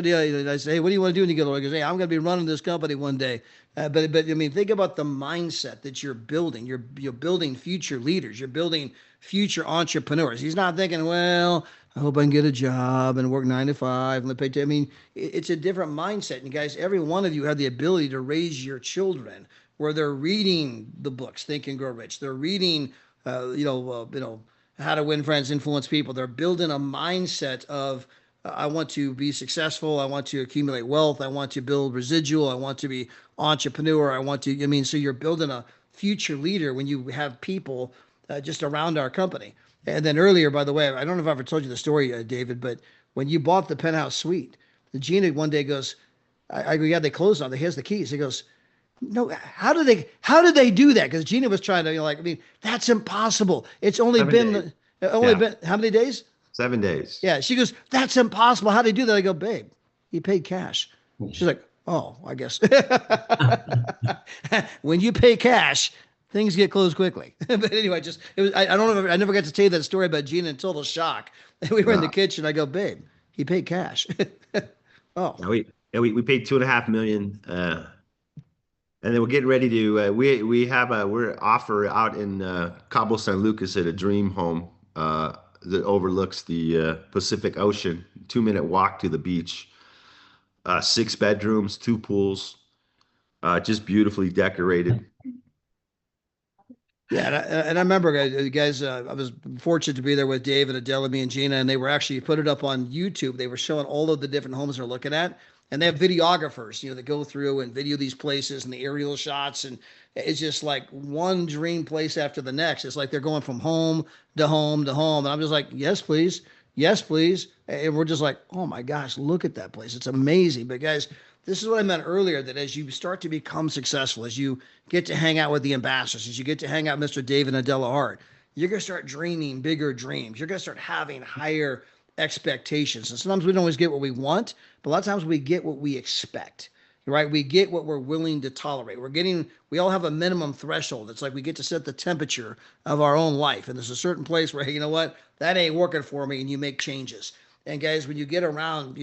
Yeah, I say, hey, what do you want to do? And you go, he goes, hey, I'm going to be running this company one day. But I mean, think about the mindset that you're building. You're building future leaders. You're building future entrepreneurs. He's not thinking, well, I hope I can get a job and work 9 to 5 and pay. I mean, it's a different mindset. And guys, every one of you have the ability to raise your children where they're reading the books, Think and Grow Rich. They're reading, How to Win Friends, Influence People. They're building a mindset of I want to be successful. I want to accumulate wealth. I want to build residual. I want to be entrepreneur. I want to, I mean, so you're building a future leader when you have people just around our company. And then earlier, by the way, I don't know if I ever told you the story, David, but when you bought the penthouse suite, the Gina one day goes, I go, yeah, they closed on it. Here's the keys. He goes, no, how did they do that? Because Gina was trying to, I mean, that's impossible. It's only 7 days. Yeah, been how many days? 7 days. Yeah, she goes, that's impossible. How do you do that? I go, babe, he paid cash. She's like, oh, I guess. When you pay cash, things get closed quickly. But anyway, just it was. I don't know. I never got to tell you that story about Gina in total shock. We were in the Uh, kitchen. I go, babe, he paid cash. Oh, yeah, we paid 2.5 million, and then we're getting ready to we have a we're offer out in Cabo San Lucas at a dream home that overlooks the Pacific Ocean, 2 minute walk to the beach, 6 bedrooms, two pools, just beautifully decorated. yeah, and I remember, guys, I was fortunate to be there with Dave and Adele, me and Gina, and they were actually put it up on YouTube. They were showing all of the different homes they're looking at, and they have videographers, that go through and video these places and the aerial shots, and it's just like one dream place after the next. It's like they're going from home to home to home, and I'm just like, yes, please, yes, please, and we're just like, oh my gosh, look at that place, it's amazing. But guys, this is what I meant earlier, that as you start to become successful, as you get to hang out with the ambassadors, as you get to hang out with Mr. Dave and Adela Hart, you're going to start dreaming bigger dreams. You're going to start having higher expectations. And sometimes we don't always get what we want, but a lot of times we get what we expect, right? We get what we're willing to tolerate. We all have a minimum threshold. It's like we get to set the temperature of our own life. And there's a certain place where, hey, you know what? That ain't working for me. And you make changes. And guys, when you get around,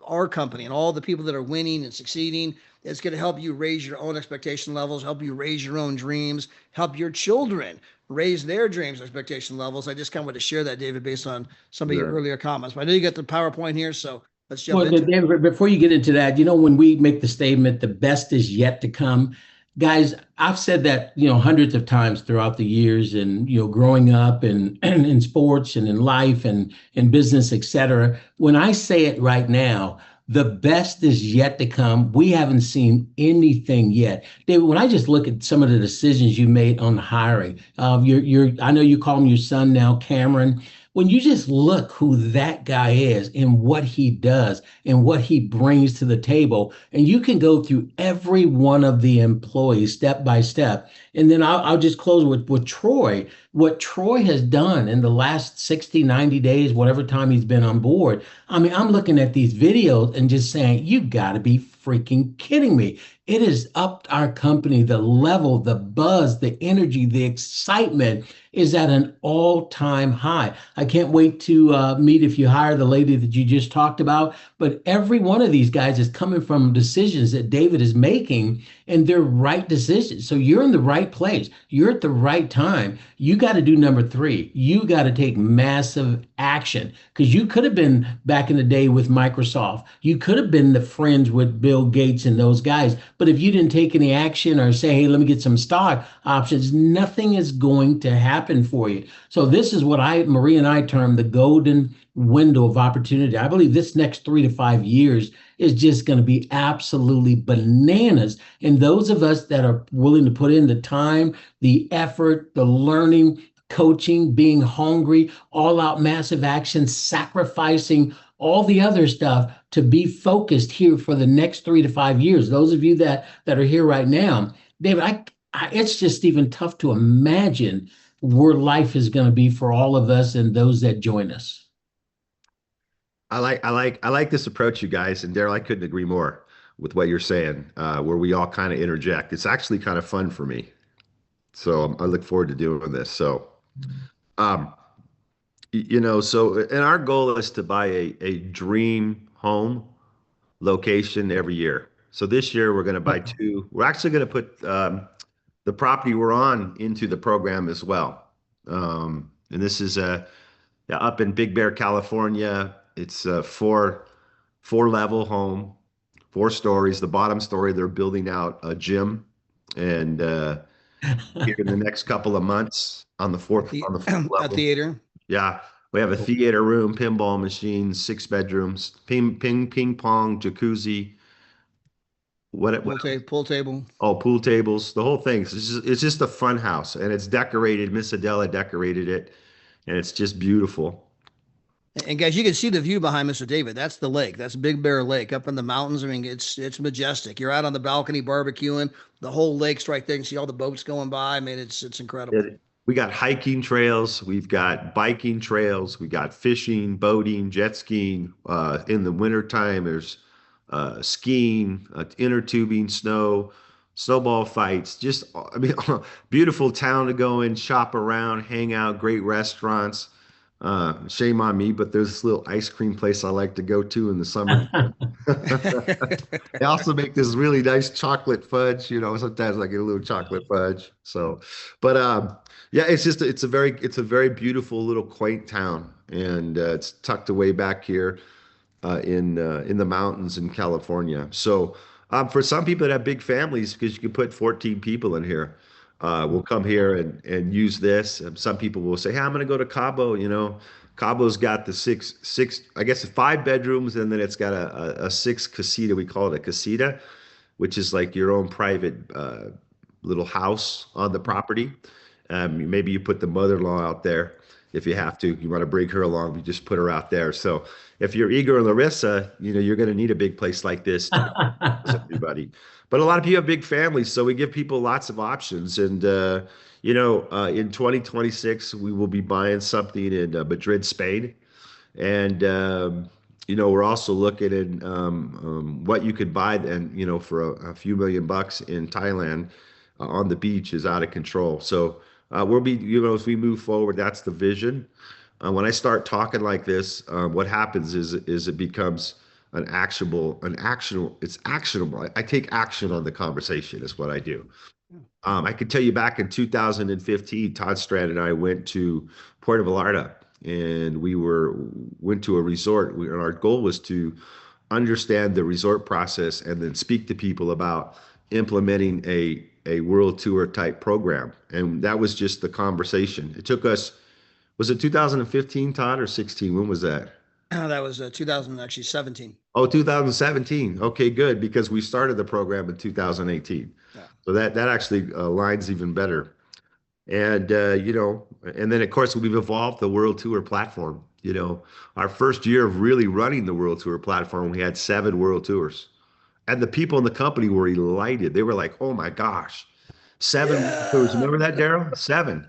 our company and all the people that are winning and succeeding, it's going to help you raise your own expectation levels, help you raise your own dreams, help your children raise their dreams, expectation levels. I just kind of want to share that, David, based on some of your Sure. earlier comments. But I know you got the PowerPoint here, so let's jump Well, into it. David, before you get into that, when we make the statement, the best is yet to come, guys, I've said that, hundreds of times throughout the years and, growing up and in sports and in life and in business, et cetera. When I say it right now, the best is yet to come. We haven't seen anything yet. David, when I just look at some of the decisions you made on hiring, I know you call him your son now, Cameron. When you just look who that guy is and what he does and what he brings to the table, and you can go through every one of the employees step by step. And then I'll just close with Troy. What Troy has done in the last 60, 90 days, whatever time he's been on board. I mean, I'm looking at these videos and just saying, you got to be freaking kidding me. It has upped our company, the level, the buzz, the energy, the excitement is at an all-time high. I can't wait to meet if you hire the lady that you just talked about. But every one of these guys is coming from decisions that David is making, and they're right decisions. So you're in the right place. You're at the right time. You got to do number three. You got to take massive action because you could have been back in the day with Microsoft. You could have been the friends with Bill Gates and those guys. But if you didn't take any action or say, hey, let me get some stock options, nothing is going to happen for you. So this is what Marie and I term the golden window of opportunity. I believe this next 3 to 5 years is just going to be absolutely bananas. And those of us that are willing to put in the time, the effort, the learning, coaching, being hungry, all out massive action, sacrificing all the other stuff to be focused here for the next 3 to 5 years. Those of you that are here right now, David, it's just even tough to imagine where life is going to be for all of us and those that join us. I like this approach, you guys, and Darrell, I couldn't agree more with what you're saying, where we all kind of interject. It's actually kind of fun for me. So I look forward to doing this. So, um, and our goal is to buy a dream home location every year. So this year we're going to buy two. We're actually going to put the property we're on into the program as well. And this is yeah, up in Big Bear, California. It's a four level home, 4 stories. The bottom story they're building out a gym, and here in the next couple of months The on the fourth a level. theater, Yeah, we have a theater room, pinball machines, 6 bedrooms, ping pong, jacuzzi. What pool table. Oh, pool tables, the whole thing. It's just a fun house, and it's decorated. Miss Adela decorated it, and it's just beautiful. And guys, you can see the view behind Mr. David. That's the lake. That's Big Bear Lake up in the mountains. I mean, it's majestic. You're out on the balcony barbecuing. The whole lake's right there. You can see all the boats going by. I mean, it's incredible. We got hiking trails, we've got biking trails, we got fishing, boating, jet skiing. In the wintertime, there's skiing, inner tubing, snowball fights. Just, I mean, beautiful town to go in, shop around, hang out, great restaurants. Shame on me, but there's this little ice cream place I like to go to in the summer. They also make this really nice chocolate fudge. Sometimes I get a little chocolate fudge. So, but yeah, it's a very beautiful little quaint town, and it's tucked away back here in the mountains in California. So, for some people that have big families, because you can put 14 people in here, will come here and use this. And some people will say, "Hey, I'm going to go to Cabo." Cabo's got the six, I guess, 5 bedrooms, and then it's got a six casita. We call it a casita, which is like your own private little house on the property. Maybe you put the mother-in-law out there if you have to. You want to bring her along, you just put her out there. So if you're Igor and Larissa, you're going to need a big place like this to house everybody. But a lot of people have big families, so we give people lots of options. And in 2026, we will be buying something in Madrid, Spain, and we're also looking at what you could buy, and for a few $1 million in Thailand on the beach is out of control. So we'll be, as we move forward, that's the vision. When I start talking like this, what happens is it becomes it's actionable. I take action on the conversation is what I do. I could tell you back in 2015, Todd Strand and I went to Puerto Vallarta, and we went to a resort. And our goal was to understand the resort process and then speak to people about implementing a world tour type program. And that was just the conversation. It took us, was it 2015, Todd, or 16? When was that? That was 2017. Oh, 2017. Okay, good, because we started the program in 2018. Yeah. So that actually aligns even better. And and then of course we've evolved the World Tour platform. Our first year of really running the World Tour platform, we had 7 World Tours. And the people in the company were elated. They were like, "Oh my gosh, 7 World Tours." Remember that, Darrell? Seven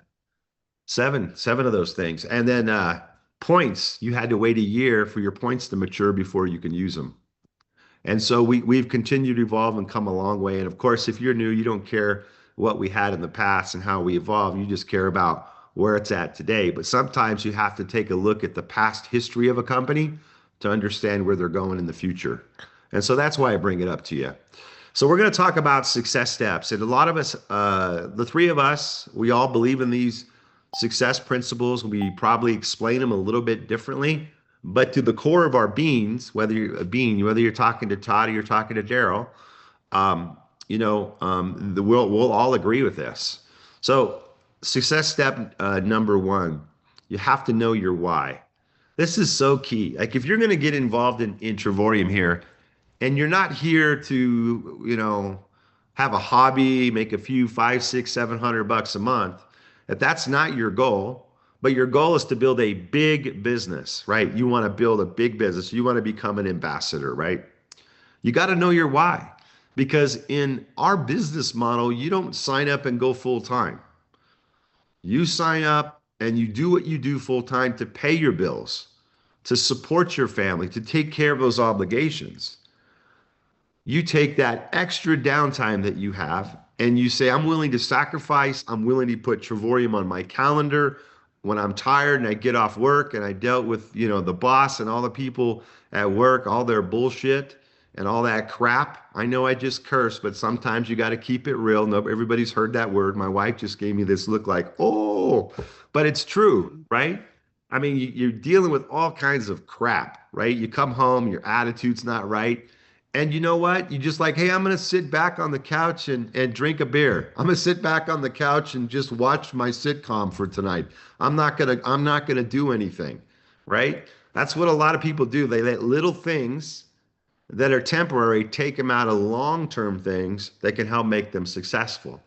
of those things. And then points, you had to wait a year for your points to mature before you can use them. And so we've continued to evolve and come a long way. And of course, if you're new, you don't care what we had in the past and how we evolve. You just care about where it's at today. But sometimes you have to take a look at the past history of a company to understand where they're going in the future. And so that's why I bring it up to you. So we're going to talk about success steps. And a lot of us, the 3 of us, we all believe in these success principles. We probably explain them a little bit differently. But to the core of our beings, whether you're talking to Todd or you're talking to Darrell, we'll all agree with this. So success step number 1, you have to know your why. This is so key. Like if you're going to get involved in Travorium here, and you're not here to, have a hobby, make a few 500, 600, $700 a month, if that's not your goal, but your goal is to build a big business, right? You want to build a big business. You want to become an ambassador, right? You got to know your why, because in our business model, you don't sign up and go full time. You sign up and you do what you do full time to pay your bills, to support your family, to take care of those obligations. You take that extra downtime that you have and you say, I'm willing to sacrifice. I'm willing to put Travorium on my calendar when I'm tired and I get off work and I dealt with, the boss and all the people at work, all their bullshit. and all that crap. I know I just cursed, but sometimes you got to keep it real. No, everybody's heard that word. My wife just gave me this look like, oh, but it's true, right? I mean, you're dealing with all kinds of crap, right? You come home, your attitude's not right. And you know what? You just like, hey, I'm going to sit back on the couch and drink a beer. I'm going to sit back on the couch and just watch my sitcom for tonight. I'm not going to do anything, right? That's what a lot of people do. They let little things that are temporary take them out of long-term things that can help make them successful.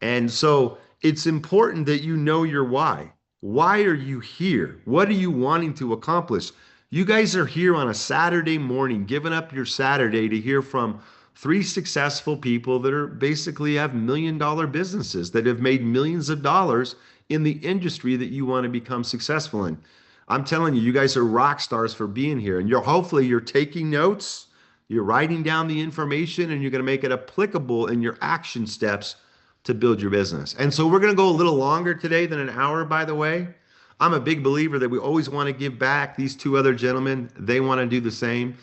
And so it's important that you know your why. Why are you here? What are you wanting to accomplish? You guys are here on a Saturday morning, giving up your Saturday to hear from three successful people that are basically have $1 million businesses that have made millions of dollars in the industry that you want to become successful in. I'm telling you, you guys are rock stars for being here. And hopefully you're taking notes, you're writing down the information, and you're going to make it applicable in your action steps to build your business. And so we're going to go a little longer today than an hour, by the way. I'm a big believer that we always want to give back. These two other gentlemen, they want to do the same.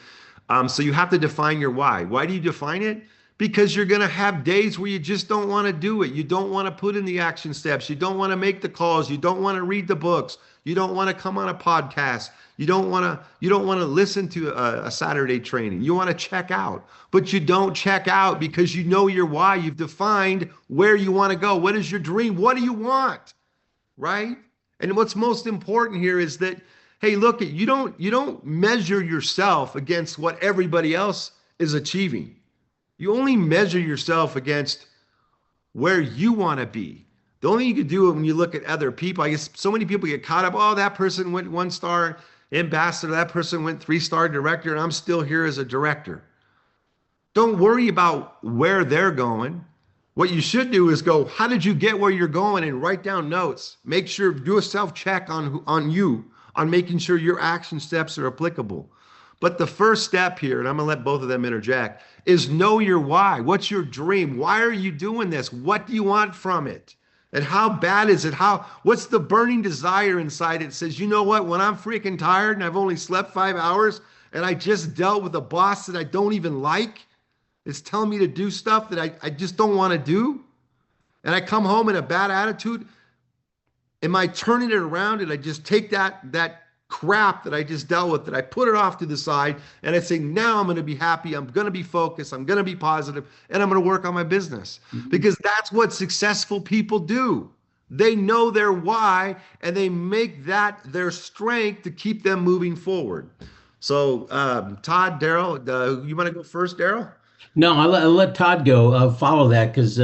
So you have to define your why. Why do you define it? Because you're going to have days where you just don't want to do it. You don't want to put in the action steps. You don't want to make the calls. You don't want to read the books. You don't want to come on a podcast. You don't want to listen to a Saturday training. You want to check out, but you don't check out because you know your why. You've defined where you want to go. What is your dream? What do you want? Right? And what's most important here is that, hey, look, you don't measure yourself against what everybody else is achieving. You only measure yourself against where you want to be. The only thing you can do when you look at other people, I guess so many people get caught up, oh, that person went 1-star ambassador, that person went 3-star director, and I'm still here as a director. Don't worry about where they're going. What you should do is go, how did you get where you're going, and write down notes. Make sure, do a self-check on you, on making sure your action steps are applicable. But the first step here, and I'm going to let both of them interject, is know your why. What's your dream? Why are you doing this? What do you want from it? And how bad is it? What's the burning desire inside it says, you know what, when I'm freaking tired and I've only slept 5 hours and I just dealt with a boss that I don't even like, it's telling me to do stuff that I just don't want to do, and I come home in a bad attitude, am I turning it around and I just take that crap that I just dealt with, that I put it off to the side, and I say, now I'm going to be happy, I'm going to be focused, I'm going to be positive, and I'm going to work on my business? Because that's what successful people do. They know their why, and they make that their strength to keep them moving forward. So Todd, Darrell, you want to go first, Darrell? No, I'll let Todd go follow that because,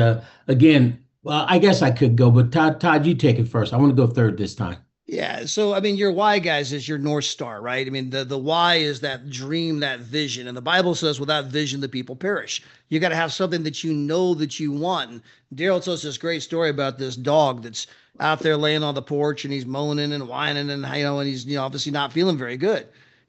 again, well, I guess I could go, but Todd, you take it first. I want to go third this time. Yeah. So, I mean, your why, guys, is your North Star, right? I mean, the why is that dream, that vision. And the Bible says without vision, the people perish. You got to have something that you know that you want. And Darrell tells this great story about this dog that's out there laying on the porch, and he's moaning and whining, and, and he's, obviously not feeling very good.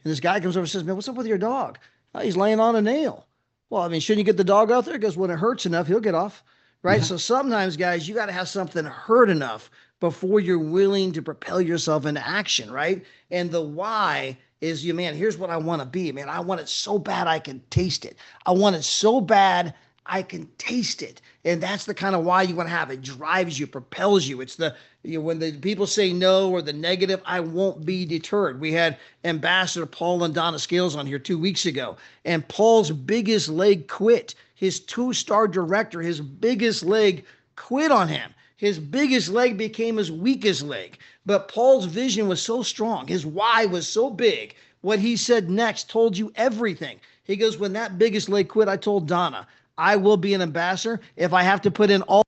And this guy comes over and says, man, what's up with your dog? Oh, he's laying on a nail. Well, I mean, shouldn't you get the dog out there? Because when it hurts enough, he'll get off, right? Yeah. So sometimes, guys, you got to have something hurt enough before you're willing to propel yourself into action, right? And the why is, man, here's what I want to be. Man, I want it so bad I can taste it. I want it so bad I can taste it. And that's the kind of why you want to have. It drives you, propels you. It's the, when the people say no or the negative, I won't be deterred. We had Ambassador Paul and Donna Scales on here 2 weeks ago, and Paul's biggest leg quit. His 2-star director, his biggest leg quit on him. His biggest leg became his weakest leg. But Paul's vision was so strong. His why was so big. What he said next told you everything. He goes, when that biggest leg quit, I told Donna, I will be an ambassador if I have to put in all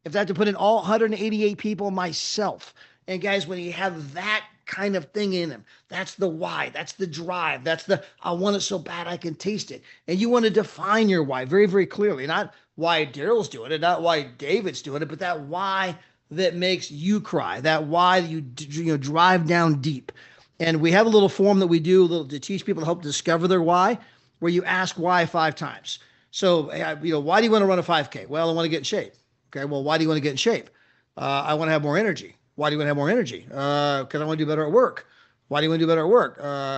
188 people myself. And guys, when you have that kind of thing in him, that's the why, that's the drive, that's the, I want it so bad I can taste it. And you want to define your why very, very clearly, not why Darrell's doing it, not why David's doing it, but that why that makes you cry, that why you drive down deep. And we have a little form that we do to teach people to help discover their why, where you ask why 5 times. So, why do you want to run a 5K? Well, I want to get in shape. Okay, well, why do you want to get in shape? I want to have more energy. Why do you want to have more energy? Because I want to do better at work. Why do you want to do better at work?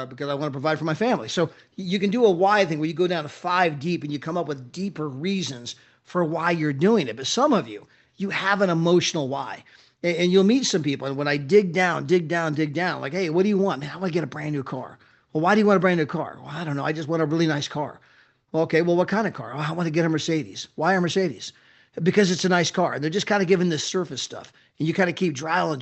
Because I want to provide for my family. So you can do a why thing where you go down to 5 deep and you come up with deeper reasons for why you're doing it. But some of you, you have an emotional why. And you'll meet some people. And when I dig down, like, hey, what do you want? Man, I want to get a brand new car. Well, why do you want a brand new car? Well, I don't know. I just want a really nice car. Well, okay, well, what kind of car? Oh, I want to get a Mercedes. Why a Mercedes? Because it's a nice car. And they're just kind of giving this surface stuff. And you kind of keep drilling.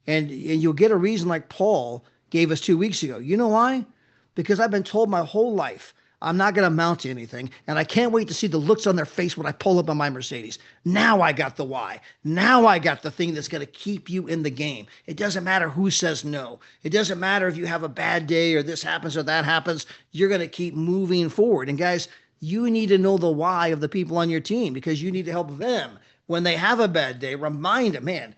And you'll get a reason like Paul gave us 2 weeks ago. You know why? Because I've been told my whole life I'm not going to amount to anything. And I can't wait to see the looks on their face when I pull up on my Mercedes. Now I got the why. Now I got the thing that's going to keep you in the game. It doesn't matter who says no. It doesn't matter if you have a bad day or this happens or that happens. You're going to keep moving forward. And guys, you need to know the why of the people on your team because you need to help them. When they have a bad day, remind them, man,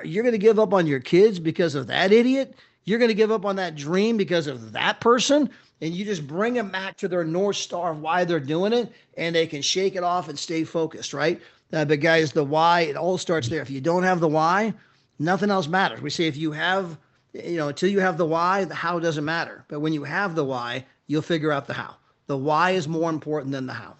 you're going to give up on your kids because of that idiot? You're going to give up on that dream because of that person? And you just bring them back to their North Star of why they're doing it, and they can shake it off and stay focused, right? But guys, the why, it all starts there. If you don't have the why, nothing else matters. We say if you have, until you have the why, the how doesn't matter. But when you have the why, you'll figure out the how. The why is more important than the how.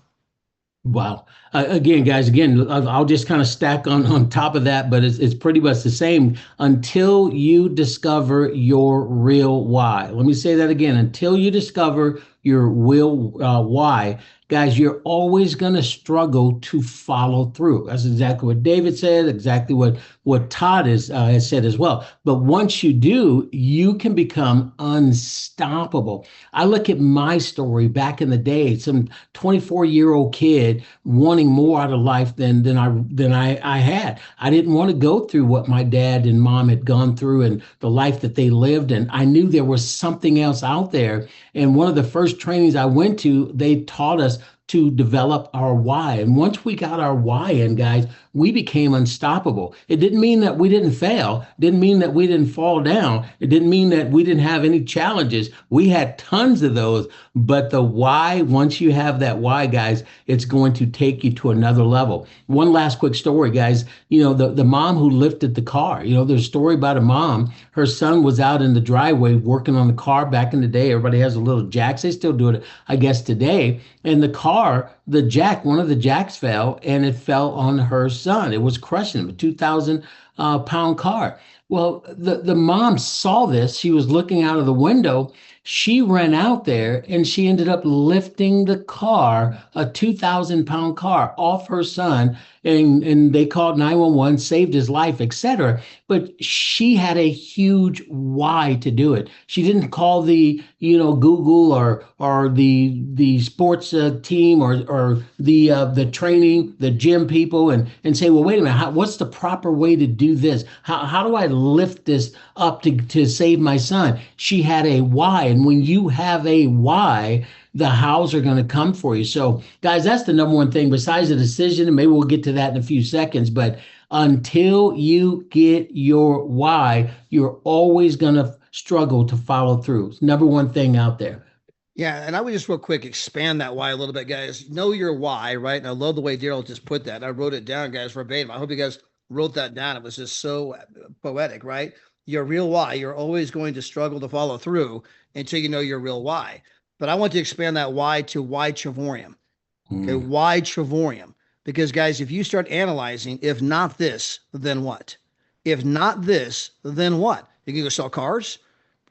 Wow. Again, guys, I'll just kind of stack on top of that, but it's pretty much the same until you discover your real why. Let me say that again. Until you discover your real why, guys, you're always going to struggle to follow through. That's exactly what David said, exactly what Todd has said as well. But once you do, you can become unstoppable. I look at my story back in the day, some 24-year-old kid wanting more out of life than I had. I didn't want to go through what my dad and mom had gone through and the life that they lived. And I knew there was something else out there. And one of the first trainings I went to, they taught us to develop our why. And once we got our why in, guys, we became unstoppable. It didn't mean that we didn't fail. It didn't mean that we didn't fall down. It didn't mean that we didn't have any challenges. We had tons of those. But the why, once you have that why, guys, it's going to take you to another level. One last quick story, guys. The mom who lifted the car. There's a story about a mom. Her son was out in the driveway working on the car back in the day. Everybody has a little jacks. They still do it, I guess, today. And the car, one of the jacks fell, and it fell on her son. It was crushing him, a 2,000 pound car. Well, the mom saw this. She was looking out of the window. She ran out there and she ended up lifting the car, a 2,000 pound car, off her son. And they called 911, saved his life, etc. But she had a huge why to do it. She didn't call the Google or the sports team or the training, the gym people and say, well, wait a minute, what's the proper way to do this? How do I lift this up to save my son? She had a why. And when you have a why, the hows are going to come for you. So, guys, that's the number one thing besides the decision. And maybe we'll get to that in a few seconds. But until you get your why, you're always going to struggle to follow through. It's number one thing out there. Yeah, and I would just real quick expand that why a little bit, guys. Know your why, right? And I love the way Darrell just put that. I wrote it down, guys, verbatim. I hope you guys wrote that down. It was just so poetic, right? Your real why. You're always going to struggle to follow through until you know your real why. But I want to expand that why to why Trevorium. Okay, why Trevorium? Because, guys, if you start analyzing, if not this, then what? If not this, then what? You can go sell cars,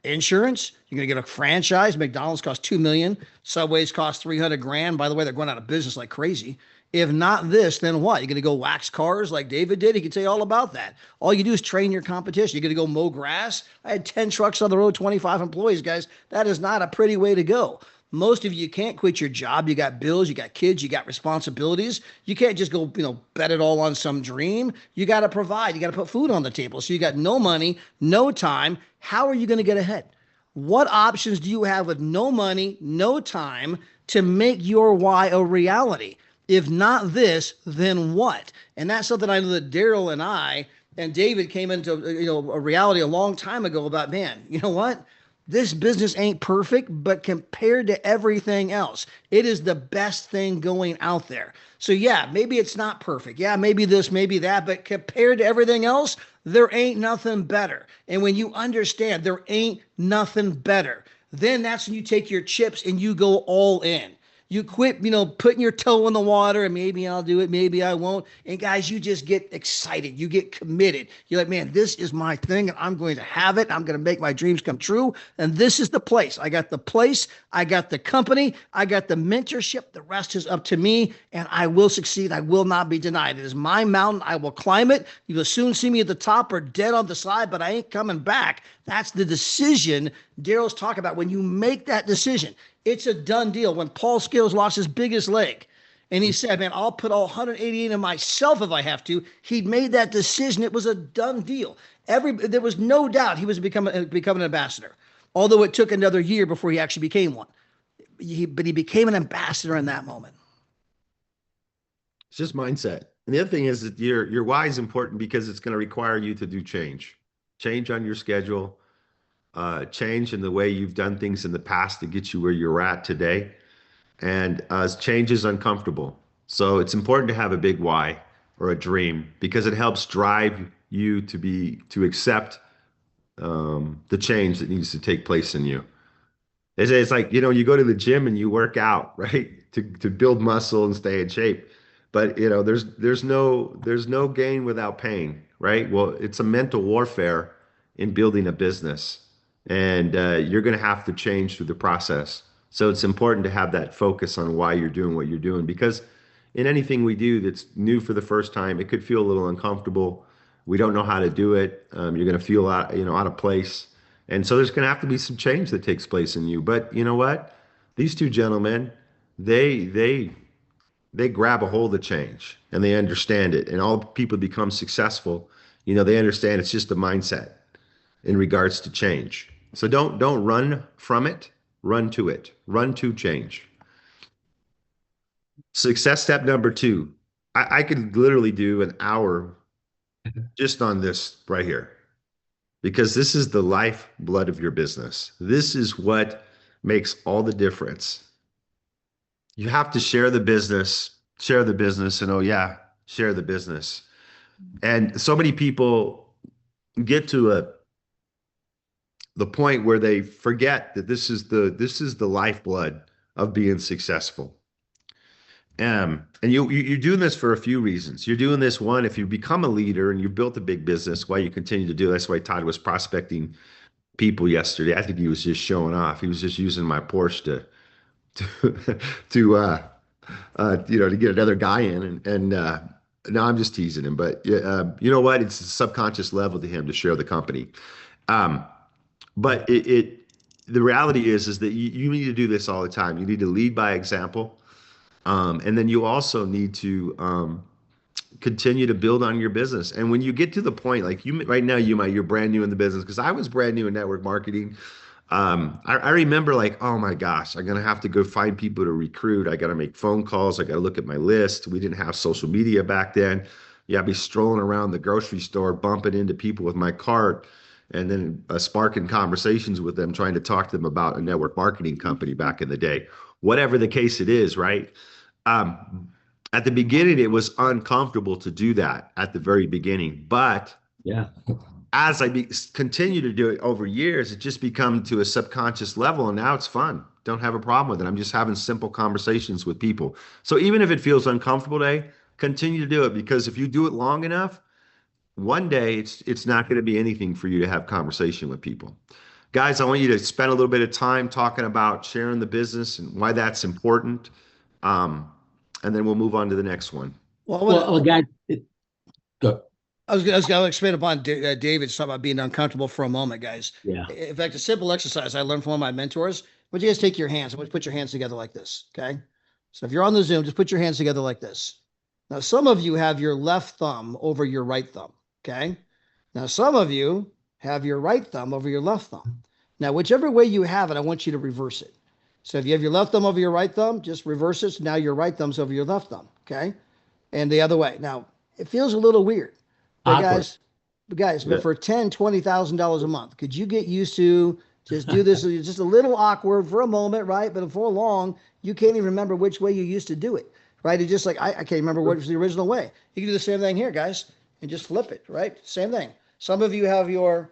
insurance. You're going to get a franchise. McDonald's costs $2 million. Subways cost $300,000. By the way, they're going out of business like crazy. If not this, then what? You're going to go wax cars like David did? He can tell you all about that. All you do is train your competition. You're going to go mow grass. I had 10 trucks on the road, 25 employees, guys. That is not a pretty way to go. Most of you can't quit your job. You got bills, you got kids, you got responsibilities. You can't just go, bet it all on some dream. You got to provide. You got to put food on the table. So you got no money, no time. How are you going to get ahead? What options do you have with no money, no time to make your why a reality? If not this, then what? And that's something I know that Darrell and I and David came into a reality a long time ago about, man, you know what? this business ain't perfect, but compared to everything else, it is the best thing going out there. So yeah, maybe it's not perfect. Yeah, maybe this, maybe that, but compared to everything else, there ain't nothing better. And when you understand there ain't nothing better, then that's when you take your chips and you go all in. You quit, putting your toe in the water and maybe I'll do it, maybe I won't. And guys, you just get excited. You get committed. You're like, man, this is my thing and I'm going to have it. I'm going to make my dreams come true. And this is the place. I got the place. I got the company. I got the mentorship. The rest is up to me and I will succeed. I will not be denied. It is my mountain. I will climb it. You will soon see me at the top or dead on the side, but I ain't coming back. That's the decision Darrell's talking about. When you make that decision, it's a done deal. When Paul Scales lost his biggest leg and he said, man, I'll put all 188 in myself if I have to. He'd made that decision. It was a done deal. There was no doubt he was becoming an ambassador, although it took another year before he actually became one. But he became an ambassador in that moment. It's just mindset. And the other thing is that your why is important because it's going to require you to do change on your schedule, change in the way you've done things in the past to get you where you're at today. And change is uncomfortable. So it's important to have a big why or a dream because it helps drive you to accept the change that needs to take place in you. It's like, you go to the gym and you work out, right? To build muscle and stay in shape. But there's no gain without pain, right? Well, it's a mental warfare in building a business. And you're going to have to change through the process. So it's important to have that focus on why you're doing what you're doing, because in anything we do that's new for the first time, it could feel a little uncomfortable. We don't know how to do it. You're going to feel out of place. And so there's going to have to be some change that takes place in you. But you know what? These two gentlemen, they grab a hold of change and they understand it. And all people become successful, they understand it's just a mindset in regards to change. So don't run from it, run to it, run to change. Success step number 2. I could literally do an hour just on this right here, because this is the lifeblood of your business. This is what makes all the difference. You have to share the business, and oh yeah, share the business. And so many people get to the point where they forget that this is the lifeblood of being successful. And you're doing this for a few reasons. You're doing this, one, if you become a leader and you built a big business, why you continue to do it. That's why Todd was prospecting people yesterday. I think he was just showing off. He was just using my Porsche to get another guy in. And no, I'm just teasing him. But you know what? It's a subconscious level to him to share the company. But the reality is that you need to do this all the time. You need to lead by example. And then you also need to continue to build on your business. And when you get to the point, like right now, you're brand new in the business, because I was brand new in network marketing. I remember like, oh my gosh, I'm going to have to go find people to recruit. I got to make phone calls. I got to look at my list. We didn't have social media back then. Yeah, I'd be strolling around the grocery store, bumping into people with my cart, and then sparking conversations with them, trying to talk to them about a network marketing company back in the day. Whatever the case it is, right? At the beginning, it was uncomfortable to do that at the very beginning. But yeah, as I continue to do it over years, it just become to a subconscious level. And now it's fun. Don't have a problem with it. I'm just having simple conversations with people. So even if it feels uncomfortable today, continue to do it, because if you do it long enough, one day it's not going to be anything for you to have conversation with people. Guys, I want you to spend a little bit of time talking about sharing the business and why that's important. And then we'll move on to the next one. Well, guys, go. I was going to expand upon David's talking about being uncomfortable for a moment, guys. Yeah. In fact, a simple exercise I learned from one of my mentors. Would you guys take your hands? I want you to put your hands together like this, okay? So if you're on the Zoom, just put your hands together like this. Now, some of you have your left thumb over your right thumb, okay? Now, some of you have your right thumb over your left thumb. Now, whichever way you have it, I want you to reverse it. So if you have your left thumb over your right thumb, just reverse it. So now your right thumb's over your left thumb, okay? And the other way. Now, it feels a little weird. But guys, Yeah. but for $10,000, $20,000 a month, could you get used to Just do this. It's just a little awkward for a moment, right? But before long, you can't even remember which way you used to do it, right? It's just like, I can't remember what was the original way. You can do the same thing here, guys, and just flip it, right? Same thing. Some of you have your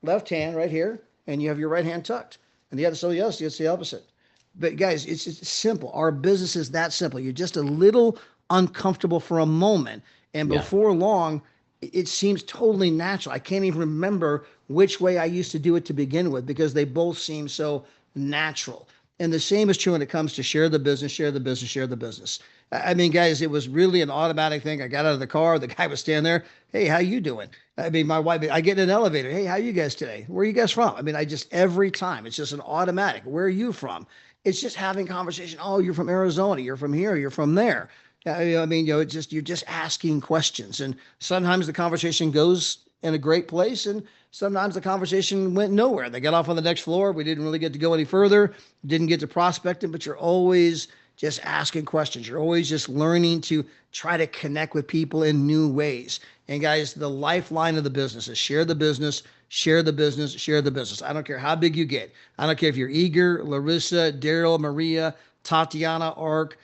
left hand right here, and you have your right hand tucked. And the other, somebody else, it's the opposite. But guys, it's simple. Our business is that simple. You're just a little uncomfortable for a moment, and before long, it seems totally natural. I can't even remember which way I used to do it to begin with because they both seem so natural. And the same is true when it comes to share the business, share the business, share the business. I mean, guys, it was really an automatic thing. I got out of the car. The guy was standing there. Hey, how you doing? I mean, my wife, I get in an elevator. Hey, how you guys today? Where are you guys from? I mean, every time, it's just an automatic. Where are you from? It's just having conversation. Oh, you're from Arizona. You're from here. You're from there. I mean, it's just, you're just asking questions. And sometimes the conversation goes in a great place, and sometimes the conversation went nowhere. They got off on the next floor. We didn't really get to go any further, didn't get to prospecting, but you're always just asking questions. You're always just learning to try to connect with people in new ways. And guys, the lifeline of the business is share the business, share the business, share the business. I don't care how big you get. I don't care if you're Igor, Larissa, Darrell, Maria, Tatiana, Ark,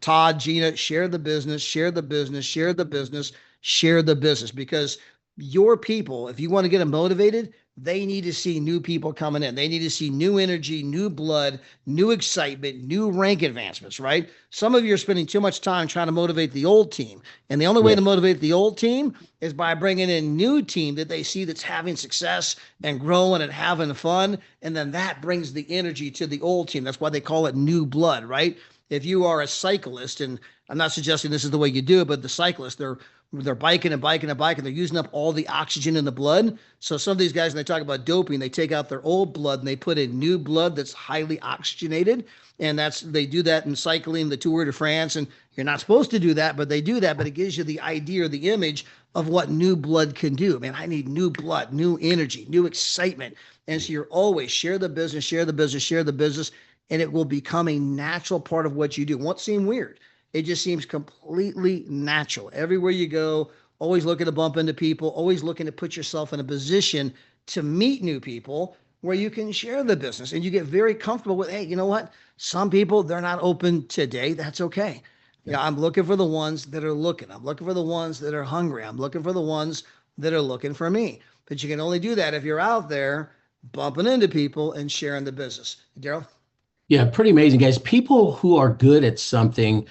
Todd, Gina, share the business, share the business, share the business, share the business. Because your people, if you want to get them motivated, they need to see new people coming in. They need to see new energy, new blood, new excitement, new rank advancements, right? Some of you are spending too much time trying to motivate the old team. And the only way to motivate the old team is by bringing in new team that they see that's having success and growing and having fun. And then that brings the energy to the old team. That's why they call it new blood, right? If you are a cyclist, and I'm not suggesting this is the way you do it, but the cyclists, they're biking and biking and biking. They're using up all the oxygen in the blood. So some of these guys, when they talk about doping, they take out their old blood and they put in new blood that's highly oxygenated. And they do that in cycling, the Tour de France. And you're not supposed to do that, but they do that. But it gives you the idea or the image of what new blood can do. Man, I need new blood, new energy, new excitement. And so you're always share the business, share the business, share the business. And it will become a natural part of what you do. It won't seem weird. It just seems completely natural. Everywhere you go, always looking to bump into people, always looking to put yourself in a position to meet new people where you can share the business and you get very comfortable with, hey, you know what? Some people, they're not open today. That's okay. Yeah, I'm looking for the ones that are looking. I'm looking for the ones that are hungry. I'm looking for the ones that are looking for me. But you can only do that if you're out there bumping into people and sharing the business. Darrell? Yeah, pretty amazing, guys. People who are good at something,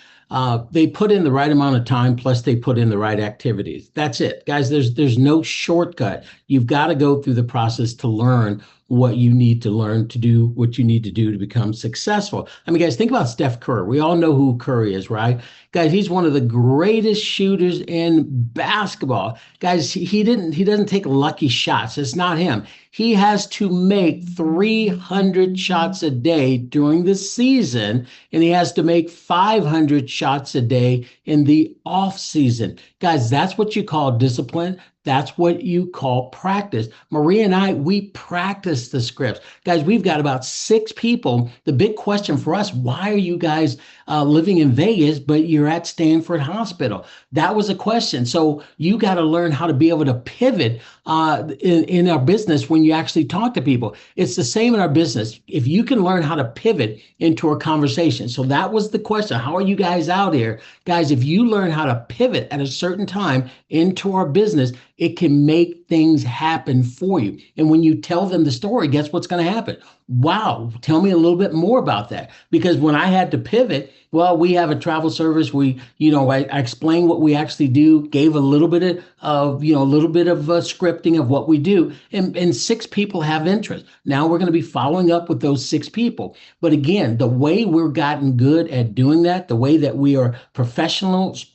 they put in the right amount of time, plus they put in the right activities. That's it, guys. There's no shortcut. You've got to go through the process to learn what you need to learn to do what you need to do to become successful. I mean, guys, think about Steph Curry. We all know who Curry is, right? Guys, he's one of the greatest shooters in basketball. Guys, he doesn't take lucky shots. It's not him. He has to make 300 shots a day during the season, and he has to make 500 shots a day in the off season. Guys, that's what you call discipline. That's what you call practice. Maria and I, we practice the scripts. Guys, we've got about 6 people. The big question for us, why are you guys living in Vegas, but you're at Stanford Hospital? That was a question. So you got to learn how to be able to pivot in our business when you actually talk to people. It's the same in our business. If you can learn how to pivot into a conversation. So that was the question. How are you guys out here? Guys, if you learn how to pivot at a certain time into our business, it can make things happen for you. And when you tell them the story, guess what's going to happen? Wow, tell me a little bit more about that. Because when I had to pivot, well, we have a travel service. I explained what we actually do, gave a little bit of scripting of what we do, and 6 people have interest. Now we're going to be following up with those 6 people. But again, the way we've gotten good at doing that, the way that we are professionals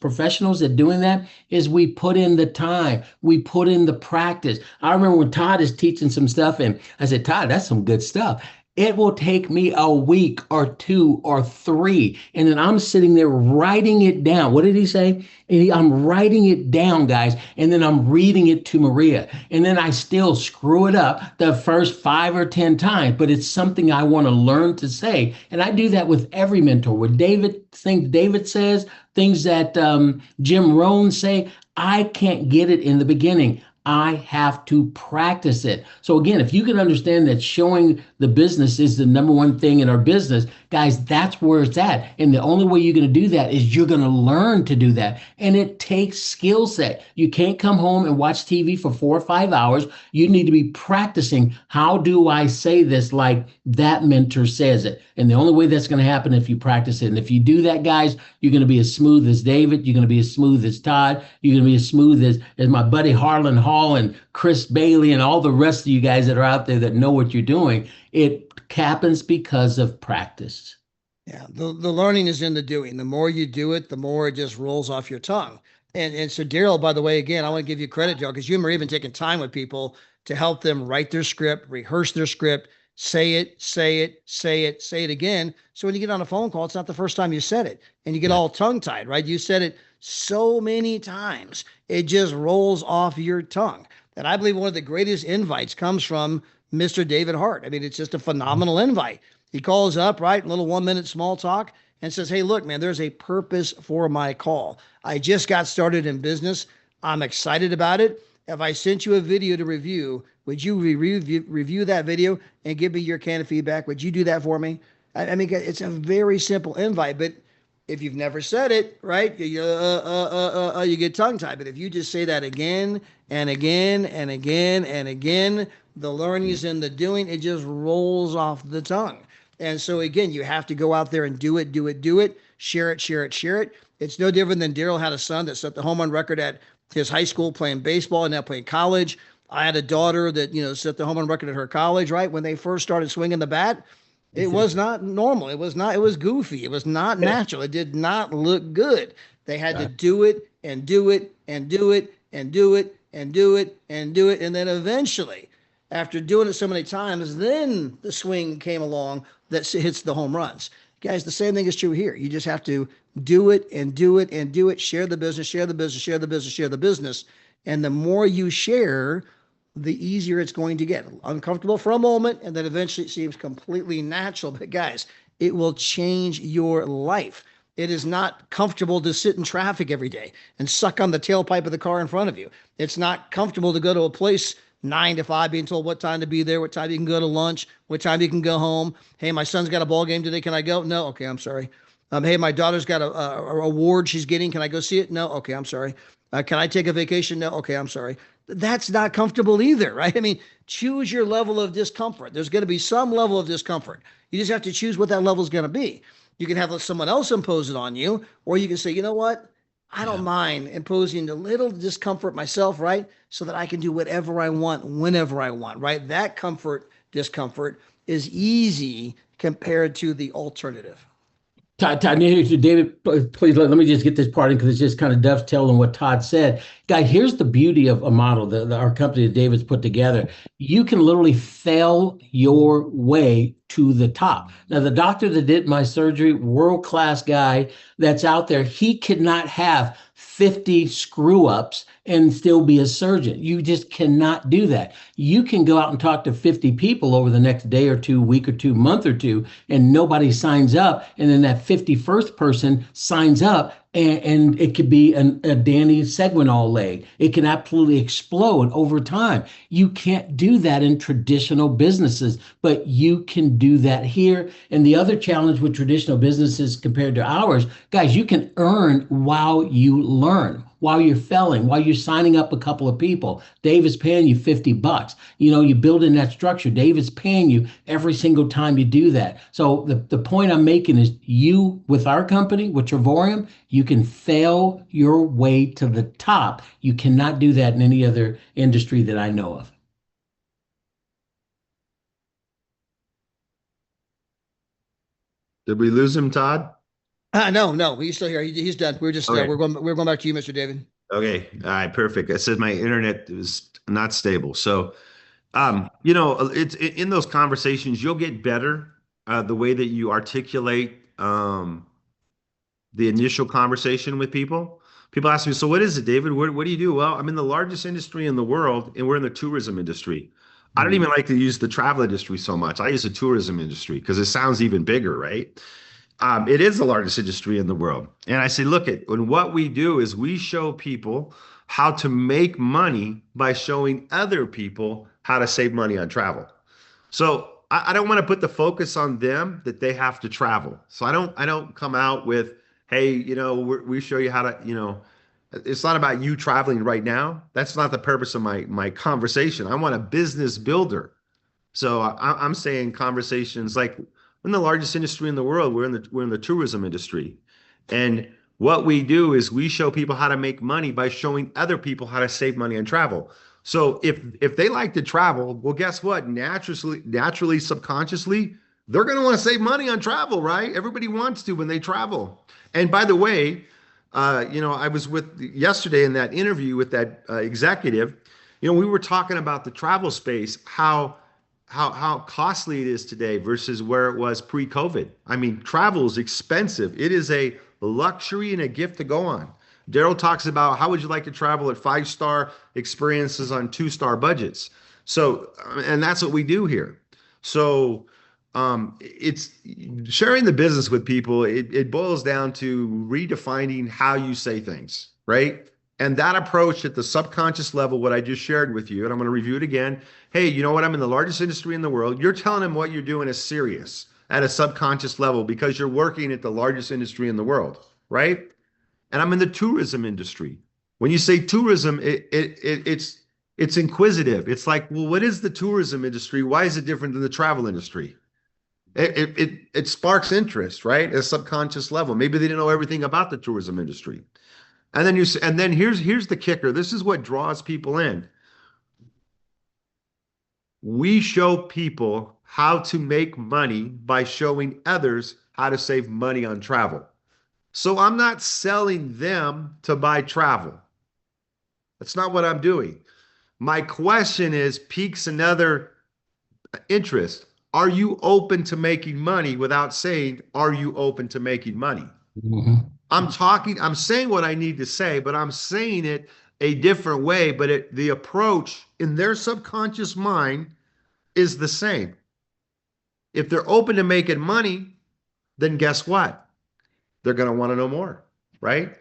at doing that, is we put in the time, we put in the practice. I remember when Todd is teaching some stuff, and I said, Todd, that's some good stuff. It will take me a week or 2 or 3. And then I'm sitting there writing it down. What did he say? I'm writing it down, guys. And then I'm reading it to Maria. And then I still screw it up the first 5 or 10 times. But it's something I want to learn to say. And I do that with every mentor. With things David says, things that Jim Rohn say, I can't get it in the beginning. I have to practice it. So again, if you can understand that showing the business is the number one thing in our business, guys, that's where it's at. And the only way you're going to do that is you're going to learn to do that. And it takes skill set. You can't come home and watch TV for 4 or 5 hours. You need to be practicing. How do I say this like that mentor says it? And the only way that's going to happen if you practice it. And if you do that, guys, you're going to be as smooth as David. You're going to be as smooth as Todd. You're going to be as smooth as my buddy Harlan Hall and Chris Bailey and all the rest of you guys that are out there that know what you're doing. It happens because of practice. Yeah, the learning is in the doing. The more you do it, the more it just rolls off your tongue. And so Darrell, by the way, again, I want to give you credit, Darrell, because you were even taking time with people to help them write their script, rehearse their script, say it, say it, say it, say it again. So when you get on a phone call, it's not the first time you said it and you get all tongue tied, right? You said it so many times, it just rolls off your tongue. And I believe one of the greatest invites comes from Mr. David Hart. I mean, it's just a phenomenal invite. He calls up, right? A little 1 minute small talk and says, hey, look, man, there's a purpose for my call. I just got started in business. I'm excited about it. If I sent you a video to review, would you review that video and give me your canned feedback? Would you do that for me? I mean, it's a very simple invite, but if you've never said it, right, you get tongue tied. But if you just say that again and again and again and again, the learning is in the doing. It just rolls off the tongue. And so again, you have to go out there and do it, do it, do it, share it, share it, share it. It's no different than Darrell had a son that set the home run record at his high school playing baseball and now playing college. I had a daughter that, set the home run record at her college, right? When they first started swinging the bat, it was not normal. It was goofy. It was not natural. It did not look good. They had to do it and do it and do it and do it and do it and do it. And then eventually, after doing it so many times, then the swing came along that hits the home runs. Guys, the same thing is true here. You just have to do it and do it and do it. Share the business, share the business, share the business, share the business. And the more you share, the easier it's going to get. Uncomfortable for a moment, and then eventually it seems completely natural. But guys, it will change your life. It is not comfortable to sit in traffic every day and suck on the tailpipe of the car in front of you. It's not comfortable to go to a place 9 to 5, being told what time to be there, what time you can go to lunch, what time you can go home. Hey, my son's got a ball game today. Can I go? No. Okay, I'm sorry. Hey, my daughter's got a award she's getting. Can I go see it? No. Okay, I'm sorry. Can I take a vacation? No. Okay, I'm sorry. That's not comfortable either, right? I mean, choose your level of discomfort. There's going to be some level of discomfort. You just have to choose what that level is going to be. You can have someone else impose it on you, or you can say, you know what? I don't mind imposing a little discomfort myself, right? So that I can do whatever I want, whenever I want, right? That discomfort is easy compared to the alternative. Todd, David, please let me just get this part in because it's just kind of dovetailing what Todd said. Guy, here's the beauty of a model that our company that David's put together. You can literally fail your way to the top. Now, the doctor that did my surgery, world-class guy that's out there, he could not have 50 screw-ups and still be a surgeon. You just cannot do that. You can go out and talk to 50 people over the next day or two, week or two, month or two, and nobody signs up. And then that 51st person signs up, and it could be a Danny Seguinall leg. It can absolutely explode over time. You can't do that in traditional businesses, but you can do that here. And the other challenge with traditional businesses compared to ours, guys, you can earn while you learn, while you're failing, while you're signing up a couple of people. Dave is paying you $50. You build in that structure. Dave is paying you every single time you do that. So the point I'm making is you, with our company, with Trevorium, you can fail your way to the top. You cannot do that in any other industry that I know of. Did we lose him, Todd? No, he's still here. He's done. We're just Okay. we're going back to you, Mr. David. Okay. All right. Perfect. It says my internet is not stable. So, it's in those conversations, you'll get better the way that you articulate the initial conversation with people. People ask me, so what is it, David? What do you do? Well, I'm in the largest industry in the world, and we're in the tourism industry. I don't even like to use the travel industry so much. I use the tourism industry because it sounds even bigger, right? It is the largest industry in the world. And I say, look, when what we do is we show people how to make money by showing other people how to save money on travel. So I don't want to put the focus on them that they have to travel. So I don't come out with, hey, we show you how to, it's not about you traveling right now. That's not the purpose of my conversation. I want a business builder. So I'm saying conversations like we're in the largest industry in the world. We're in the tourism industry, and what we do is we show people how to make money by showing other people how to save money on travel. So if they like to travel, well, guess what? Naturally, subconsciously, they're going to want to save money on travel, right? Everybody wants to when they travel. And by the way, I was with yesterday in that interview with that executive. We were talking about the travel space, how costly it is today versus where it was pre-COVID. I mean, travel is expensive. It is a luxury and a gift to go on. Darrell talks about how would you like to travel at 5-star experiences on 2-star budgets. So, and that's what we do here. So, it's sharing the business with people. It boils down to redefining how you say things, right? And that approach at the subconscious level, what I just shared with you, and I'm going to review it again. Hey, you know what? I'm in the largest industry in the world. You're telling them what you're doing is serious at a subconscious level because you're working at the largest industry in the world, right? And I'm in the tourism industry. When you say tourism, it's inquisitive. It's like, well, what is the tourism industry? Why is it different than the travel industry? It sparks interest, right? At a subconscious level. Maybe they didn't know everything about the tourism industry. And then here's the kicker. This is what draws people in. We show people how to make money by showing others how to save money on travel. So I'm not selling them to buy travel. That's not what I'm doing. My question is piques another interest. Are you open to making money without saying, are you open to making money? Mhm. I'm saying what I need to say, but I'm saying it a different way. But the approach in their subconscious mind is the same. If they're open to making money, then guess what? They're going to want to know more, right?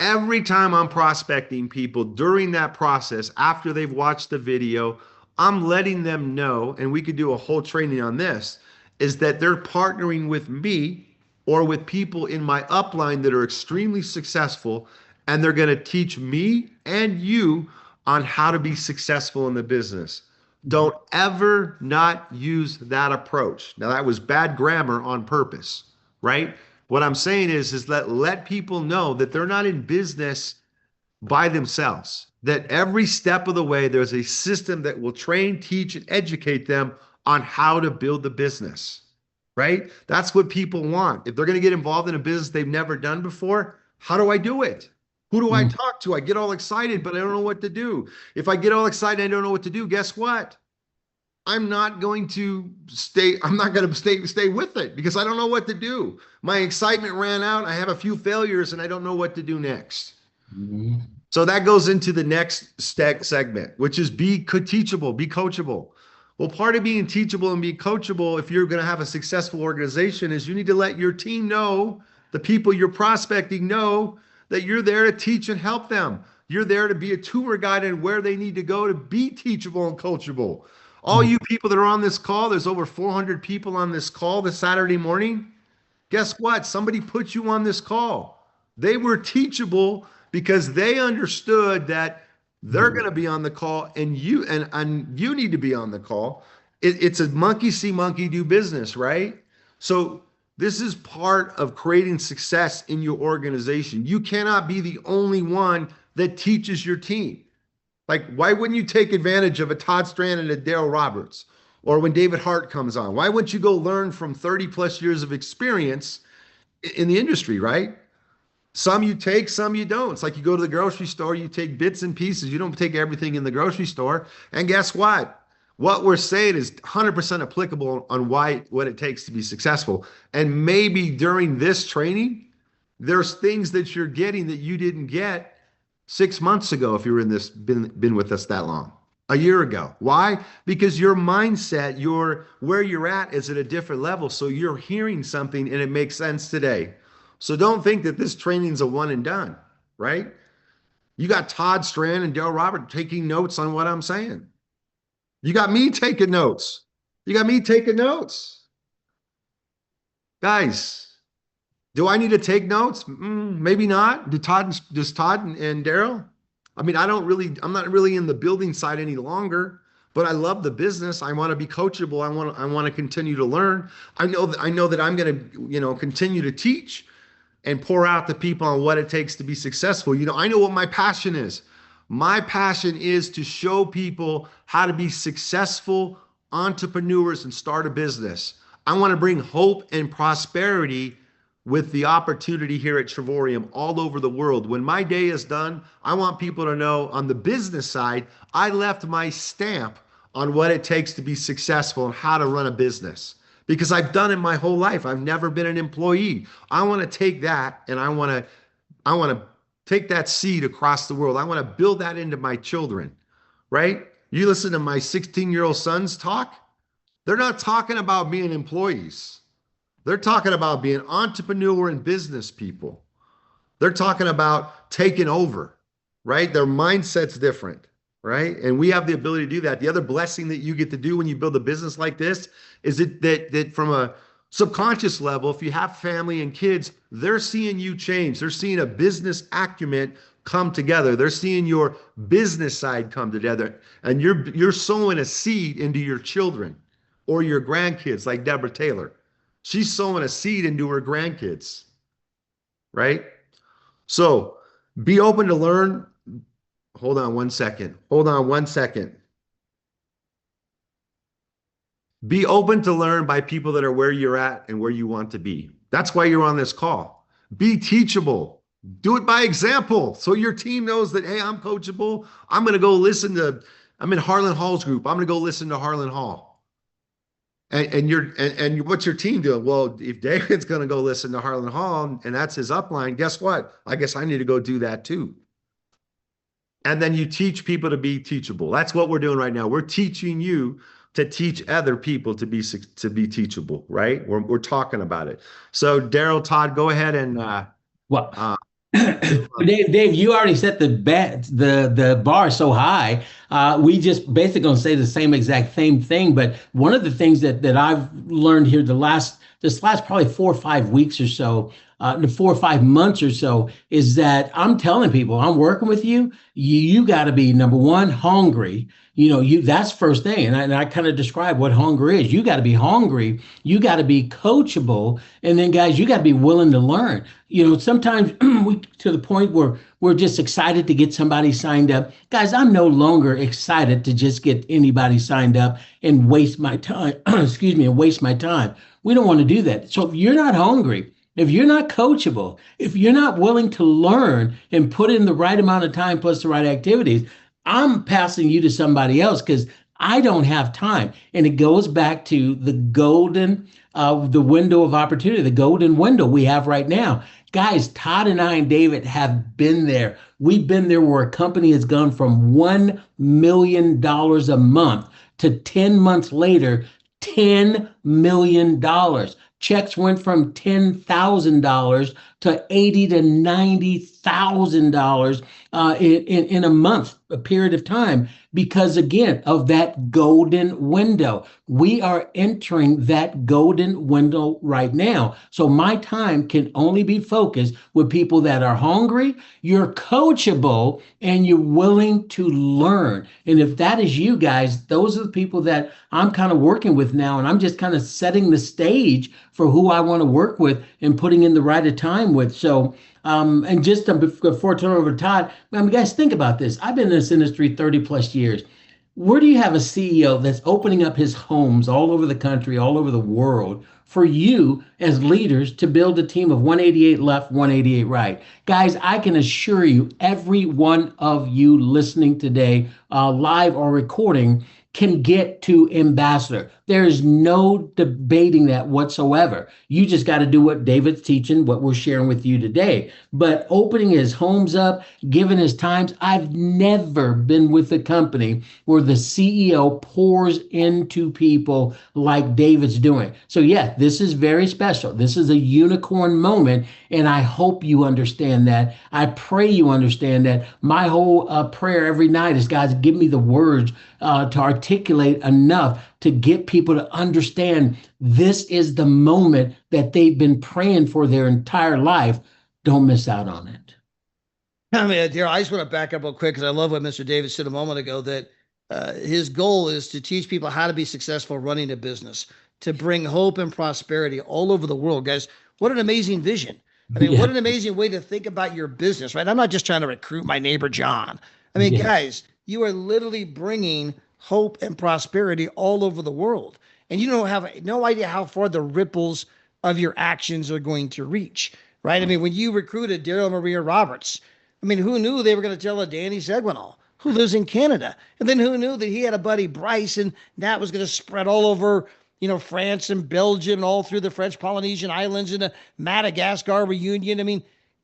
Every time I'm prospecting people during that process, after they've watched the video, I'm letting them know, and we could do a whole training on this, is that they're partnering with me or with people in my upline that are extremely successful, and they're going to teach me and you on how to be successful in the business. Don't ever not use that approach. Now, that was bad grammar on purpose, right? What I'm saying is that let people know that they're not in business by themselves, that every step of the way, there's a system that will train, teach, and educate them on how to build the business, right? That's what people want. If they're going to get involved in a business they've never done before, how do I do it? Who do I talk to? I get all excited, but I don't know what to do. If I get all excited, I don't know what to do. Guess what? I'm not going to stay with it because I don't know what to do. My excitement ran out. I have a few failures and I don't know what to do next. Mhm. So that goes into the next segment, which is be teachable, be coachable. Well, part of being teachable and be coachable, if you're going to have a successful organization, is you need to let your team know, the people you're prospecting know that you're there to teach and help them. You're there to be a tour guide and where they need to go to be teachable and coachable. All you people that are on this call, there's over 400 people on this call this Saturday morning. Guess what? Somebody put you on this call. They were teachable because they understood that they're going to be on the call and you need to be on the call. It's a monkey see, monkey do business, right? So this is part of creating success in your organization. You cannot be the only one that teaches your team. Like, why wouldn't you take advantage of a Todd Strand and a Darrell Roberts? Or when David Hart comes on, why wouldn't you go learn from 30 plus years of experience in the industry, right? Some you take, some you don't. It's like you go to the grocery store, you take bits and pieces. You don't take everything in the grocery store. And guess what? What we're saying is 100% applicable on what it takes to be successful. And maybe during this training, there's things that you're getting that you didn't get 6 months ago if you were in this, been with us that long, a year ago. Why? Because your mindset, where you're at is at a different level. So you're hearing something and it makes sense today. So don't think that this training's a one and done, right? You got Todd, Strand, and Darrell Robert taking notes on what I'm saying. You got me taking notes. You got me taking notes. Guys, do I need to take notes? Maybe not. Does Todd and Darrell? I mean, I'm not really in the building side any longer, but I love the business. I want to be coachable. I want to continue to learn. I know that I'm going to, continue to teach and pour out to people on what it takes to be successful. I know what my passion is. My passion is to show people how to be successful entrepreneurs and start a business. I want to bring hope and prosperity with the opportunity here at Trevorium all over the world. When my day is done, I want people to know on the business side, I left my stamp on what it takes to be successful and how to run a business. Because I've done it my whole life. I've never been an employee. I want to take that and I want to take that seed across the world. I want to build that into my children, right? You listen to my 16-year-old sons talk. They're not talking about being employees. They're talking about being entrepreneur and business people. They're talking about taking over, right? Their mindset's different, right? And we have the ability to do that. The other blessing that you get to do when you build a business like this is that from a subconscious level, if you have family and kids, they're seeing you change. They're seeing a business acumen come together. They're seeing your business side come together, and you're sowing a seed into your children or your grandkids, like Deborah Taylor. She's sowing a seed into her grandkids, right? So be open to learn. Hold on one second. Be open to learn by people that are where you're at and where you want to be. That's why you're on this call. Be teachable. Do it by example. So your team knows that, hey, I'm coachable. I'm in Harlan Hall's group. I'm going to go listen to Harlan Hall. And what's your team doing? Well, if David's going to go listen to Harlan Hall and that's his upline, guess what? I guess I need to go do that too. And then you teach people to be teachable. That's what we're doing right now. We're teaching you to teach other people to be teachable, right? We're talking about it. So Darrell, Todd, go ahead and Dave, you already set the bar so high. We just basically gonna say the same exact same thing. But one of the things that I've learned here this last probably 4 or 5 weeks or so, the 4 or 5 months or so, is that I'm telling people I'm working with you. You got to be number one, hungry. That's first thing. And I kind of describe what hunger is. You got to be hungry. You got to be coachable. And then guys, you got to be willing to learn. Sometimes we to the point where we're just excited to get somebody signed up. Guys, I'm no longer excited to just get anybody signed up and waste my time. And waste my time. We don't want to do that. So if you're not hungry, if you're not coachable, if you're not willing to learn and put in the right amount of time plus the right activities, I'm passing you to somebody else because I don't have time. And it goes back to the the window of opportunity, the golden window we have right now. Guys, Todd and I and David have been there. We've been there where a company has gone from $1 million a month to 10 months later, $10 million. Checks went from $10,000 to $80,000 to $90,000 in a month, a period of time, because again of that golden window. We are entering that golden window right now. So my time can only be focused with people that are hungry, you're coachable, and you're willing to learn. And if that is you guys, those are the people that I'm kind of working with now. And I'm just kind of setting the stage for who I want to work with and putting in the right time with. So, and just before I turn over to Todd, guys, think about this. I've been in this industry 30 plus years. Where do you have a CEO that's opening up his homes all over the country, all over the world for you as leaders to build a team of 188 left, 188 right? Guys, I can assure you, every one of you listening today, live or recording, can get to ambassador. There is no debating that whatsoever. You just got to do what David's teaching, what we're sharing with you today. But opening his homes up, giving his times, I've never been with a company where the CEO pours into people like David's doing. So yeah, this is very special. This is a unicorn moment, and I hope you understand that. I pray you understand that. My whole prayer every night is, God, give me the words to articulate enough to get people to understand this is the moment that they've been praying for their entire life. Don't miss out on it. I mean, Darrell, I just want to back up real quick because I love what Mr. David said a moment ago, that his goal is to teach people how to be successful running a business, to bring hope and prosperity all over the world. Guys, what an amazing vision. I mean, what an amazing way to think about your business, right? I'm not just trying to recruit my neighbor, John. I mean, guys, you are literally bringing hope and prosperity all over the world. And you don't have no idea how far the ripples of your actions are going to reach, right? I mean, when you recruited Darrell Maria Roberts, I mean, who knew they were going to tell a Danny Seguinal, who lives in Canada? And then who knew that he had a buddy, Bryce, and that was going to spread all over, France and Belgium and all through the French Polynesian Islands and the Madagascar reunion. I mean,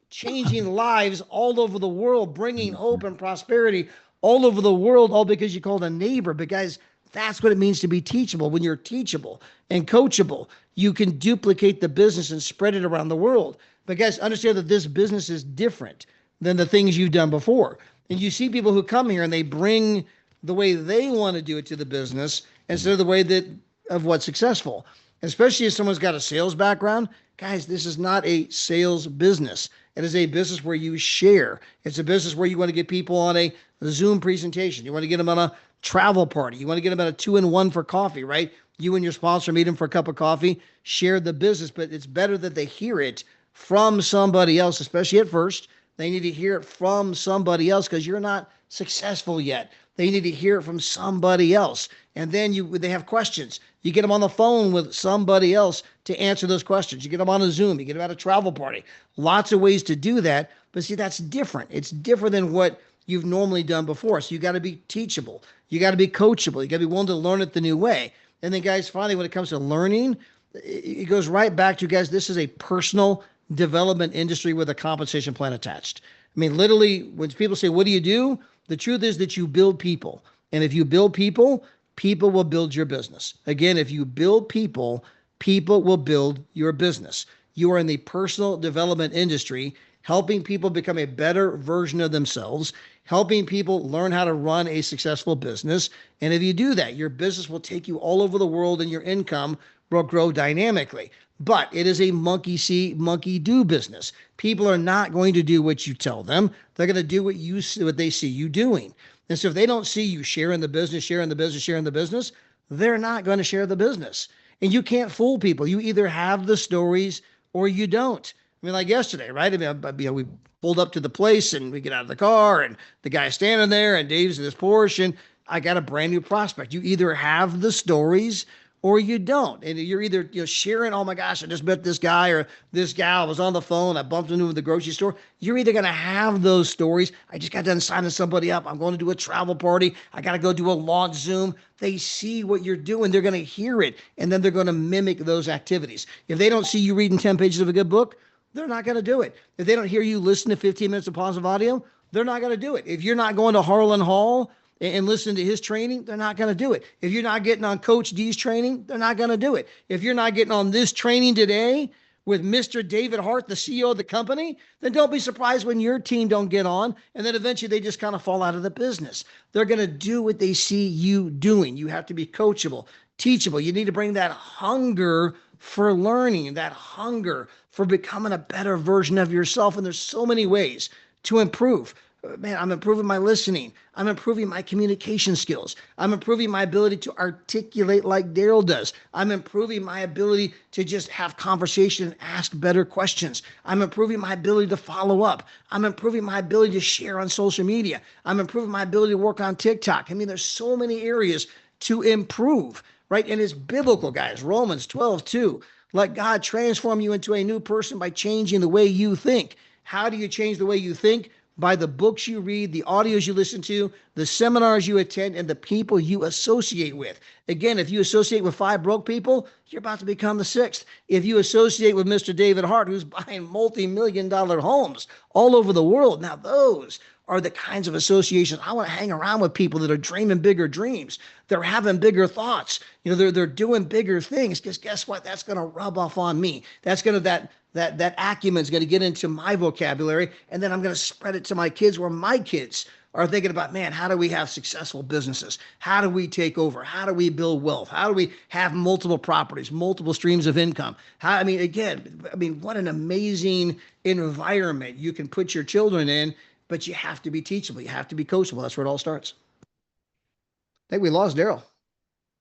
changing lives all over the world, bringing hope and prosperity all over the world, all because you called a neighbor. But guys, that's what it means to be teachable. When you're teachable and coachable, you can duplicate the business and spread it around the world. But guys, understand that this business is different than the things you've done before. And you see people who come here and they bring the way they want to do it to the business instead of the way that of what's successful. Especially if someone's got a sales background. Guys, this is not a sales business. It is a business where you share. It's a business where you want to get people on a Zoom presentation. You want to get them on a travel party. You want to get them at a 2-in-1 for coffee, right? You and your sponsor meet them for a cup of coffee, share the business, but it's better that they hear it from somebody else, especially at first. They need to hear it from somebody else because you're not successful yet. They need to hear it from somebody else. And then they have questions. You get them on the phone with somebody else to answer those questions. You get them on a Zoom. You get them at a travel party. Lots of ways to do that. But see, that's different. It's different than what you've normally done before. So you got to be teachable. You got to be coachable. You got to be willing to learn it the new way. And then, guys, finally, when it comes to learning, it goes right back to, guys, this is a personal development industry with a compensation plan attached. I mean, literally, when people say, what do you do? The truth is that you build people. And if you build people, people will build your business. Again, if you build people, people will build your business. You are in the personal development industry, helping people become a better version of themselves, helping people learn how to run a successful business. And if you do that, your business will take you all over the world and your income will grow dynamically. But it is a monkey see, monkey do business. People are not going to do what you tell them. They're going to do what they see you doing. And so if they don't see you sharing the business, they're not going to share the business. And you can't fool people. You either have the stories or you don't. I mean, like yesterday, right? I mean, we pulled up to the place and we get out of the car and the guy's standing there and Dave's in this Porsche and I got a brand new prospect. You either have the stories or you don't. And you're either sharing, oh my gosh, I just met this guy or this gal, I was on the phone, I bumped into him at the grocery store. You're either going to have those stories. I just got done signing somebody up. I'm going to do a travel party. I got to go do a launch Zoom. They see what you're doing. They're going to hear it. And then they're going to mimic those activities. If they don't see you reading 10 pages of a good book, they're not going to do it. If they don't hear you listen to 15 minutes of positive audio, they're not going to do it. If you're not going to Harlan Hall and listen to his training, they're not going to do it. If you're not getting on Coach D's training, they're not going to do it. If you're not getting on this training today with Mr. David Hart, the CEO of the company, then don't be surprised when your team don't get on. And then eventually they just kind of fall out of the business. They're going to do what they see you doing. You have to be coachable, teachable. You need to bring that hunger for learning, that hunger for becoming a better version of yourself. And there's so many ways to improve. Man, I'm improving my listening. I'm improving my communication skills. I'm improving my ability to articulate like Darrell does. I'm improving my ability to just have conversation and ask better questions. I'm improving my ability to follow up. I'm improving my ability to share on social media. I'm improving my ability to work on TikTok. I mean, there's so many areas to improve, right? And it's biblical, guys. Romans 12:2. Let God transform you into a new person by changing the way you think. How do you change the way you think? by the books you read, the audios you listen to, the seminars you attend, and the people you associate with. Again, if you associate with 5 broke people, you're about to become the 6th. If you associate with Mr. David Hart, who's buying multi-million-dollar homes all over the world, now those are the kinds of associations. I want to hang around with people that are dreaming bigger dreams. They're having bigger thoughts. They're doing bigger things, because guess what? That's going to rub off on me. That's going to that acumen is going to get into my vocabulary, and then I'm going to spread it to my kids, where my kids are thinking about, man, how do we have successful businesses? How do we take over? How do we build wealth? How do we have multiple properties, multiple streams of income? What an amazing environment you can put your children in, but you have to be teachable. You have to be coachable. That's where it all starts. I think we lost Darrell.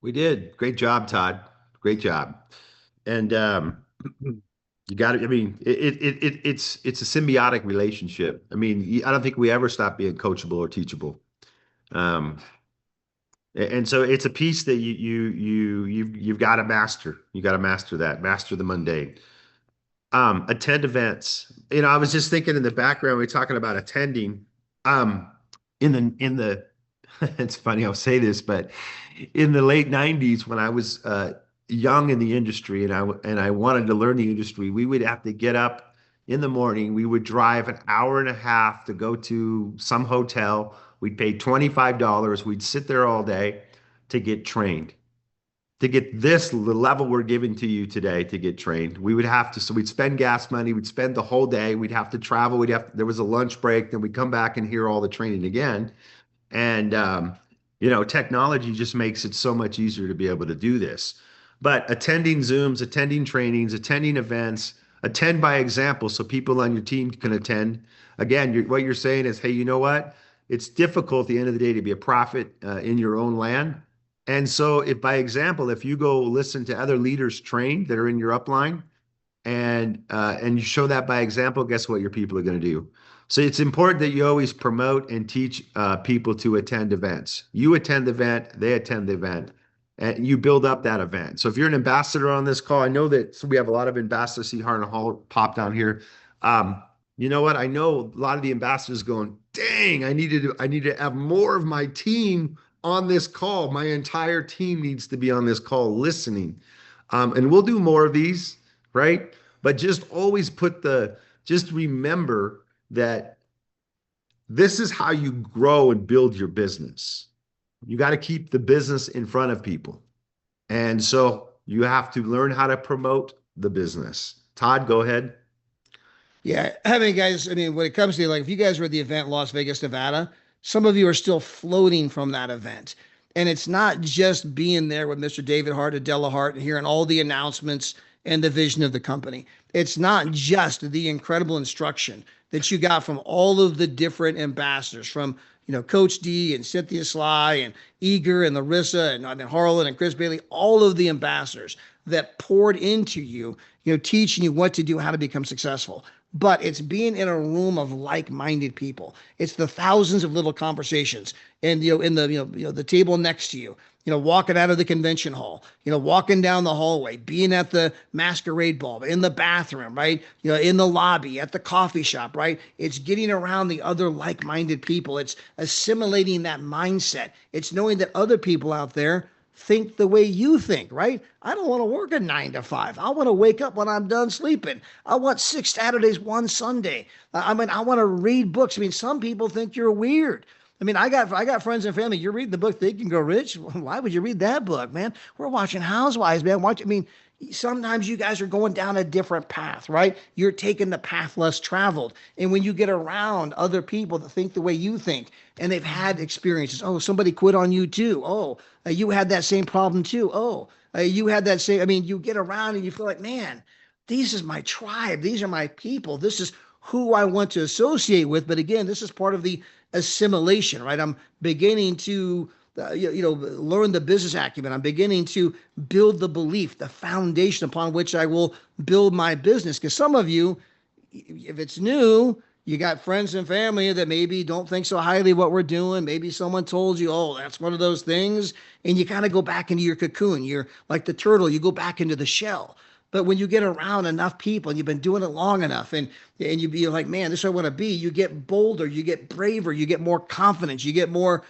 We did. Great job, Todd. Great job. And you got it. I mean, it's a symbiotic relationship. I mean, I don't think we ever stop being coachable or teachable. And so it's a piece that you've got to master. You got to master that. Master the mundane. Attend events. I was just thinking in the background, we're talking about attending. In the it's funny I'll say this, but in the late 90s, when I was young in the industry and I wanted to learn the industry, we would have to get up in the morning. We would drive an hour and a half to go to some hotel. We'd pay $25. We'd sit there all day to get trained. To get the level we're giving to you today, to get trained, so we'd spend gas money, we'd spend the whole day, we'd have to travel, there was a lunch break, then we'd come back and hear all the training again. And, technology just makes it so much easier to be able to do this. But attending Zooms, attending trainings, attending events, attend by example so people on your team can attend. Again, what you're saying is, hey, you know what? It's difficult at the end of the day to be a prophet in your own land. And so if by example, if you go listen to other leaders trained that are in your upline and you show that by example, guess what your people are going to do? So it's important that you always promote and teach people to attend events. You attend the event, they attend the event, and you build up that event. So if you're an ambassador on this call, I know that we have a lot of ambassadors. See Hart and Hall pop down here. You know what? I know a lot of the ambassadors going, dang, I need to have more of my team on this call. My entire team needs to be on this call listening. And we'll do more of these, right? But just always just remember that this is how you grow and build your business. You got to keep the business in front of people. And so you have to learn how to promote the business. Todd, go ahead. Yeah. Guys, when it comes to, like, if you guys were at the event in Las Vegas, Nevada, some of you are still floating from that event. And it's not just being there with Mr. David Hart, Adela Hart, and hearing all the announcements and the vision of the company. It's not just the incredible instruction that you got from all of the different ambassadors, from Coach D and Cynthia Sly and Igor and Larissa and Harlan and Chris Bailey, all of the ambassadors that poured into you, teaching you what to do, how to become successful. But it's being in a room of like-minded people. It's the thousands of little conversations, and in the table next to you, walking out of the convention hall, walking down the hallway, being at the masquerade ball, in the bathroom, right? In the lobby, at the coffee shop, right? It's getting around the other like-minded people. It's assimilating that mindset. It's knowing that other people out there think the way you think, right? I don't want to work a 9 to 5. I want to wake up when I'm done sleeping. I want 6 Saturdays, 1 Sunday. I want to read books. Some people think you're weird. I got friends and family. You're reading the book Think and Grow Rich. Why would you read that book, man? We're watching Housewives, man. Sometimes you guys are going down a different path, right? You're taking the path less traveled. And when you get around other people that think the way you think, and they've had experiences, oh, somebody quit on you too. Oh, you had that same problem too. Oh, you had that same, you get around and you feel like, man, this is my tribe. These are my people. This is who I want to associate with. But again, this is part of the assimilation, right? I'm beginning to learn the business acumen. I'm beginning to build the belief, the foundation upon which I will build my business. Because some of you, if it's new, you got friends and family that maybe don't think so highly of what we're doing. Maybe someone told you, oh, that's one of those things. And you kind of go back into your cocoon. You're like the turtle. You go back into the shell. But when you get around enough people and you've been doing it long enough, and you be like, man, this is what I want to be, you get bolder, you get braver, you get more confidence, you get more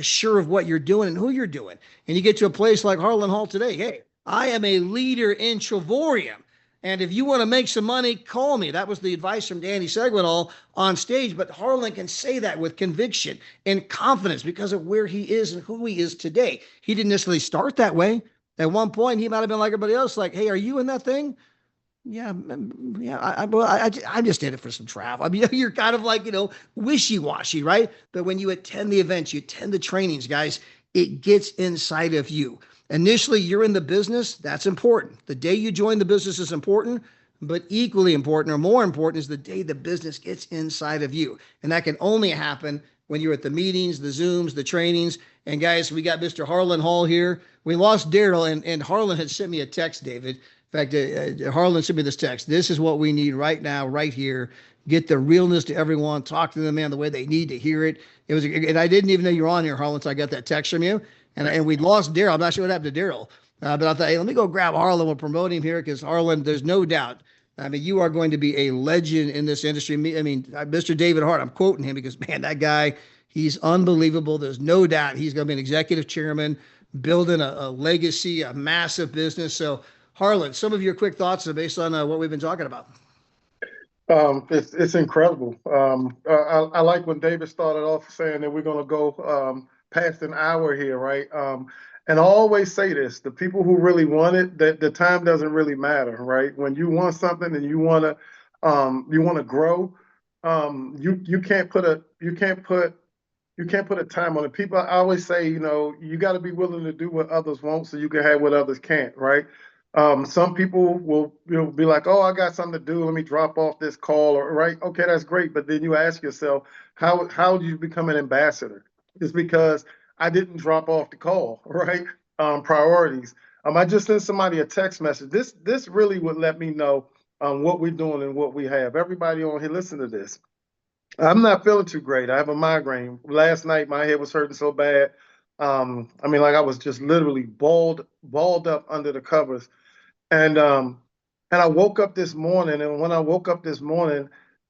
sure of what you're doing and who you're doing. And you get to a place like Harlan Hall today. Hey, I am a leader in Chivorium. And if you want to make some money, call me. That was the advice from Danny Segwinall on stage. But Harlan can say that with conviction and confidence because of where he is and who he is today. He didn't necessarily start that way. At one point, he might have been like everybody else, like, hey, are you in that thing? Yeah, yeah. I just did it for some travel. I mean, you're kind of like, wishy-washy, right? But when you attend the events, you attend the trainings, guys, it gets inside of you. Initially, you're in the business. That's important. The day you join the business is important, but equally important or more important is the day the business gets inside of you. And that can only happen when you're at the meetings, the Zooms, the trainings. And guys, we got Mr. Harlan Hall here. We lost Darrell, and Harlan had sent me a text, David. In fact, Harlan sent me this text. This is what we need right now, right here. Get the realness to everyone. Talk to them, man, the way they need to hear it. And I didn't even know you were on here, Harlan, so I got that text from you. And we lost Darrell. I'm not sure what happened to Darrell. But I thought, hey, let me go grab Harlan. We'll promote him here because Harlan, there's no doubt. I mean, you are going to be a legend in this industry. I mean, Mr. David Hart, I'm quoting him because, man, that guy, he's unbelievable. There's no doubt he's going to be an executive chairman, building a legacy, a massive business. So, Harlan, some of your quick thoughts are based on what we've been talking about. It's incredible. I like when David started off saying that we're going to go past an hour here, right? And I always say this: the people who really want it, that the time doesn't really matter, right? When you want something and you want to grow, you can't put a time on it. People, I always say, you got to be willing to do what others won't so you can have what others can't, right? Some people will be like, oh, I got something to do. Let me drop off this call, or right? Okay, that's great. But then you ask yourself, how do you become an ambassador? It's because I didn't drop off the call, right? Priorities. I just sent somebody a text message. This really would let me know what we're doing and what we have. Everybody on here, listen to this. I'm not feeling too great. I have a migraine. Last night, my head was hurting so bad. Like I was just literally balled up under the covers. And I woke up this morning, and when I woke up this morning,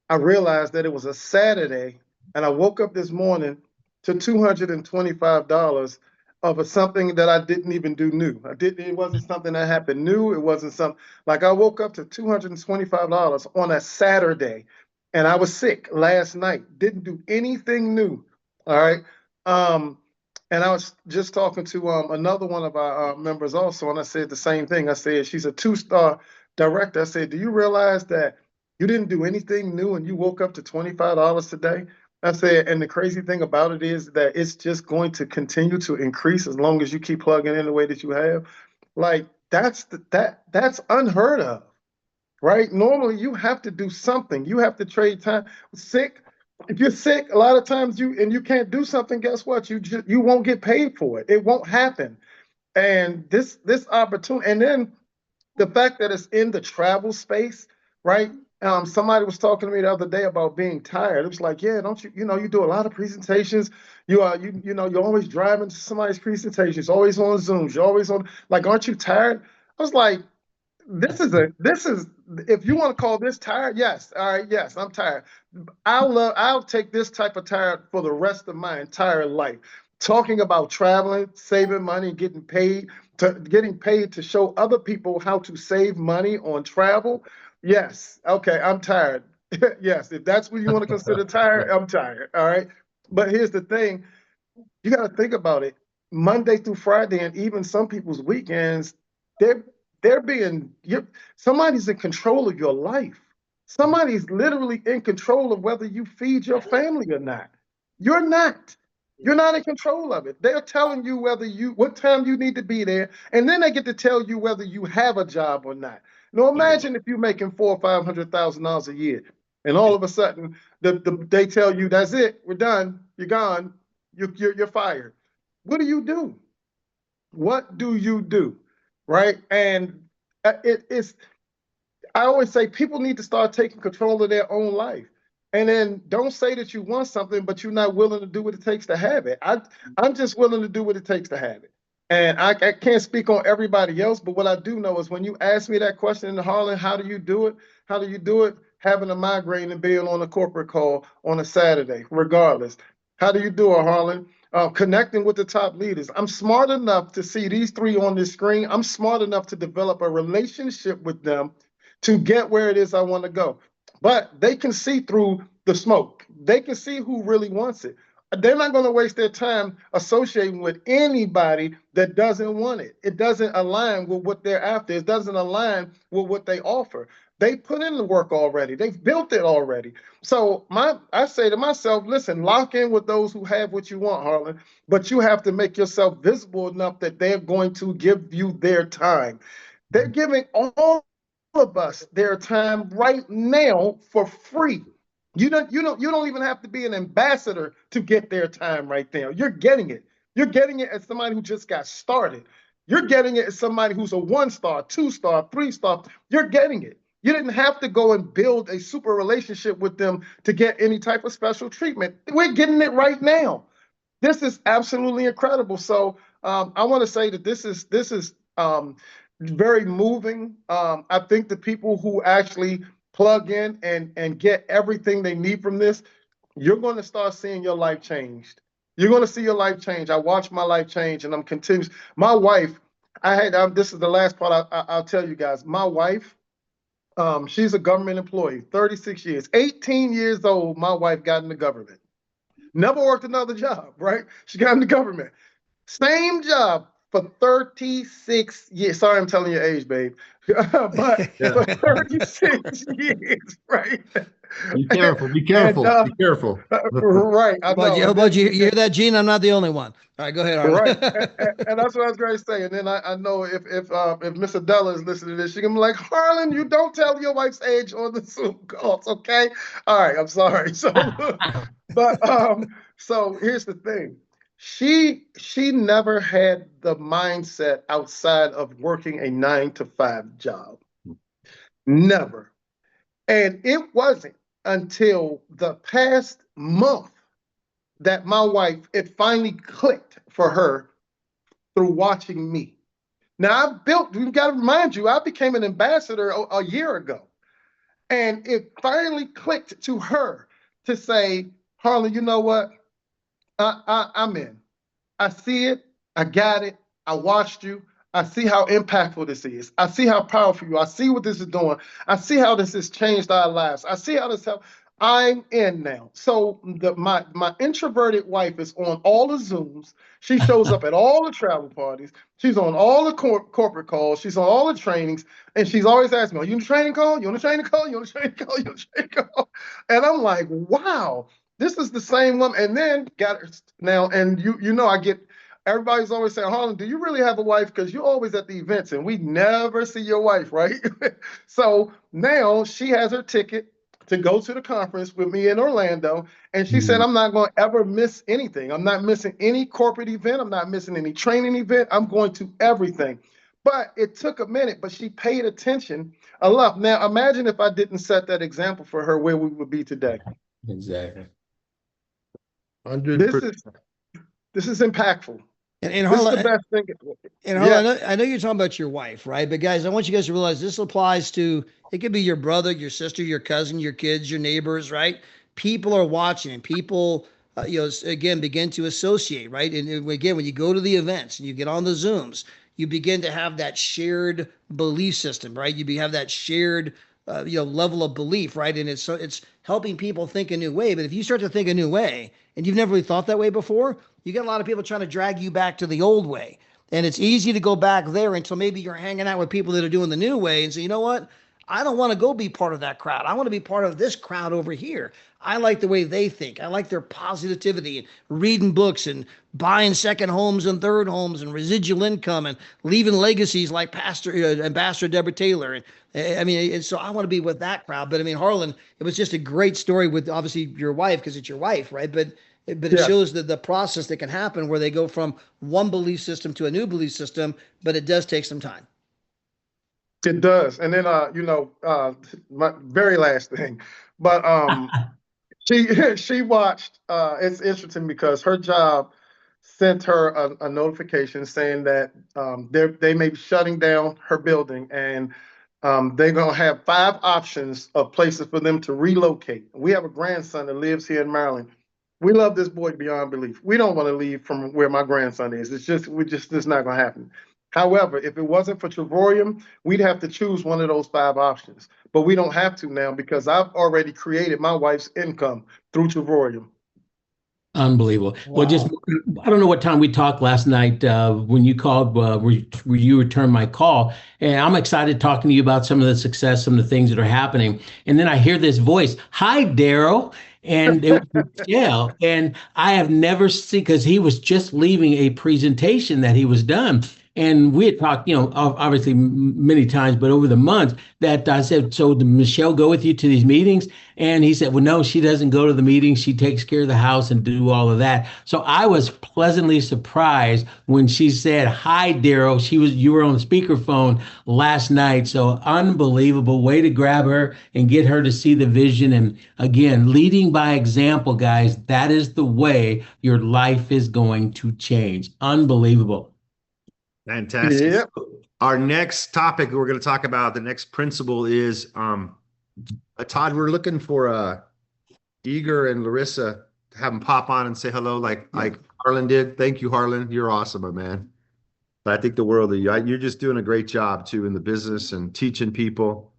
I realized that it was a Saturday, and I woke up this morning to $225 of something that I didn't even do new. It wasn't something that happened new. It wasn't something like I woke up to $225 on a Saturday, and I was sick last night. Didn't do anything new. All right. And I was just talking to another one of our members also, and I said the same thing. I said, she's a 2-star director. I said, do you realize that you didn't do anything new and you woke up to $25 today? I said, and the crazy thing about it is that it's just going to continue to increase as long as you keep plugging in the way that you have. Like that's unheard of, right? Normally you have to do something. You have to trade time. Sick. If you're sick, a lot of times you can't do something, guess what? You won't get paid for it. It won't happen. And this opportunity, and then the fact that it's in the travel space, right? Somebody was talking to me the other day about being tired. It was like, yeah, don't you you do a lot of presentations. You're always driving to somebody's presentations, always on Zooms, you're always on, like, aren't you tired? I was like, this is if you want to call this tired, yes. All right, yes, I'm tired. I'll take this type of tired for the rest of my entire life. Talking about traveling, saving money, getting paid to show other people how to save money on travel. Yes. Okay, I'm tired. Yes, if that's what you want to consider tired, I'm tired. All right. But here's the thing, you got to think about it. Monday through Friday, and even some people's weekends, somebody's in control of your life. Somebody's literally in control of whether you feed your family or not. You're not. You're not in control of it. They're telling you what time you need to be there, and then they get to tell you whether you have a job or not. Now imagine if you're making $400,000 or $500,000 a year, and all of a sudden they tell you that's it, we're done, you're gone, you're fired. What do you do? What do you do? Right? And it's, I always say people need to start taking control of their own life. And then don't say that you want something, but you're not willing to do what it takes to have it. I'm just willing to do what it takes to have it. And I can't speak on everybody else, but what I do know is when you ask me that question in Harlan, how do you do it? How do you do it? Having a migraine and being on a corporate call on a Saturday, regardless. How do you do it, Harlan? Connecting with the top leaders. I'm smart enough to see these three on this screen. I'm smart enough to develop a relationship with them to get where it is I want to go. But they can see through the smoke. They can see who really wants it. They're not going to waste their time associating with anybody that doesn't want it. It doesn't align with what they're after. It doesn't align with what they offer. They put in the work already. They've built it already. So I say to myself, listen, lock in with those who have what you want, Harlan, but you have to make yourself visible enough that they're going to give you their time. They're giving all of us their time right now for free. You don't even have to be an ambassador to get their time right there. You're getting it. You're getting it as somebody who just got started. You're getting it as somebody who's a 1-star, 2-star, 3-star. You're getting it. You didn't have to go and build a super relationship with them to get any type of special treatment. We're getting it right now. This is absolutely incredible. So I want to say that this is very moving. I think the people who actually plug in and get everything they need from this, you're going to start seeing your life changed. You're going to see your life change. I watched my life change, and I'm continuing. My wife, this is the last part I'll tell you guys. My wife, she's a government employee, 36 years, 18 years old. My wife got in the government. Never worked another job, right? She got in the government. Same job for 36 years. Sorry, I'm telling your age, babe. But for 36 years, right? Be careful. Be careful. Be careful. Right. I know. How about you hear that, Gene? I'm not the only one. All right, go ahead, Harlan. Right. And that's what I was going to say. And then I know if Miss Adela is listening to this, she can be like, Harlan, you don't tell your wife's age on the Zoom calls, okay? All right, I'm sorry. So, so here's the thing. She never had the mindset outside of working a 9-to-5 job. Never. And it wasn't until the past month that my wife, it finally clicked for her through watching me. Now we've got to remind you, I became an ambassador a year ago. And it finally clicked to her to say, Harlan, you know what? I'm in. I see it. I got it. I watched you. I see how impactful this is. I see how powerful you are. I see what this is doing. I see how this has changed our lives. I see how this helped. I'm in now. So my introverted wife is on all the Zooms. She shows up at all the travel parties. She's on all the corporate calls. She's on all the trainings. And she's always asking me, are you on the training call? You on the training call? You on the training call? You on the training call? And I'm like, wow, this is the same woman. And then got her now. And you know, I get, everybody's always saying, Harlan, do you really have a wife? Because you're always at the events and we never see your wife, right? So now she has her ticket to go to the conference with me in Orlando. And she said, I'm not going to ever miss anything. I'm not missing any corporate event. I'm not missing any training event. I'm going to everything. But it took a minute, but she paid attention a lot. Now, imagine if I didn't set that example for her, where we would be today. Exactly. 100%. This is impactful. And This is Harlan, the best thing. and Harlan, I know you're talking about your wife, right? But guys, I want you guys to realize this applies to, it could be your brother, your sister, your cousin, your kids, your neighbors, right? People are watching, and people, again, begin to associate, right? And again, when you go to the events and you get on the Zooms, you begin to have that shared belief system, right? You have that shared, level of belief, right? And it's helping people think a new way. But if you start to think a new way and you've never really thought that way before, you get a lot of people trying to drag you back to the old way. And it's easy to go back there until maybe you're hanging out with people that are doing the new way and say, you know what? I don't want to go be part of that crowd. I want to be part of this crowd over here. I like the way they think. I like their positivity and reading books and buying second homes and third homes and residual income and leaving legacies like Ambassador Deborah Taylor. And so I want to be with that crowd. But I mean, Harlan, it was just a great story with obviously your wife, because it's your wife, right? But it shows the process that can happen where they go from one belief system to a new belief system, but it does take some time. It does. And then, my very last thing, but she watched, it's interesting because her job sent her a notification saying that they may be shutting down her building, and they're going to have 5 options of places for them to relocate. We have a grandson that lives here in Maryland. We love this boy beyond belief. We don't want to leave from where my grandson is. It's not going to happen. However, if it wasn't for Trevorium, we'd have to choose one of those 5 options. But we don't have to now because I've already created my wife's income through Trevorium. Unbelievable. Wow. Well, just I don't know what time we talked last night when you called, where you returned my call, and I'm excited talking to you about some of the success, some of the things that are happening. And then I hear this voice, "Hi, Darrell," and it was Michelle, and I have never seen because he was just leaving a presentation that he was done. And we had talked, obviously many times, but over the months that I said, "So did Michelle go with you to these meetings?" And he said, "Well, no, she doesn't go to the meetings. She takes care of the house and do all of that." So I was pleasantly surprised when she said, "Hi, Darrell." You were on the speakerphone last night. So unbelievable way to grab her and get her to see the vision. And again, leading by example, guys, that is the way your life is going to change. Unbelievable. Fantastic. Yep. Our next topic we're going to talk about, the next principle is, Todd, we're looking for Igor and Larissa to have them pop on and say hello like Harlan did. Thank you, Harlan. You're awesome, my man. I think the world of you. You're just doing a great job, too, in the business and teaching people.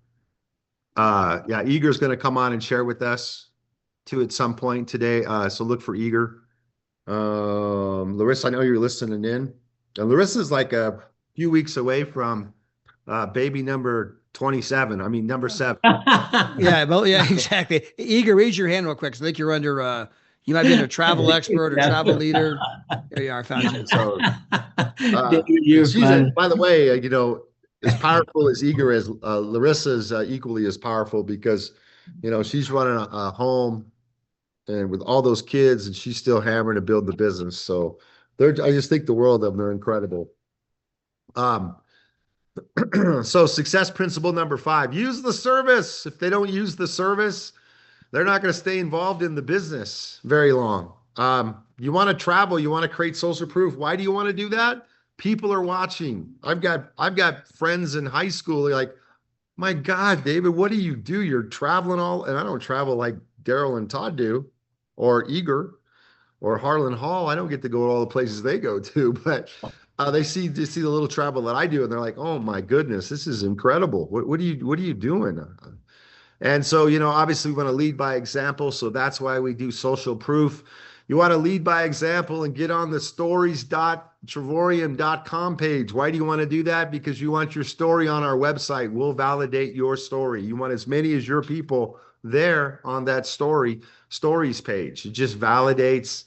Yeah, Igor's going to come on and share with us, too, at some point today. So look for Igor. Larissa, I know you're listening in. And Larissa's like a few weeks away from baby number 27. I mean, number 7. Yeah, well, yeah, exactly. Igor, raise your hand real quick. I think you're under, you might be a travel expert or travel leader. There you are, found you. So, You're by the way, as powerful as Igor is, Larissa's equally as powerful because, she's running a home and with all those kids, and she's still hammering to build the business. So I just think the world of them. They're incredible. So success principle number 5, use the service. If they don't use the service, they're not going to stay involved in the business very long. You want to travel, you want to create social proof. Why do you want to do that? People are watching. I've got friends in high school. They're like, "My God, David, what do you do? You're traveling all," and I don't travel like Darrell and Todd do, or Igor, or Harlan Hall. I don't get to go to all the places they go to, but they see the little travel that I do, and they're like, "Oh my goodness, this is incredible. What are you doing?" And so, obviously we want to lead by example. So that's why we do social proof. You want to lead by example and get on the stories.trevorium.com page. Why do you want to do that? Because you want your story on our website. We'll validate your story. You want as many as your people there on that stories page. It just validates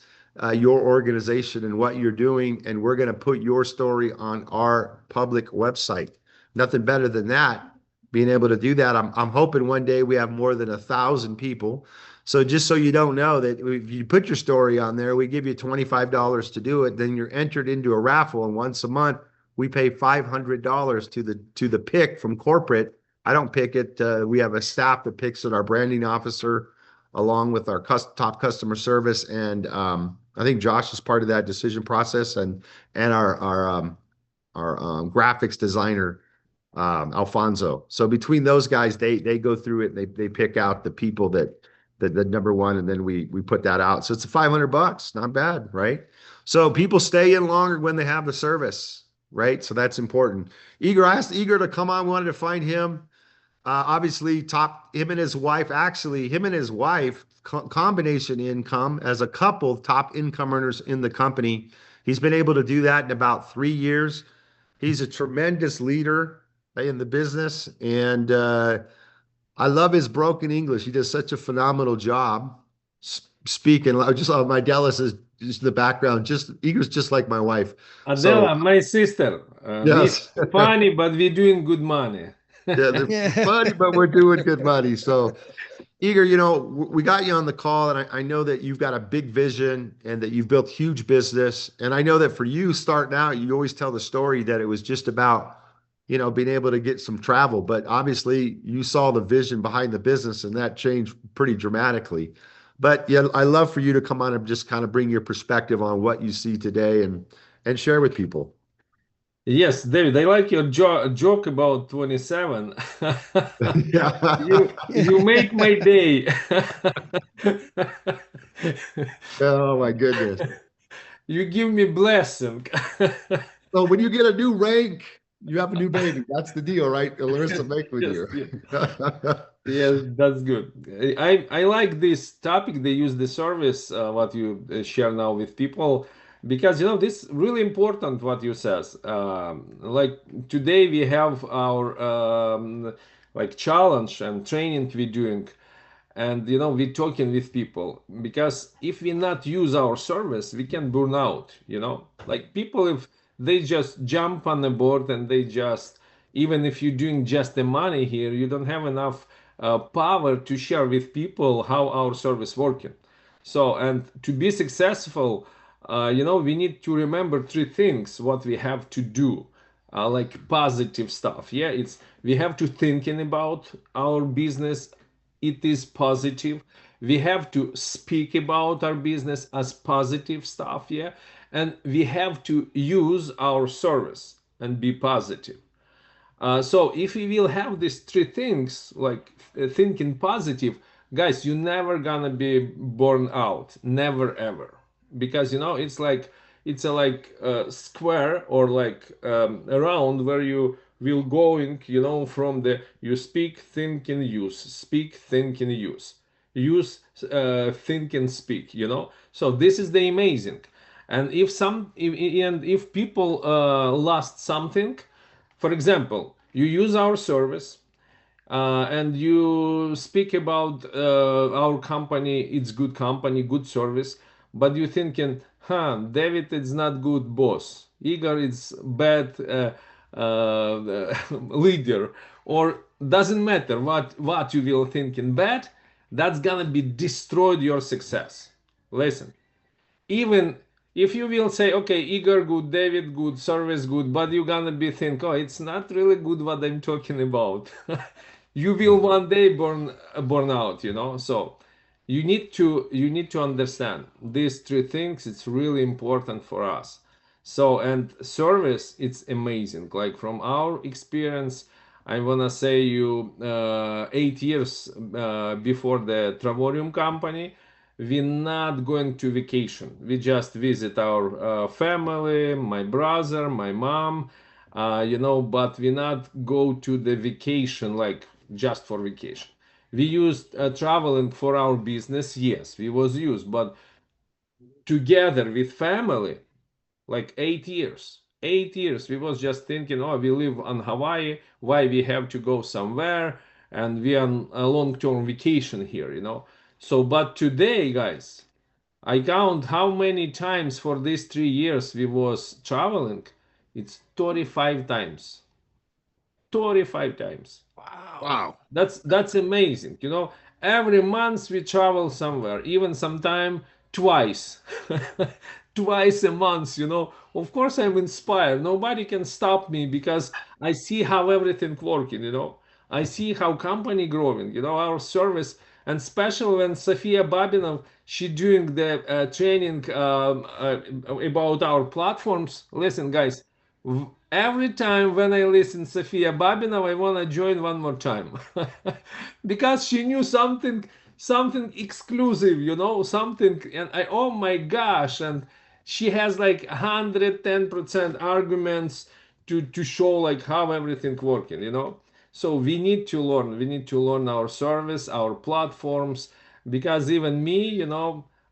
your organization and what you're doing, and we're going to put your story on our public website. Nothing better than that, being able to do that. I'm hoping one day we have more than 1,000 people. So just so you don't know, that if you put your story on there, we give you $25 to do it. Then you're entered into a raffle, and once a month we pay $500 to the pick from corporate. I don't pick it. We have a staff that picks it, our branding officer, along with our top customer service, and I think Josh is part of that decision process, and our graphics designer, Alfonso. So between those guys, they go through it, and they pick out the people that the number one, and then we put that out. So it's $500, not bad, right? So people stay in longer when they have the service, right? So that's important. Igor, I asked Igor to come on. We wanted to find him. Obviously, him and his wife, combination income as a couple, top income earners in the company. He's been able to do that in about 3 years. He's a tremendous leader in the business, and I love his broken English. He does such a phenomenal job speaking. Just my Dallas is just in the background. Igor's just like my wife. Adela, my sister. Yes. We're funny, but we're doing good money. Yeah, they're funny, but we're doing good money. So, Igor, we got you on the call, and I know that you've got a big vision and that you've built huge business. And I know that for you starting out, you always tell the story that it was just about, being able to get some travel. But obviously, you saw the vision behind the business, and that changed pretty dramatically. But yeah, I love for you to come on and just kind of bring your perspective on what you see today and share with people. Yes, David, I like your joke about 27. Yeah. You make my day. Oh my goodness. You give me blessing. So when you get a new rank, you have a new baby. That's the deal, right? Larissa make with Yes, you. yes. Yes, that's good. I like this topic. They use the service what you share now with people because this really important what you says. Like today we have our like challenge and training we doing, and we talking with people because if we not use our service we can burn out. Like people, if they just jump on the board and they just, even if you're doing just the money here, you don't have enough power to share with people how our service working. So, and to be successful, we need to remember three things what we have to do, like positive stuff. Yeah, it's we have to thinking about our business, it is positive. We have to speak about our business as positive stuff. Yeah, and we have to use our service and be positive. So if we will have these three things, like thinking positive, guys, you're never gonna be born out, never ever, because it's a like square or like a round where you will going, from the you speak, think, and use, speak, think, and use, think, and speak. So this is the amazing, and if people lost something, for example, you use our service and you speak about our company, it's good company, good service, but you thinking, David is not good boss, Igor is bad leader, or doesn't matter what you will thinking bad, that's gonna be destroyed your success. Listen, even if you will say, okay, Igor good, David good, service good, but you're gonna be think, oh, it's not really good what I'm talking about. You will one day burn out. So you need to understand these three things. It's really important for us. So, and service, it's amazing. Like from our experience, I wanna say you 8 years before the Travorium company, we're not going to vacation. We just visit our family, my brother, my mom, but we not go to the vacation like just for vacation. We used traveling for our business. Yes, we was used, but together with family, like 8 years. 8 years. We was just thinking, oh, we live on Hawaii. Why we have to go somewhere? And we on a long-term vacation here. So, but today, guys, I count how many times for these 3 years we was traveling. It's 35 times. 35 times. Wow. That's amazing. Every month we travel somewhere, even sometime twice. Twice a month. Of course I'm inspired. Nobody can stop me because I see how everything working. I see how company growing, our service, and especially when Sofia Babinov, she doing the training about our platforms. Listen, guys, every time when I listen Sofia Babinov, I want to join one more time because she knew something exclusive, something, and oh my gosh, and she has like 110% arguments to show like how everything working. So we need to learn our service, our platforms, because even me,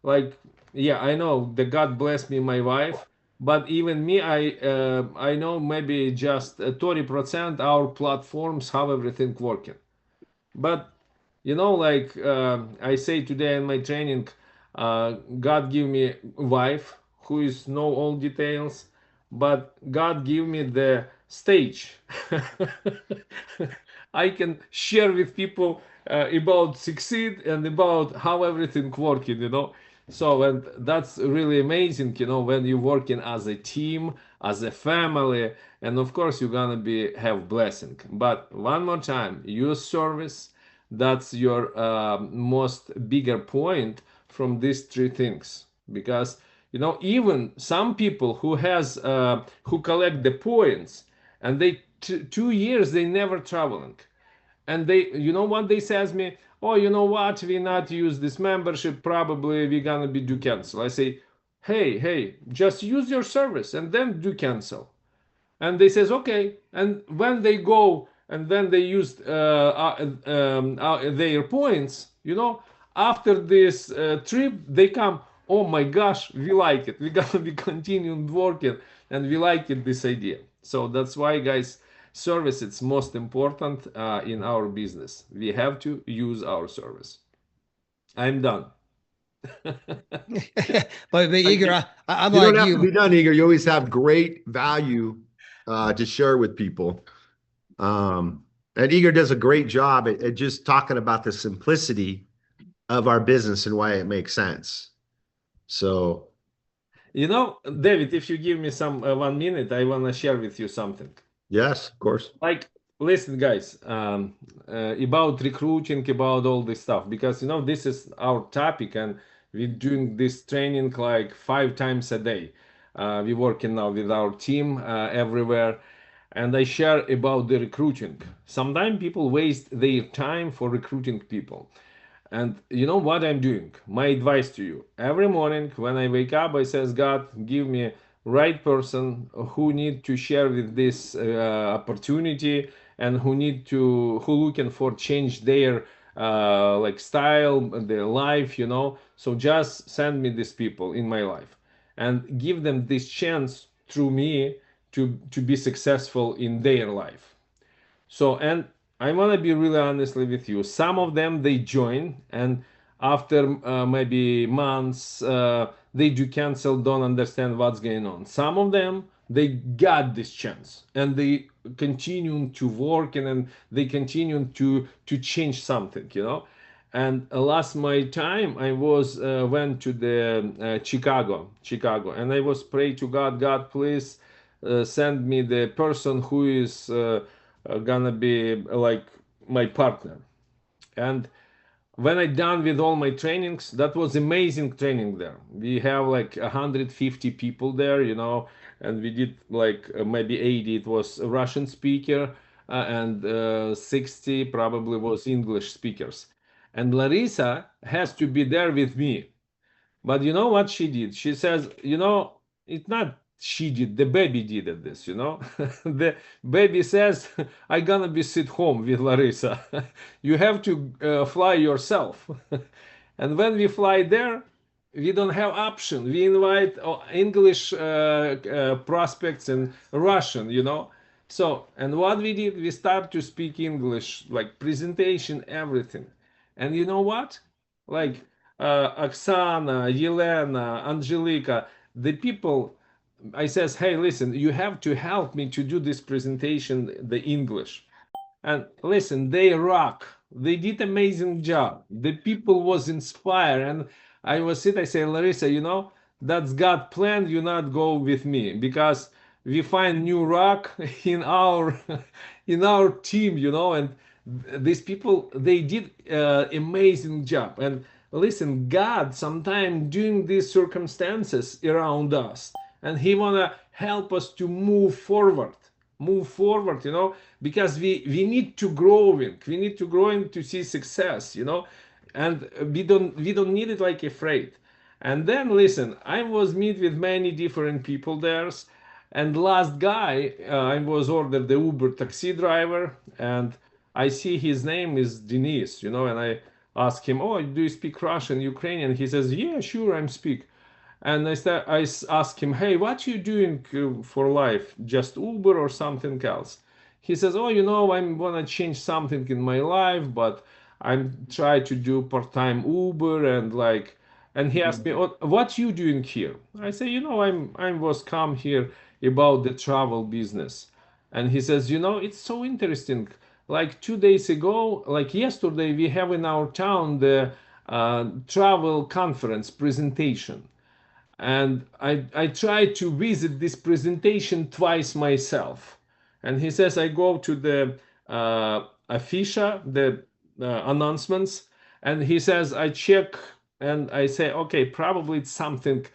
like, yeah, I know the God bless me, my wife, but even me, I know maybe just 30% our platforms, how everything working. But like I say today in my training, God give me wife who is know all details, but God give me the stage. I can share with people about succeed and about how everything working. So, and that's really amazing, when you're working as a team, as a family, and of course you're gonna be have blessing. But one more time, use service. That's your most bigger point from these three things. Because even some people who collect the points, and they 2 years they never traveling, and they, what they says me, oh, you know what, we not use this membership, probably we gonna be do cancel. I say, hey, just use your service and then do cancel. And they says okay, and when they go and then they use their points, after this trip they come, oh my gosh, we like it, we gonna be continuing working, and we like it, this idea. So that's why, guys, service it's most important in our business. We have to use our service. I'm done. But Igor, I'm You like don't have you. to be done, Igor. You always have great value to share with people. And Igor does a great job at just talking about the simplicity of our business and why it makes sense. So, David, if you give me some 1 minute, I want to share with you something. yes, of course. Like, listen, guys, about recruiting, about all this stuff, because this is our topic, and we're doing this training like 5 times a day. We're working now with our team everywhere, and I share about the recruiting. Sometimes people waste their time for recruiting people. And you know what I'm doing? My advice to you: every morning when I wake up, I says, God, give me right person who need to share with this opportunity, and who looking for change their like style, their life. So just send me these people in my life, and give them this chance through me to be successful in their life. So, and I want to be really honestly with you. Some of them they join, and after maybe months, they do cancel, don't understand what's going on. Some of them they got this chance, and they continue to work, and then they continue to change something. And last my time I was went to the Chicago, and I was pray to God, God, please send me the person who is gonna be like my partner. And when I done with all my trainings, that was amazing training there. We have like 150 people there, and we did like maybe 80 it was Russian speaker, and 60 probably was English speakers. And Larissa has to be there with me. But you know what she did? She says, it's not she did, the baby did this. The baby says, I gonna be sit home with Larissa. You have to fly yourself. And when we fly there, we don't have option. We invite English prospects and Russian. So, and what we did, we start to speak English, like presentation, everything. And you know what? Like Oksana, Yelena, Angelica, the people, I says, hey, listen, you have to help me to do this presentation, the English. And listen, they rock. They did amazing job. The people was inspired, and I say, Larissa, that's God plan. You not go with me, because we find new rock in our in our team, and these people they did amazing job. And listen, God sometimes doing these circumstances around us, and He wanna help us to move forward, because we need to growing to see success. And we don't need it like afraid. And then listen, I was meet with many different people there, and last guy I was ordered the Uber taxi driver, and I see his name is Denis, and I ask him, oh, do you speak Russian, Ukrainian? He says, yeah, sure, I'm speak. And I ask him, hey, what you doing for life? Just Uber or something else? He says, oh, I'm gonna change something in my life, but I'm try to do part-time Uber, and like, and he asked me, what you doing here? I say, I was come here about the travel business. And he says, it's so interesting. Like 2 days ago, like yesterday, we have in our town the travel conference presentation, and I tried to visit this presentation twice myself. And he says I go to the affiche, the announcements, and he says I check And I say, okay, probably it's something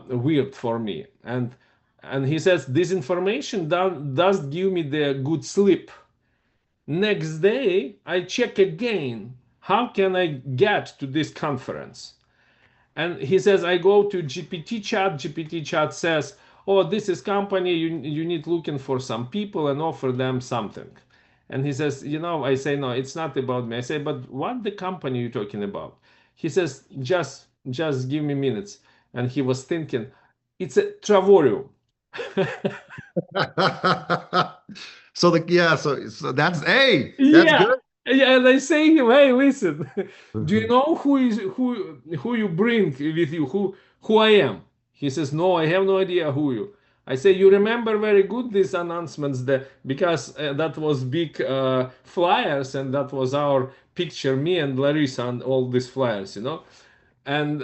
weird for me. And he says, this information does give me the good sleep. Next day, I check again. How can I get to this conference? And he says, I go to GPT chat. GPT chat says, oh, this is company. You need looking for some people and offer them something. And he says, I say, no, it's not about me. I say, but what the company you talking about? He says, just give me minutes. And he was thinking, it's a Travorium. So that's, hey, that's Yeah. good. Yeah, and I say him, hey, listen, do you know who you bring with you, who I am? He says, no, I have no idea who you. I say, you remember very good these announcements because that was big flyers and that was our picture, me and Larissa and all these flyers. And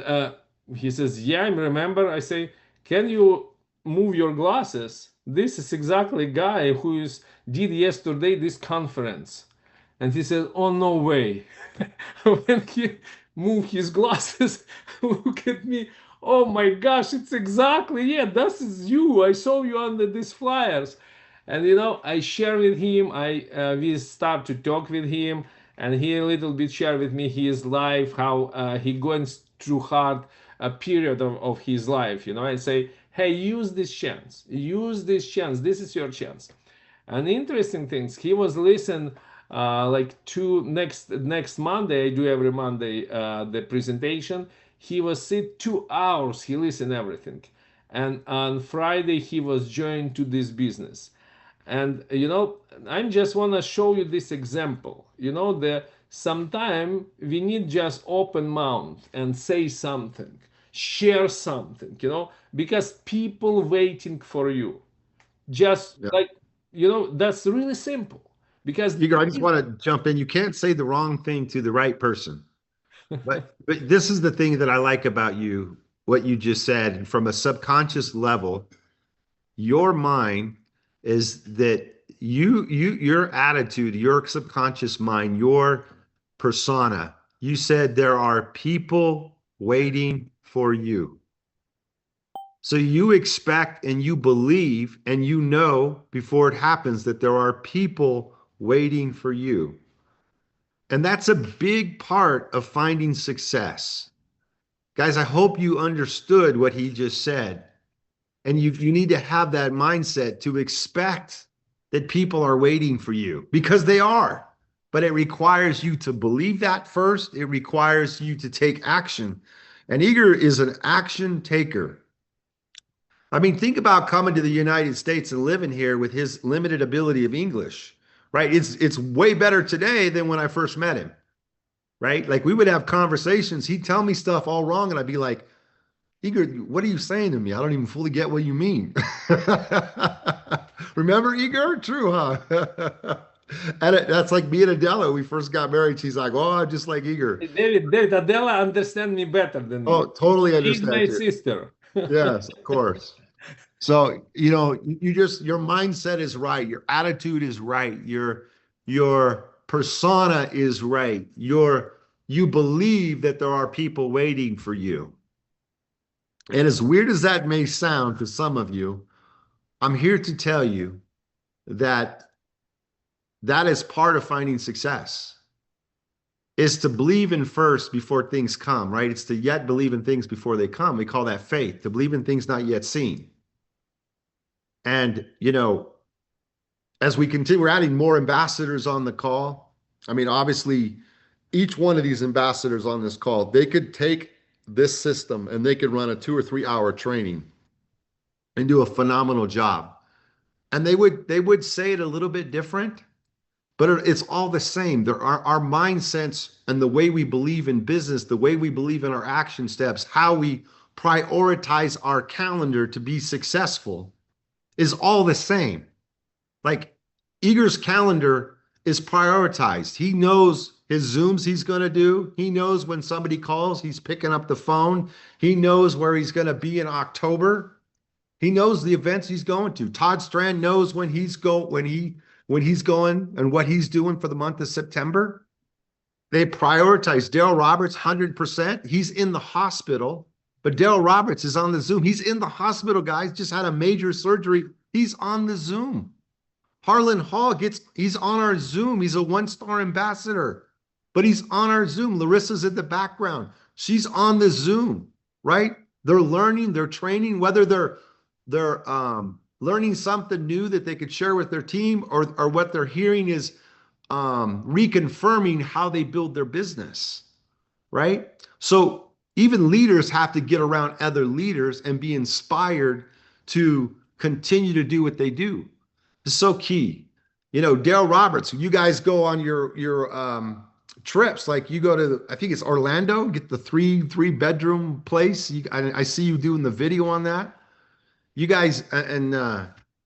he says, yeah, I remember. I say, can you move your glasses? This is exactly guy did yesterday this conference. And he said, oh, no way. When he moved his glasses, look at me. Oh my gosh, it's exactly, yeah, this is you. I saw you under these flyers. And I share with him, we start to talk with him, and he a little bit share with me his life, how he going through hard a period of his life. I say, hey, use this chance. Use this chance. This is your chance. And interesting things, he was listen like next Monday. I do every Monday the presentation. He was sit 2 hours. He listened everything, and on Friday he was joined to this business. And I just want to show you this example. That sometime we need just open mouth and say something, share something. Because people waiting for you. Just Yeah. like that's really simple. Because Igor, I just want to jump in. You can't say the wrong thing to the right person. But this is the thing that I like about you, what you just said. From a subconscious level, your mind is that your attitude, your subconscious mind, your persona, you said there are people waiting for you. So you expect and you believe and you know before it happens that there are people waiting for you. And that's a big part of finding success. Guys, I hope you understood what he just said. And you need to have that mindset to expect that people are waiting for you, because they are. But it requires you to believe that first. It requires you to take action. And Igor is an action taker. I mean, think about coming to the United States and living here with his limited ability of English, right? It's way better today than when I first met him, right? Like we would have conversations. He'd tell me stuff all wrong, and I'd be like, Igor, what are you saying to me? I don't even fully get what you mean. Remember, Igor? True, huh? And that's like me and Adela. We first got married. She's like, "Oh, I'm just like Igor." David, Adela understand me better than Oh, you. totally She's my understand you. sister. Yes, of course. So, your mindset is right. Your attitude is right. Your persona is right. You believe that there are people waiting for you. And as weird as that may sound to some of you, I'm here to tell you that that is part of finding success, is to believe in first before things come, right? It's to yet believe in things before they come. We call that faith, to believe in things not yet seen. And, as we continue, we're adding more ambassadors on the call. I mean, obviously, each one of these ambassadors on this call, they could take this system and they could run a 2 or 3 hour training and do a phenomenal job. And they would say it a little bit different, but it's all the same. There are our mindsets and the way we believe in business, the way we believe in our action steps, how we prioritize our calendar to be successful is all the same. Like Igor's calendar is prioritized. He knows his Zooms he's going to do. He knows when somebody calls, he's picking up the phone. He knows where he's going to be in October. He knows the events he's going to. Todd Strand knows when he's going and what he's doing for the month of September. They prioritize Darrell Roberts 100%. He's in the hospital, but Darrell Roberts is on the Zoom. He's in the hospital, guys. Just had a major surgery. He's on the Zoom. Harlan Hall he's on our Zoom. He's a one-star ambassador, but he's on our Zoom. Larissa's in the background. She's on the Zoom, right? They're learning, they're training, whether they're learning something new that they could share with their team, or what they're hearing is reconfirming how they build their business, right? So even leaders have to get around other leaders and be inspired to continue to do what they do. It's so key. You know, Darrell Roberts, you guys go on your trips, like you go to, I think it's Orlando, get the three bedroom place. I see you doing the video on that. You guys,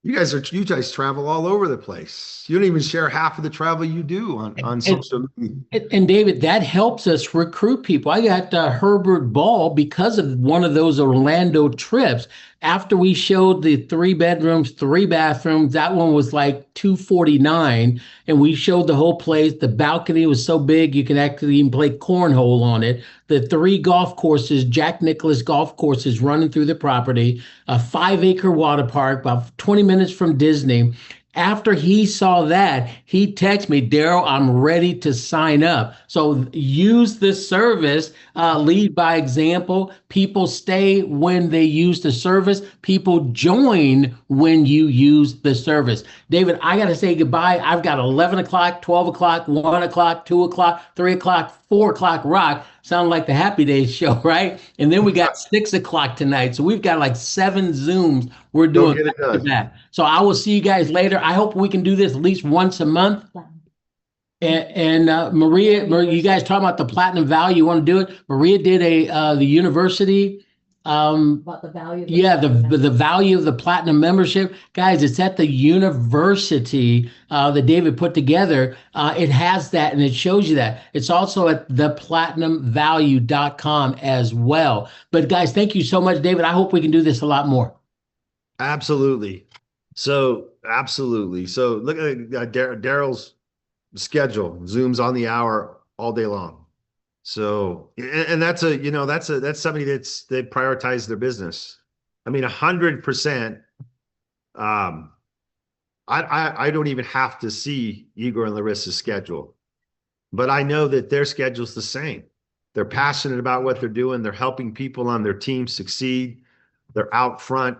you guys travel all over the place. You don't even share half of the travel you do on social media. And David, that helps us recruit people. I got Herbert Ball because of one of those Orlando trips. After we showed the 3 bedrooms, 3 bathrooms, that one was like $249, and we showed the whole place. The balcony was so big you can actually even play cornhole on it. The 3 golf courses, Jack Nicklaus golf courses running through the property, a 5-acre water park, about 20 minutes from Disney. After he saw that, he texted me, Darrell, I'm ready to sign up. So use the service, lead by example. People stay when they use the service. People join when you use the service. David, I got to say goodbye. I've got 11 o'clock, 12 o'clock, 1 o'clock, 2 o'clock, 3 o'clock, 4 o'clock rock. Sound like the Happy Days show, right? And then we got 6 o'clock tonight. So we've got like 7 Zooms we're doing that. So I will see you guys later. I hope we can do this at least once a month. And Maria, you guys talking about the platinum value? You want to do it? Maria did the university. About the value. The value of the platinum membership, guys. It's at the university that David put together. It has that, and it shows you that. It's also at theplatinumvalue.com as well. But guys, thank you so much, David. I hope we can do this a lot more. Absolutely. So look at Darrell's schedule. Zooms on the hour all day long. So, and that's somebody they prioritize their business. I mean, 100%. I don't even have to see Igor and Larissa's schedule, but I know that their schedule's the same. They're passionate about what they're doing. They're helping people on their team succeed. They're out front,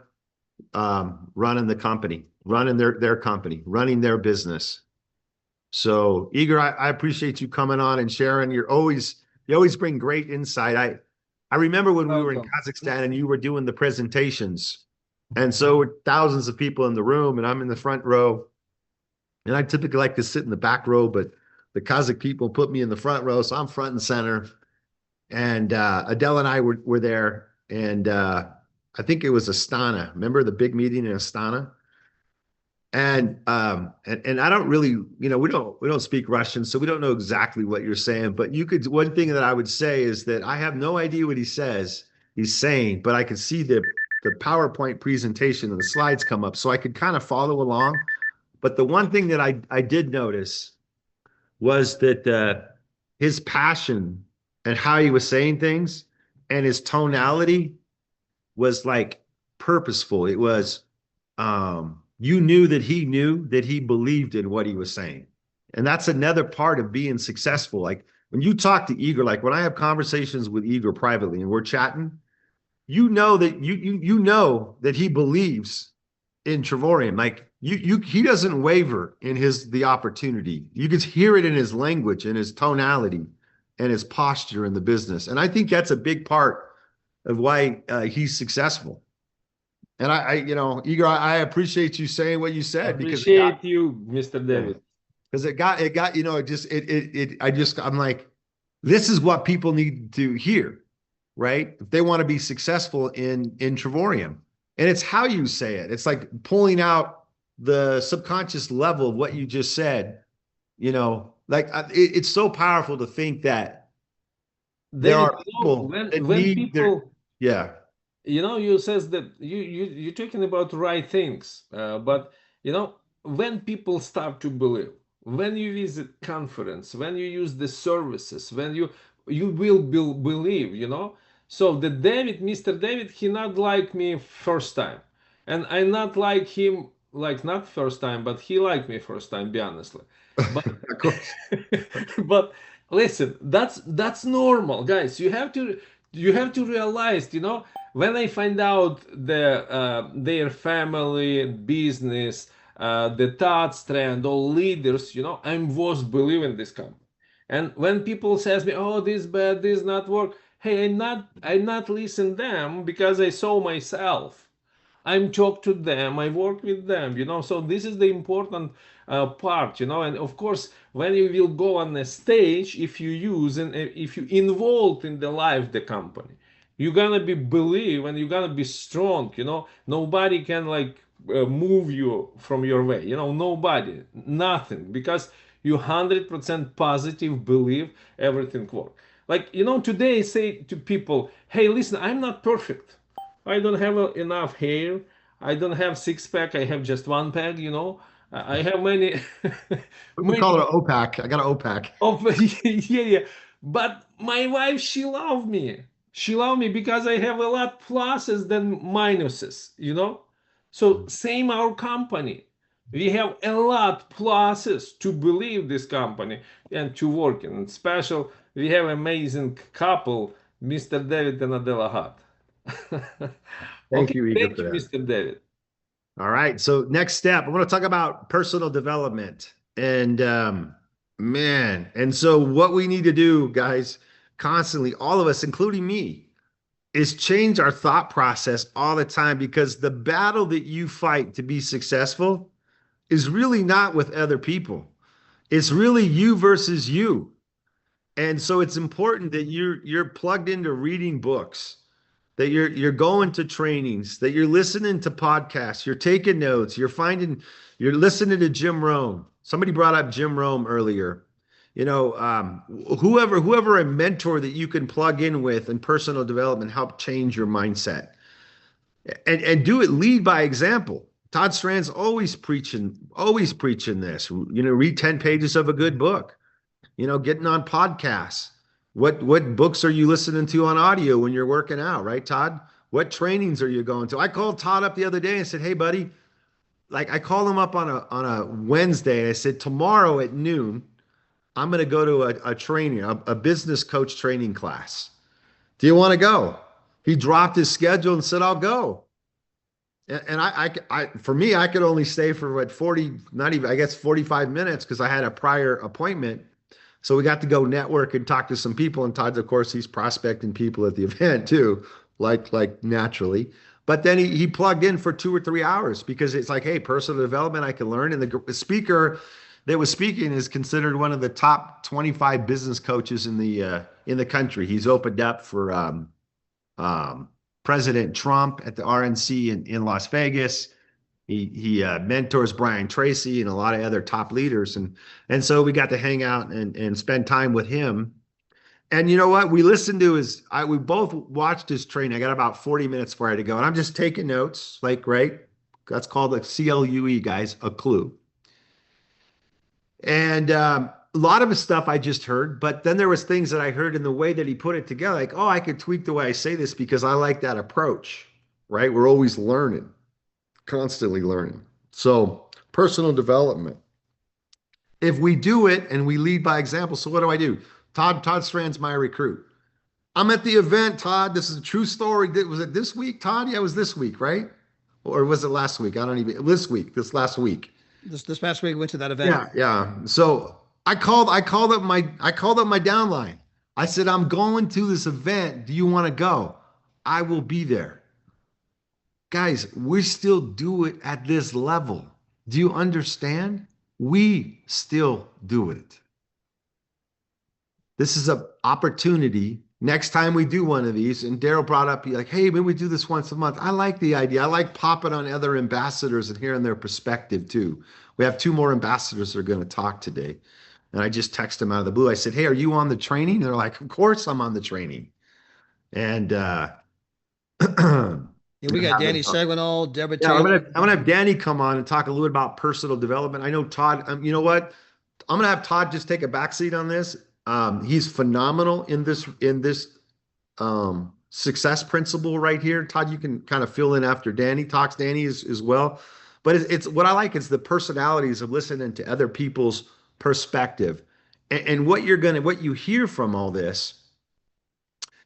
running the company, running their company, running their business. So Igor, I appreciate you coming on and sharing. You always bring great insight. I remember when we were in Kazakhstan and you were doing the presentations, and so with thousands of people in the room, and I'm in the front row, and I typically like to sit in the back row, but the Kazakh people put me in the front row, so I'm front and center. And Adele and I were there, and I think it was Astana. Remember the big meeting in Astana? And I don't really, we don't speak Russian, so we don't know exactly what you're saying. But one thing that I would say is that I have no idea what he's saying, but I could see the PowerPoint presentation and the slides come up, so I could kind of follow along. But the one thing that I did notice was that his passion and how he was saying things and his tonality was like purposeful. It was, you knew that he believed in what he was saying. And that's another part of being successful. Like when you talk to Igor, like when I have conversations with Igor privately and we're chatting, you know that he believes in Trevorium. Like he doesn't waver in the opportunity. You can hear it in his language and his tonality and his posture in the business. And I think that's a big part of why he's successful. And Igor, I appreciate you saying what you said. Appreciate you, Mr. David. Because I'm like, this is what people need to hear, right? If they want to be successful in Trevorium. And it's how you say it. It's like pulling out the subconscious level of what you just said. It's so powerful to think that there are people that need people. Yeah. You says that you're talking about right things, but when people start to believe, when you visit conference, when you use the services, when you will believe, you know. So the David, Mr. David, he not like me first time, and I not like him like not first time, but he liked me first time, be honestly. But Of course. but listen, that's normal, guys. You have to realize, you know, when I find out their family business, the Todd, Strand, all leaders, you know, I'm was believing this company. And when people says me, oh, this bad, this not work, hey, I not listen them because I saw myself. I'm talk to them, I work with them, you know. So this is the important part, you know. And of course, when you will go on a stage, if you use and if you involved in the life the company, you're gonna be believe and you're gonna be strong, you know. Nobody can like move you from your way, you know. Nobody, nothing, because you 100% positive believe everything work. Like, you know, today I say to people, hey, listen, I'm not perfect. I don't have enough hair. I don't have six pack. I have just one pack. You know, I have many, We call it many an OPAC. I got an OPAC. of yeah, yeah. But my wife, she loved me. She loved me because I have a lot pluses than minuses. You know, so same our company. We have a lot pluses to believe this company and to work in. And special, we have amazing couple, Mr. David and Adela Hart. Thank Okay, you, Igor, thank for you, that. Mr. David. All right. So next step, I want to talk about personal development. And man, and so what we need to do, guys, constantly, all of us, including me, is change our thought process all the time, because the battle that you fight to be successful is really not with other people. It's really you versus you. And so it's important that you're plugged into reading books, that you're going to trainings, that you're listening to podcasts, you're taking notes, you're listening to Jim Rome. Somebody brought up Jim Rome earlier. You know, whoever a mentor that you can plug in with in personal development, help change your mindset, and do it, lead by example. Todd Strand's always preaching this. You know, read 10 pages of a good book. You know, getting on podcasts. What books are you listening to on audio when you're working out, right, Todd? What trainings are you going to? I called Todd up the other day and said, "Hey, buddy," like I called him up on a Wednesday and I said, "Tomorrow at noon, I'm going to go to a training, a business coach training class. Do you want to go?" He dropped his schedule and said, "I'll go." And for me, I could only stay for what, 40, not even, I guess 45 minutes, because I had a prior appointment. So we got to go network and talk to some people. And Todd, of course, he's prospecting people at the event too, like naturally. But then he plugged in for 2 or 3 hours, because it's like, hey, personal development, I can learn. And the speaker that was speaking is considered one of the top 25 business coaches in the country. He's opened up for um, President Trump at the RNC in Las Vegas. He mentors Brian Tracy and a lot of other top leaders, and so we got to hang out and spend time with him. And you know what? We both watched his training. I got about 40 minutes before I had to go, and I'm just taking notes, like, right? That's called a CLUE, guys, a clue. And a lot of his stuff I just heard, but then there was things that I heard in the way that he put it together, like, oh, I could tweak the way I say this because I like that approach, right? We're always learning, constantly learning. So personal development. If we do it and we lead by example, so what do? Todd Strand's my recruit. I'm at the event, Todd. This is a true story. Was it this week, Todd? Yeah, it was this week, right? Or was it last week? I don't even, this last week. This past week, we went to that event. Yeah. So I called up my downline. I said, "I'm going to this event. Do you want to go? I will be there." Guys, we still do it at this level. Do you understand? We still do it. This is an opportunity. Next time we do one of these, and Darrell brought up, like, hey, maybe we do this once a month. I like the idea. I like popping on other ambassadors and hearing their perspective too. We have 2 more ambassadors that are going to talk today. And I just texted them out of the blue. I said, "Hey, are you on the training?" And they're like, "Of course I'm on the training." And Yeah, we got Danny Segwinal, Deborah yeah, I'm Taylor. gonna have Danny come on and talk a little bit about personal development. I know Todd. You know what? I'm gonna have Todd just take a backseat on this. He's phenomenal in this success principle right here. Todd, you can kind of fill in after Danny talks. Danny as well. But it's what I like is the personalities of listening to other people's perspective. And what you hear from all this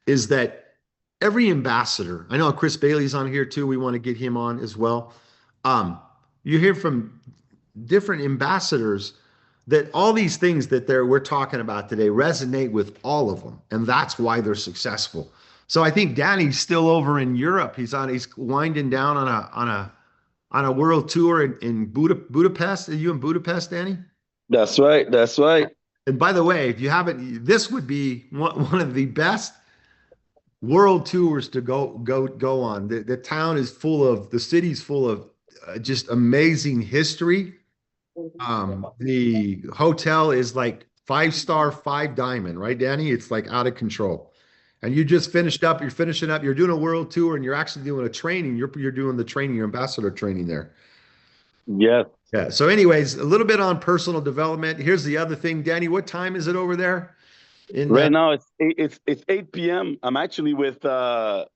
is that every ambassador, I know Chris Bailey's on here too. We want to get him on as well. You hear from different ambassadors that all these things that we're talking about today resonate with all of them, and that's why they're successful. So I think Danny's still over in Europe. He's winding down on a world tour in Budapest. Are you in Budapest, Danny? That's right. That's right. And by the way, if you haven't, this would be one of the best world tours to go on. The town is the city's full of just amazing history. The hotel is like 5-star, 5-diamond, right, Danny? It's like out of control. And you just you're finishing up, you're doing a world tour, and you're actually doing a training. You're doing the training, your ambassador training there. Yes. Yeah. So anyways, a little bit on personal development. Here's the other thing, Danny, what time is it over there? Right now it's 8 p.m. I'm actually with the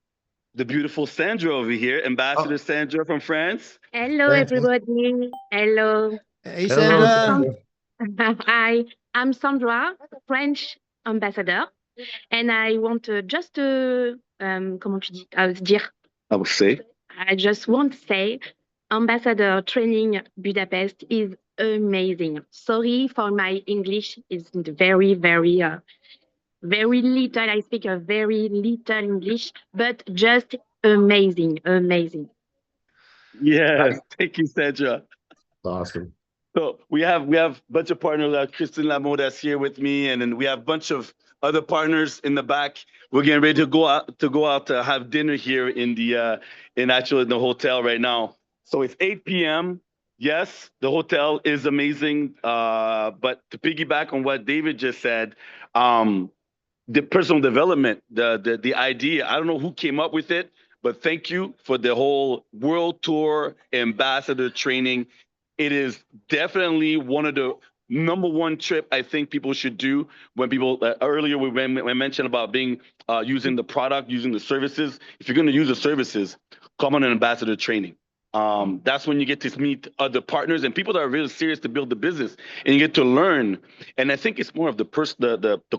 beautiful Sandra over here, Ambassador Sandra from France. Hello, everybody. Hello. Hey, Sandra. Hi, I'm Sandra, French ambassador, and I want to just comment tu dis, dire. I would say. I just want to say, ambassador training Budapest is amazing. Sorry for my English; it's very, very, very little. I speak a very little English, but just amazing, amazing. Yes, thank you, Sandra. Awesome. So we have a bunch of partners. Kristen Lameau that's here with me, and then we have a bunch of other partners in the back. We're getting ready to go out to have dinner here in the hotel right now. So it's 8 p.m. Yes, the hotel is amazing. But to piggyback on what David just said, the personal development, the idea, I don't know who came up with it, but thank you for the whole world tour ambassador training. It is definitely one of the number one trip I think people should do when people, earlier we mentioned about using the product, using the services. If you're going to use the services, come on an ambassador training. That's when you get to meet other partners and people that are really serious to build the business, and you get to learn. And I think it's more of the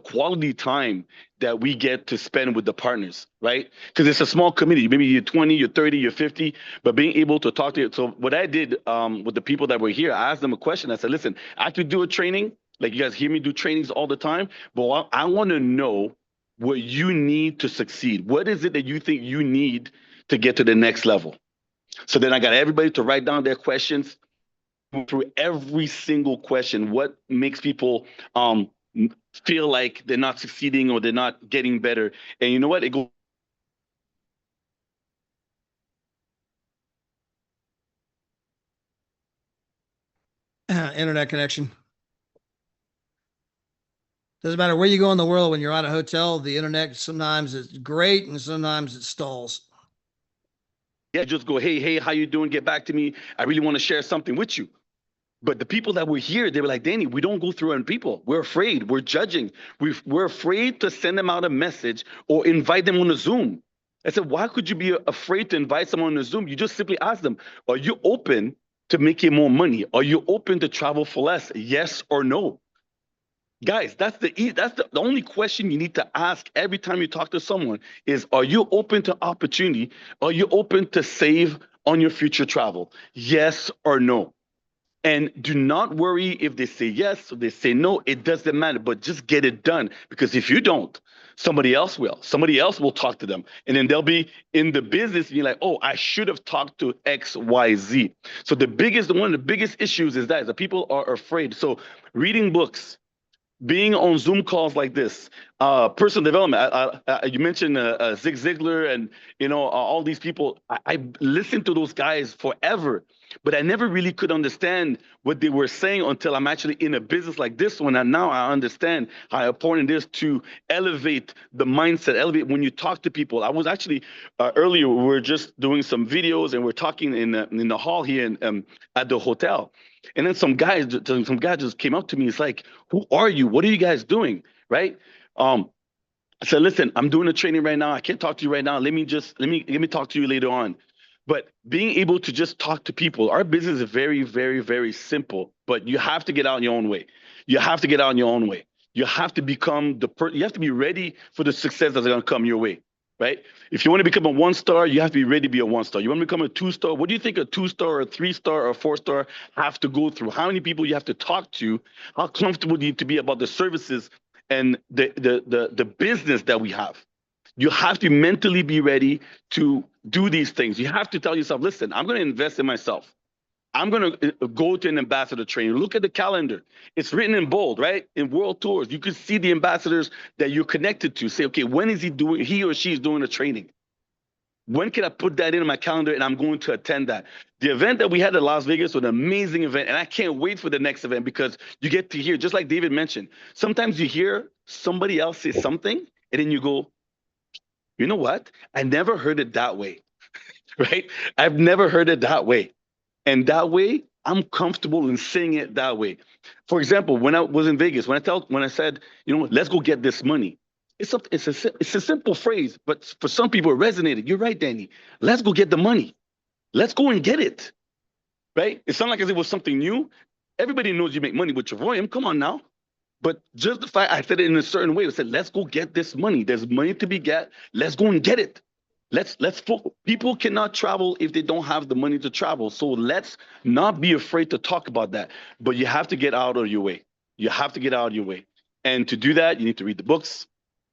quality time that we get to spend with the partners, right? Because it's a small community. Maybe you're 20, you're 30, you're 50, but being able to talk to you. So what I did with the people that were here, I asked them a question. I said, listen, I could do a training. Like you guys hear me do trainings all the time, but I want to know what you need to succeed. What is it that you think you need to get to the next level? So then I got everybody to write down their questions, through every single question. What makes people feel like they're not succeeding or they're not getting better? And you know what? It goes. Internet connection. Doesn't matter where you go in the world, when you're at a hotel, the internet sometimes is great and sometimes it stalls. Yeah, just go, hey, how you doing? Get back to me. I really want to share something with you. But the people that were here, they were like, Danny, we don't go through on people. We're afraid. We're judging. We're afraid to send them out a message or invite them on a Zoom. I said, why could you be afraid to invite someone on a Zoom? You just simply ask them, are you open to making more money? Are you open to travel for less? Yes or no? Guys, that's the only question you need to ask every time you talk to someone is, are you open to opportunity? Are you open to save on your future travel? Yes or no? And do not worry if they say yes or they say no. It doesn't matter, but just get it done. Because if you don't, somebody else will. Somebody else will talk to them. And then they'll be in the business and you're like, oh, I should have talked to X, Y, Z. So one of the biggest issues is that people are afraid. So reading books, being on Zoom calls like this, personal development. You mentioned Zig Ziglar and all these people. I listened to those guys forever, but I never really could understand what they were saying until I'm actually in a business like this one. And now I understand how important it is to elevate the mindset, elevate when you talk to people. I was actually earlier, we were just doing some videos and we're talking in the hall here at the hotel. And then some guy just came up to me. He's like, "Who are you? What are you guys doing?" Right? I said, "Listen, I'm doing a training right now. I can't talk to you right now. Let me talk to you later on." But being able to just talk to people, our business is very, very, very simple. But you have to get out in your own way. You have to get out in your own way. You have to become you have to be ready for the success that's going to come your way. Right? If you want to become a 1-star, you have to be ready to be a 1-star. You want to become a 2-star? What do you think a 2-star or a 3-star or a 4-star have to go through? How many people you have to talk to? How comfortable do you need to be about the services and the business that we have? You have to mentally be ready to do these things. You have to tell yourself, listen, I'm going to invest in myself. I'm going to go to an ambassador training. Look at the calendar. It's written in bold, right? In world tours, you can see the ambassadors that you're connected to. Say, okay, when is he or she is doing a training? When can I put that in my calendar and I'm going to attend that? The event that we had in Las Vegas was an amazing event, and I can't wait for the next event because you get to hear, just like David mentioned, sometimes you hear somebody else say something, and then you go, you know what? I never heard it that way, right? I've never heard it that way. And that way, I'm comfortable in saying it that way. For example, when I was in Vegas, when I said, let's go get this money, it's a simple phrase, but for some people it resonated. You're right, Danny. Let's go get the money. Let's go and get it, right? It sounded like as if it was something new. Everybody knows you make money with your volume. Come on now. But just the fact I said it in a certain way, I said, let's go get this money. There's money to be get. Let's go and get it. People cannot travel if they don't have the money to travel. So let's not be afraid to talk about that. But you have to get out of your way. You have to get out of your way. And to do that, you need to read the books.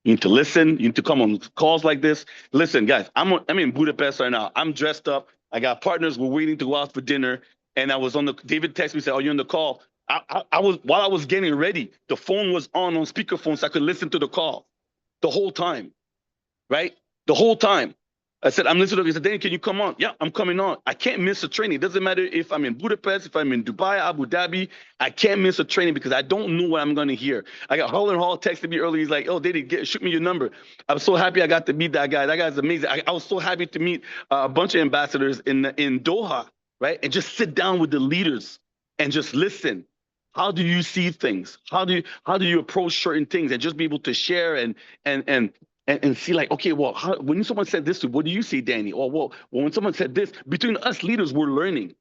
You need to listen. You need to come on calls like this. Listen, guys, I'm in Budapest right now. I'm dressed up. I got partners. We're waiting to go out for dinner. And I was David texted me, said, "Oh, you're on the call." While I was getting ready, the phone was on speakerphone so I could listen to the call the whole time, right? The whole time. I said, I'm listening to it. He said, "Danny, can you come on?" Yeah, I'm coming on. I can't miss a training. It doesn't matter if I'm in Budapest, if I'm in Dubai, Abu Dhabi. I can't miss a training because I don't know what I'm going to hear. I got Holland Hall texted me earlier. He's like, "Oh, Danny, shoot me your number." I'm so happy I got to meet that guy. That guy's amazing. I was so happy to meet a bunch of ambassadors in Doha, right? And just sit down with the leaders and just listen. How do you see things? How do you approach certain things and just be able to share and see like, okay, well, when someone said this, what do you see, Danny? Or well, when someone said this, between us leaders, we're learning.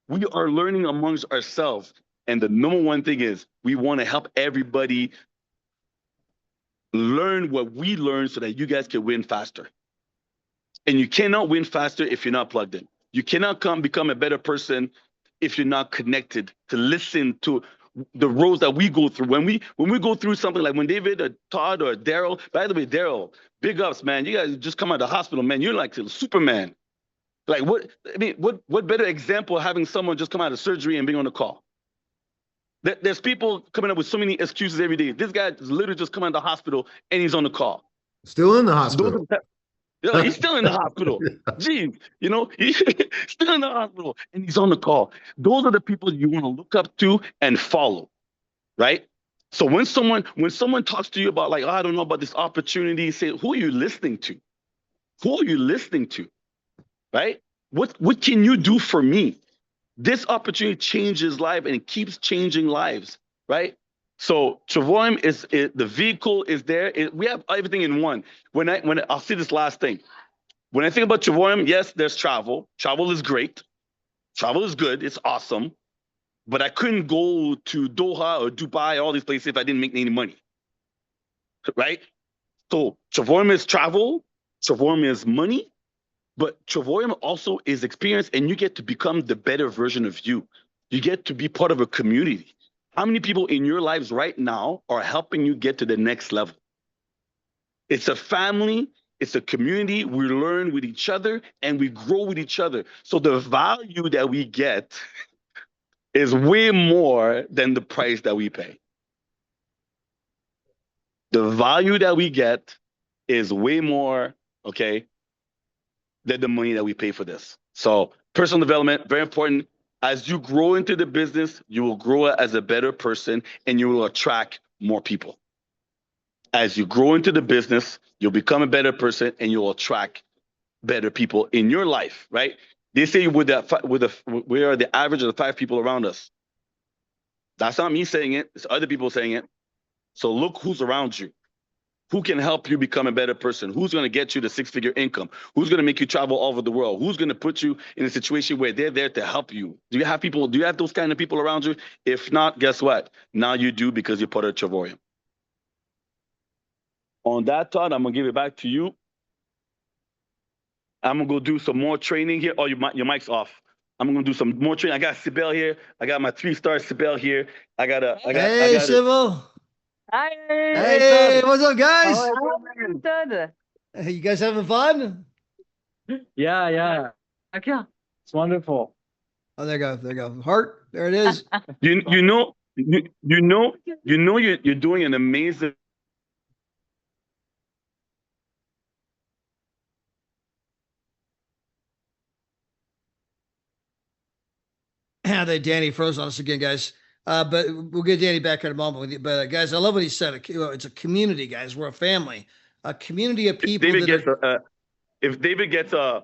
We are learning amongst ourselves. And the number one thing is we want to help everybody learn what we learned so that you guys can win faster. And you cannot win faster if you're not plugged in. You cannot become a better person if you're not connected to listen to the roads that we go through. When we go through something like when David or Todd or Darrell, by the way, Darrell, big ups, man. You guys just come out of the hospital, man. You're like Superman. Like what better example of having someone just come out of surgery and being on the call? There's people coming up with so many excuses every day. This guy literally just come out of the hospital and he's on the call. Still in the hospital. He's still in the hospital. Jeez, he's still in the hospital and he's on the call. Those are the people you want to look up to and follow, right? So when someone talks to you about like, "Oh, I don't know about this opportunity," say, who are you listening to? Who are you listening to, right? What can you do for me? This opportunity changes life and it keeps changing lives, right? So Travoim the vehicle is there. We have everything in one. When I'll say this last thing. When I think about Travoim, yes, there's travel. Travel is great. Travel is good. It's awesome. But I couldn't go to Doha or Dubai, all these places if I didn't make any money, right? So Travoim is travel. Travoim is money. But Travoim also is experience, and you get to become the better version of you. You get to be part of a community. How many people in your lives right now are helping you get to the next level? It's a family, it's a community. We learn with each other and we grow with each other. So the value that we get is way more than the price that we pay. The value that we get is way more, okay, than the money that we pay for this. So personal development, very important. As you grow into the business, you will grow as a better person and you will attract more people. As you grow into the business, you'll become a better person and you'll attract better people in your life, right? They say we are the average of the 5 people around us. That's not me saying it. It's other people saying it. So look who's around you. Who can help you become a better person? Who's going to get you the six-figure income? Who's going to make you travel all over the world? Who's going to put you in a situation where they're there to help you? Do you have people? Do you have those kind of people around you? If not, guess what? Now you do, because you're part of Travorium. On that, Todd, I'm going to give it back to you. I'm going to go do some more training here. Oh, your mic's off. I'm going to do some more training. I got Sibel here. I got my 3-star Sibel here. Hey, Sybil. Hi. Hey, what's up, guys? Todd. Hey, you guys having fun? Yeah. Okay. It's wonderful. Oh, there you go. Hart, there it is. you're doing an amazing. Danny froze on us again, guys. But we'll get Danny back in a moment with you. But guys, I love what he said. It's a community, guys. We're a family, a community of people. If David gets a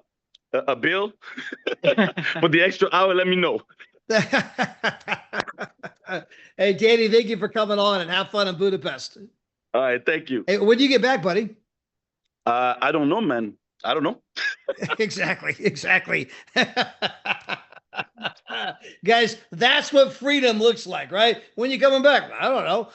bill for the extra hour, let me know. Hey, Danny, thank you for coming on, and have fun in Budapest. All right, thank you. Hey, when do you get back, buddy? I don't know, man. I don't know. Exactly. Guys, that's what freedom looks like, right? When you coming back? I don't know.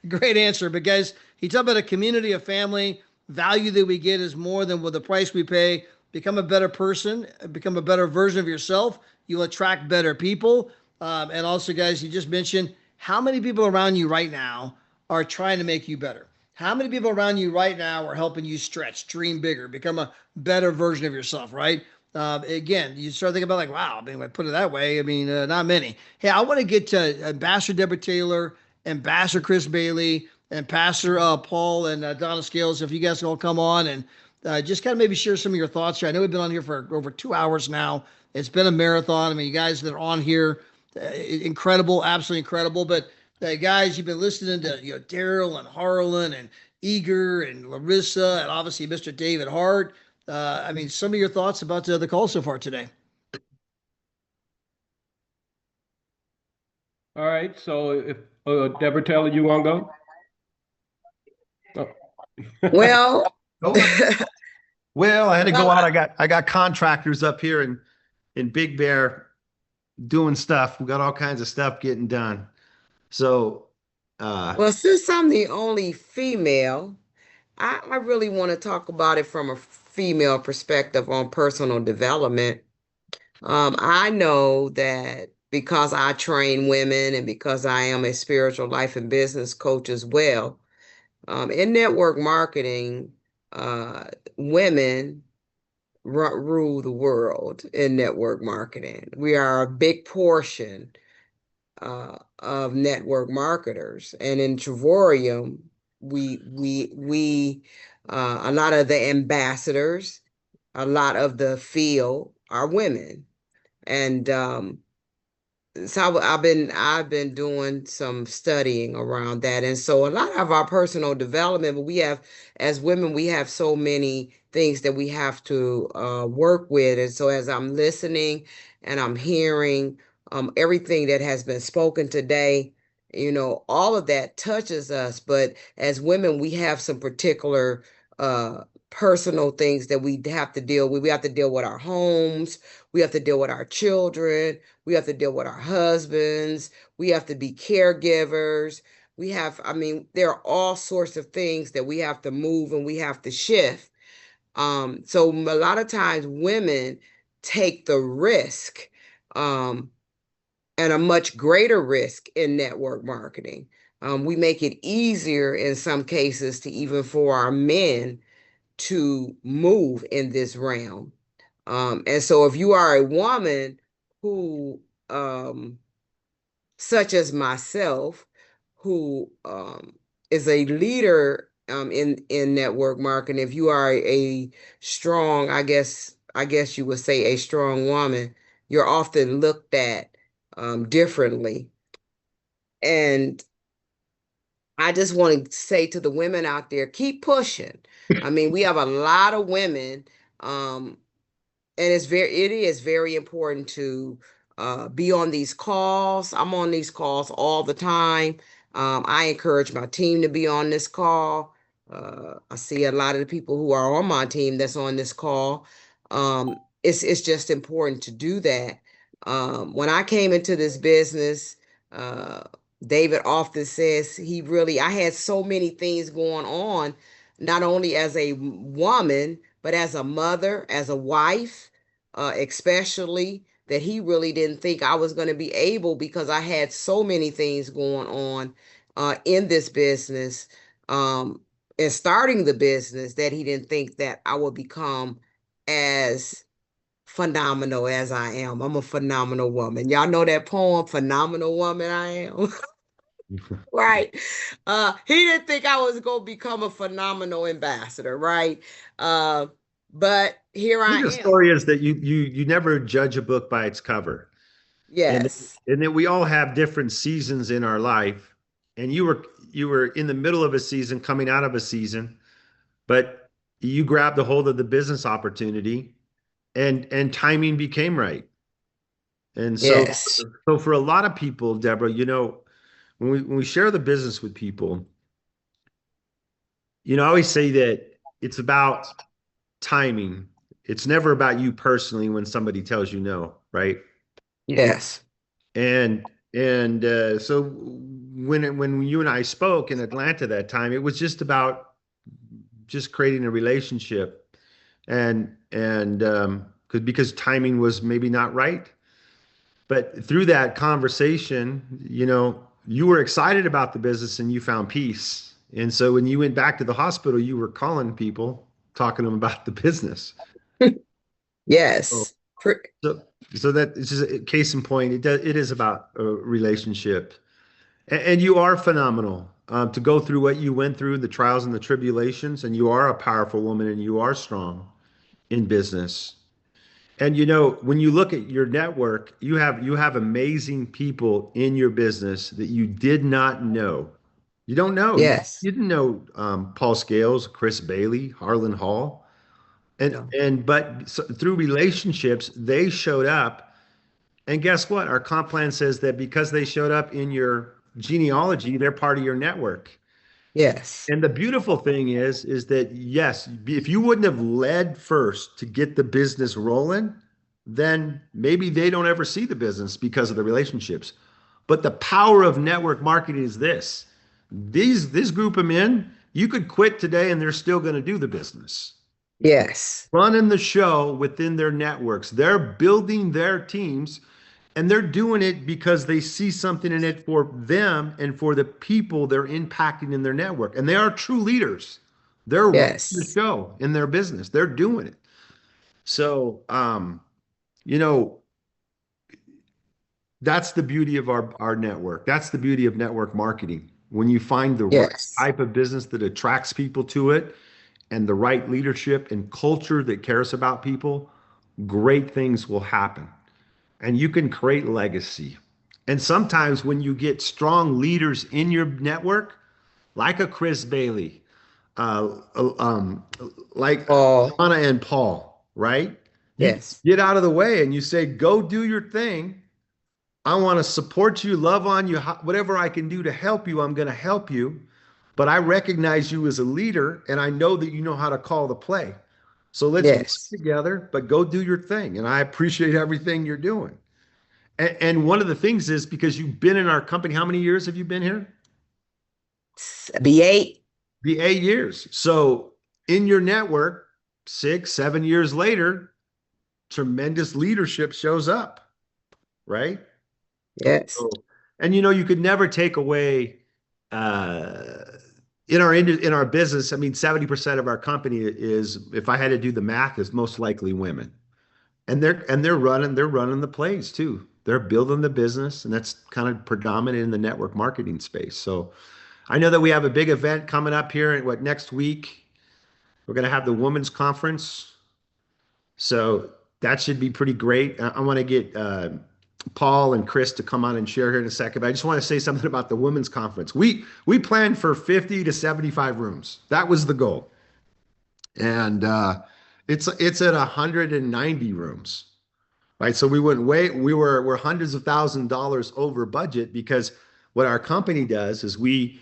Great answer. But guys, he talked about a community, a family. Value that we get is more than what the price we pay. Become a better person, become a better version of yourself. You'll attract better people. And also, guys, you just mentioned how many people around you right now are trying to make you better. How many people around you right now are helping you stretch, dream bigger, become a better version of yourself, right? Again, you start thinking about like, wow, I mean, if I put it that way, I mean, not many. Hey, I want to get to Ambassador Deborah Taylor, Ambassador Chris Bailey, and Pastor Paul and Donna Scales. If you guys can all come on and just kind of maybe share some of your thoughts here. I know we've been on here for over 2 hours now. It's been a marathon. I mean, you guys that are on here, incredible, absolutely incredible. But guys, you've been listening to Darrell and Harlan and Igor and Larissa and obviously Mr. David Hart. I mean, some of your thoughts about the call so far today. All right. So if Deborah Taylor, you want to go? Oh. Well, well, I had to go out. I got contractors up here in Big Bear doing stuff. We got all kinds of stuff getting done. So, well, since I'm the only female, I really want to talk about it from a female perspective on personal development. I know that because I train women and because I am a spiritual life and business coach as well, in network marketing, women rule the world in network marketing. We are a big portion of network marketers, and in Travorium, we a lot of the ambassadors, a lot of the field are women, and so I've been doing some studying around that. And so a lot of our personal development, but we have, as women, we have so many things that we have to work with. And so as I'm listening and I'm hearing everything that has been spoken today, all of that touches us. But as women, we have some particular personal things that we have to deal with. We have to deal with our homes. We have to deal with our children. We have to deal with our husbands. We have to be caregivers. There are all sorts of things that we have to move and we have to shift. So a lot of times women take the risk, and a much greater risk in network marketing. We make it easier in some cases to even for our men to move in this realm. And so if you are a woman who, such as myself, who is a leader in network marketing, if you are a strong, I guess you would say a strong woman, you're often looked at differently. And I just want to say to the women out there, keep pushing. I mean, we have a lot of women, and it is very important to be on these calls. I'm on these calls all the time. I encourage my team to be on this call. I see a lot of the people who are on my team that's on this call. It's just important to do that. When I came into this business, David often says I had so many things going on, not only as a woman, but as a mother, as a wife, especially, that he really didn't think I was going to be able, because I had so many things going on in this business, and starting the business, that he didn't think that I would become as phenomenal as I am. I'm a phenomenal woman. Y'all know that poem, Phenomenal Woman I Am? Right. He didn't think I was going to become a phenomenal ambassador, right? But here I The am. story is that you never judge a book by its cover. Yes. And that we all have different seasons in our life. And you were in the middle of a season, coming out of a season, but you grabbed a hold of the business opportunity, and timing became right. And so, Yes. so for a lot of people, Deborah, when we share the business with people, I always say that it's about timing. It's never about you personally when somebody tells you no, right? Yes. So when you and I spoke in Atlanta that time, it was just about just creating a relationship, because timing was maybe not right. But through that conversation, you were excited about the business and you found peace. And so when you went back to the hospital, you were calling people, talking to them about the business. Yes. So that it's just a case in point. It is about a relationship, and you are phenomenal to go through what you went through, the trials and the tribulations, and you are a powerful woman, and you are strong in business. And when you look at your network, you have amazing people in your business that you did not know. You don't know. Yes. You didn't know Paul Scales, Chris Bailey, Harlan Hall. But through relationships, they showed up. And guess what? Our comp plan says that because they showed up in your genealogy, they're part of your network. Yes. And the beautiful thing is that, yes, if you wouldn't have led first to get the business rolling, then maybe they don't ever see the business because of the relationships. But the power of network marketing is this group of men, you could quit today and they're still going to do the business. Yes. Running the show within their networks. They're building their teams, and they're doing it because they see something in it for them and for the people they're impacting in their network. And they are true leaders. They're running the show in their business. They're doing it. So, that's the beauty of our network. That's the beauty of network marketing. When you find the right type of business that attracts people to it, and the right leadership and culture that cares about people, great things will happen. And you can create legacy. And sometimes when you get strong leaders in your network, like a Chris Bailey, like Donna and Paul, right? Yes. You get out of the way and you say, go do your thing. I want to support you, love on you, whatever I can do to help you, I'm going to help you. But I recognize you as a leader, and I know that you know how to call the play. So let's work together, but go do your thing. And I appreciate everything you're doing. And one of the things is, because you've been in our company, how many years have you been here? Be 8. Be 8 years. So in your network, 6, 7 years later, tremendous leadership shows up, right? Yes. So, and you could never take away in our business. I mean, 70% of our company is, if I had to do the math, is most likely women, and they're running the plays too. They're building the business, and that's kind of predominant in the network marketing space. So I know that we have a big event coming up here next week. We're going to have the women's conference, so that should be pretty great. I want to get Paul and Chris to come on and share here in a second, but I just want to say something about the women's conference. We planned for 50 to 75 rooms. That was the goal. And it's at 190 rooms. right? So we're hundreds of thousands of dollars over budget because what our company does is we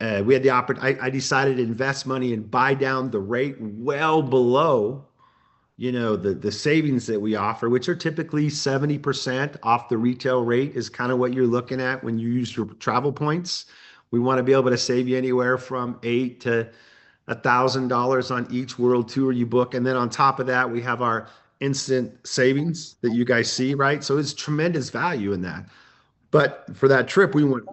had the opportunity. I decided to invest money and buy down the rate well below, the savings that we offer, which are typically 70% off the retail rate is kind of what you're looking at when you use your travel points. We want to be able to save you anywhere from $8 to $1,000 on each world tour you book. And then on top of that, we have our instant savings that you guys see, right? So it's tremendous value in that. But for that trip, we went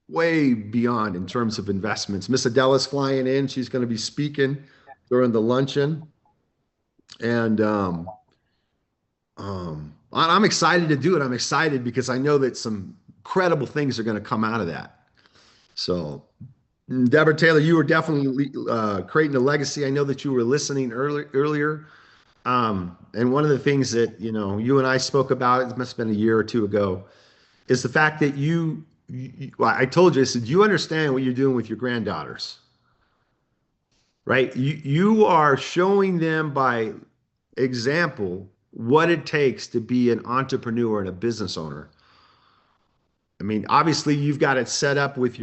way beyond in terms of investments. Miss Adela's flying in. She's going to be speaking during the luncheon. And I'm excited to do it. I'm excited because I know that some incredible things are going to come out of that. So, Deborah Taylor, you were definitely creating a legacy. I know that you were listening earlier. And one of the things that, you and I spoke about, it must have been a year or two ago, is the fact that I told you, I said, you understand what you're doing with your granddaughters, right? You are showing them by example what it takes to be an entrepreneur and a business owner. I mean, obviously you've got it set up with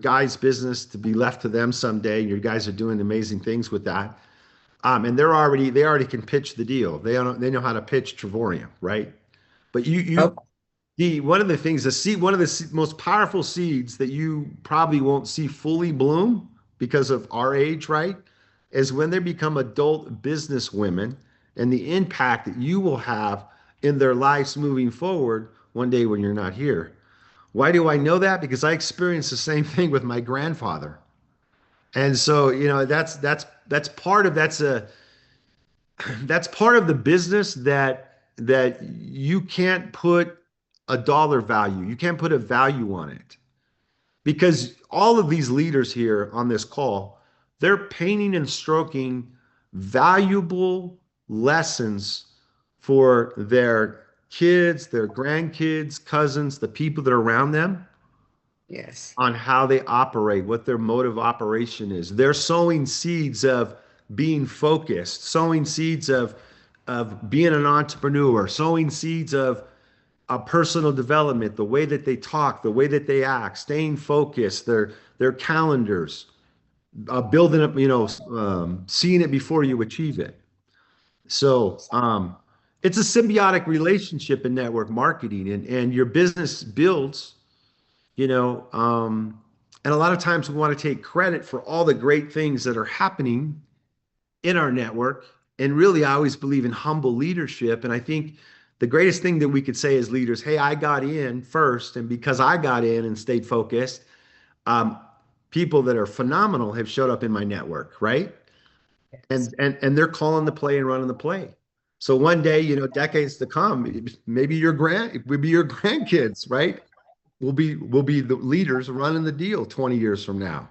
Guy's business to be left to them someday. And you guys are doing amazing things with that. And they already can pitch the deal. They know how to pitch Trevorium, right? But one of the things, one of the most powerful seeds that you probably won't see fully bloom because of our age, right? Is when they become adult business women and the impact that you will have in their lives moving forward one day when you're not here. Why do I know that? Because I experienced the same thing with my grandfather. And so, that's part of the business that you can't put a dollar value. You can't put a value on it. Because all of these leaders here on this call, they're painting and stroking valuable lessons for their kids, their grandkids, cousins, the people that are around them. Yes. On how they operate, what their mode of operation is. They're sowing seeds of being focused, sowing seeds of being an entrepreneur, sowing seeds of personal development, the way that they talk, the way that they act, staying focused, their calendars, building up, seeing it before you achieve it. So it's a symbiotic relationship in network marketing, and your business builds, and a lot of times we want to take credit for all the great things that are happening in our network. And really, I always believe in humble leadership. And I think the greatest thing that we could say as leaders, hey, I got in first. And because I got in and stayed focused, people that are phenomenal have showed up in my network, right? Yes. And they're calling the play and running the play. So one day, decades to come, maybe it would be your grandkids, right? We'll be the leaders running the deal 20 years from now.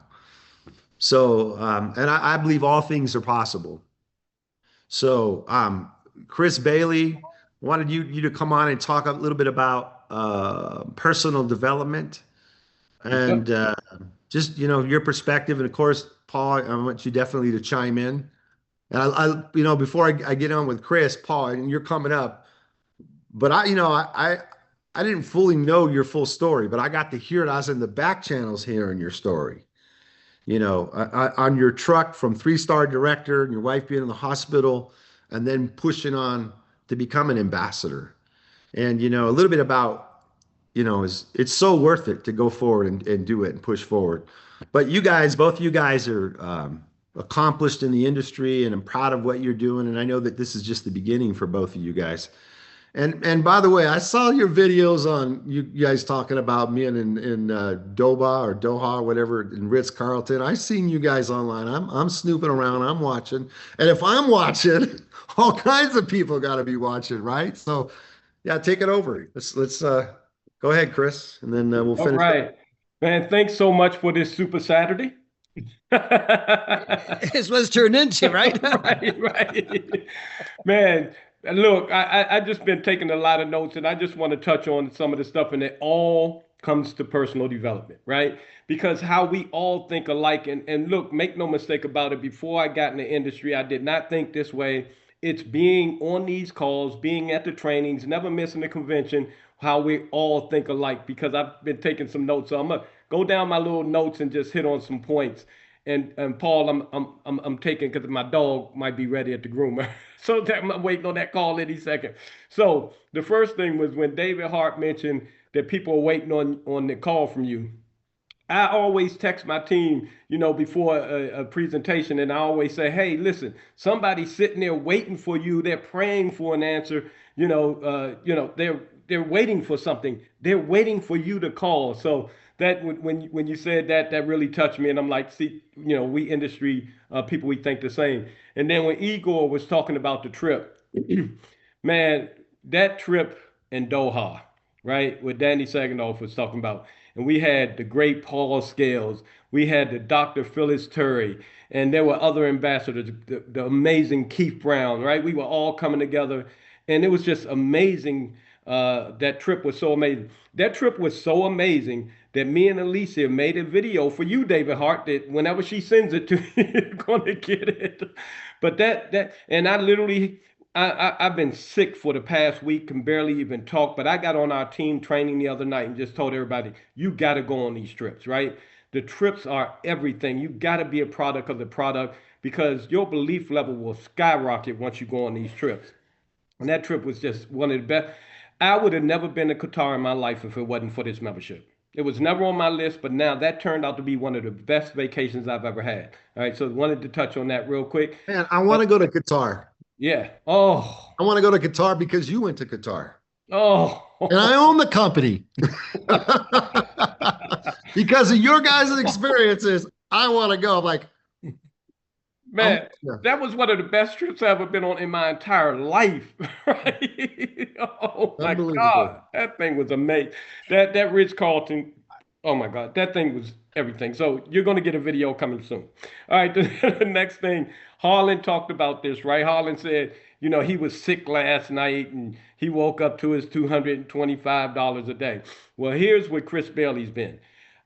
So, and I believe all things are possible. So, Chris Bailey, wanted you to come on and talk a little bit about personal development and just, your perspective. And of course, Paul, I want you definitely to chime in. And I before I get on with Chris, Paul, and you're coming up, but I didn't fully know your full story, but I got to hear it. I was in the back channels hearing your story, on your truck from 3-star director and your wife being in the hospital and then pushing on to become an ambassador. And, a little bit about, it's so worth it to go forward and do it and push forward. But both you guys are accomplished in the industry, and I'm proud of what you're doing. And I know that this is just the beginning for both of you guys. And by the way, I saw your videos on you guys talking about me in Doha or whatever in Ritz-Carlton. I've seen you guys online. I'm snooping around. I'm watching. And if I'm watching, all kinds of people got to be watching, right? So, yeah, take it over. Let's go ahead, Chris, and then we'll finish. All right, man. Thanks so much for this Super Saturday. This was turned into, right? right. Man. Look, I just been taking a lot of notes, and I just want to touch on some of the stuff, and it all comes to personal development, right? Because how we all think alike, and look, make no mistake about it, before I got in the industry, I did not think this way, It's being on these calls, being at the trainings, never missing a convention, how we all think alike, because I've been taking some notes. So I'm gonna go down my little notes and just hit on some points. And Paul, I'm taking because my dog might be ready at the groomer. So I'm waiting on that call any second. So the first thing was when David Hart mentioned that people are waiting on the call from you. I always text my team, before a presentation, and I always say, "Hey, listen, somebody's sitting there waiting for you. They're praying for an answer. They're waiting for something. They're waiting for you to call." So that when you said that, that really touched me, and I'm like, see, we industry people, we think the same. And then when Igor was talking about the trip, man, that trip in Doha, right, what Danny Saganoff was talking about. And we had the great Paul Scales, we had the Dr. Phyllis Turry, and there were other ambassadors, the amazing Keith Brown, right? We were all coming together, and it was just amazing. That trip was so amazing. That trip was so amazing that me and Alicia made a video for you, David Hart, that whenever she sends it to you, you're going to get it. But and I literally, I've been sick for the past week, can barely even talk, but I got on our team training the other night and just told everybody, you got to go on these trips, right? The trips are everything. You got to be a product of the product because your belief level will skyrocket once you go on these trips. And that trip was just one of the best. I would have never been to Qatar in my life if it wasn't for this membership. It was never on my list, but now that turned out to be one of the best vacations I've ever had. All right, so wanted to touch on that real quick. Man, I want to go to Qatar. Yeah. Oh. I want to go to Qatar because you went to Qatar. Oh. And I own the company. Because of your guys' experiences, I want to go. I'm like, man, that was one of the best trips I've ever been on in my entire life. Right? Oh my God. That thing was amazing. That Ritz-Carlton, oh my God, that thing was everything. So you're going to get a video coming soon. All right, the next thing, Harlan talked about this, right? Harlan said, he was sick last night and he woke up to his $225 a day. Well, here's what Chris Bailey's been.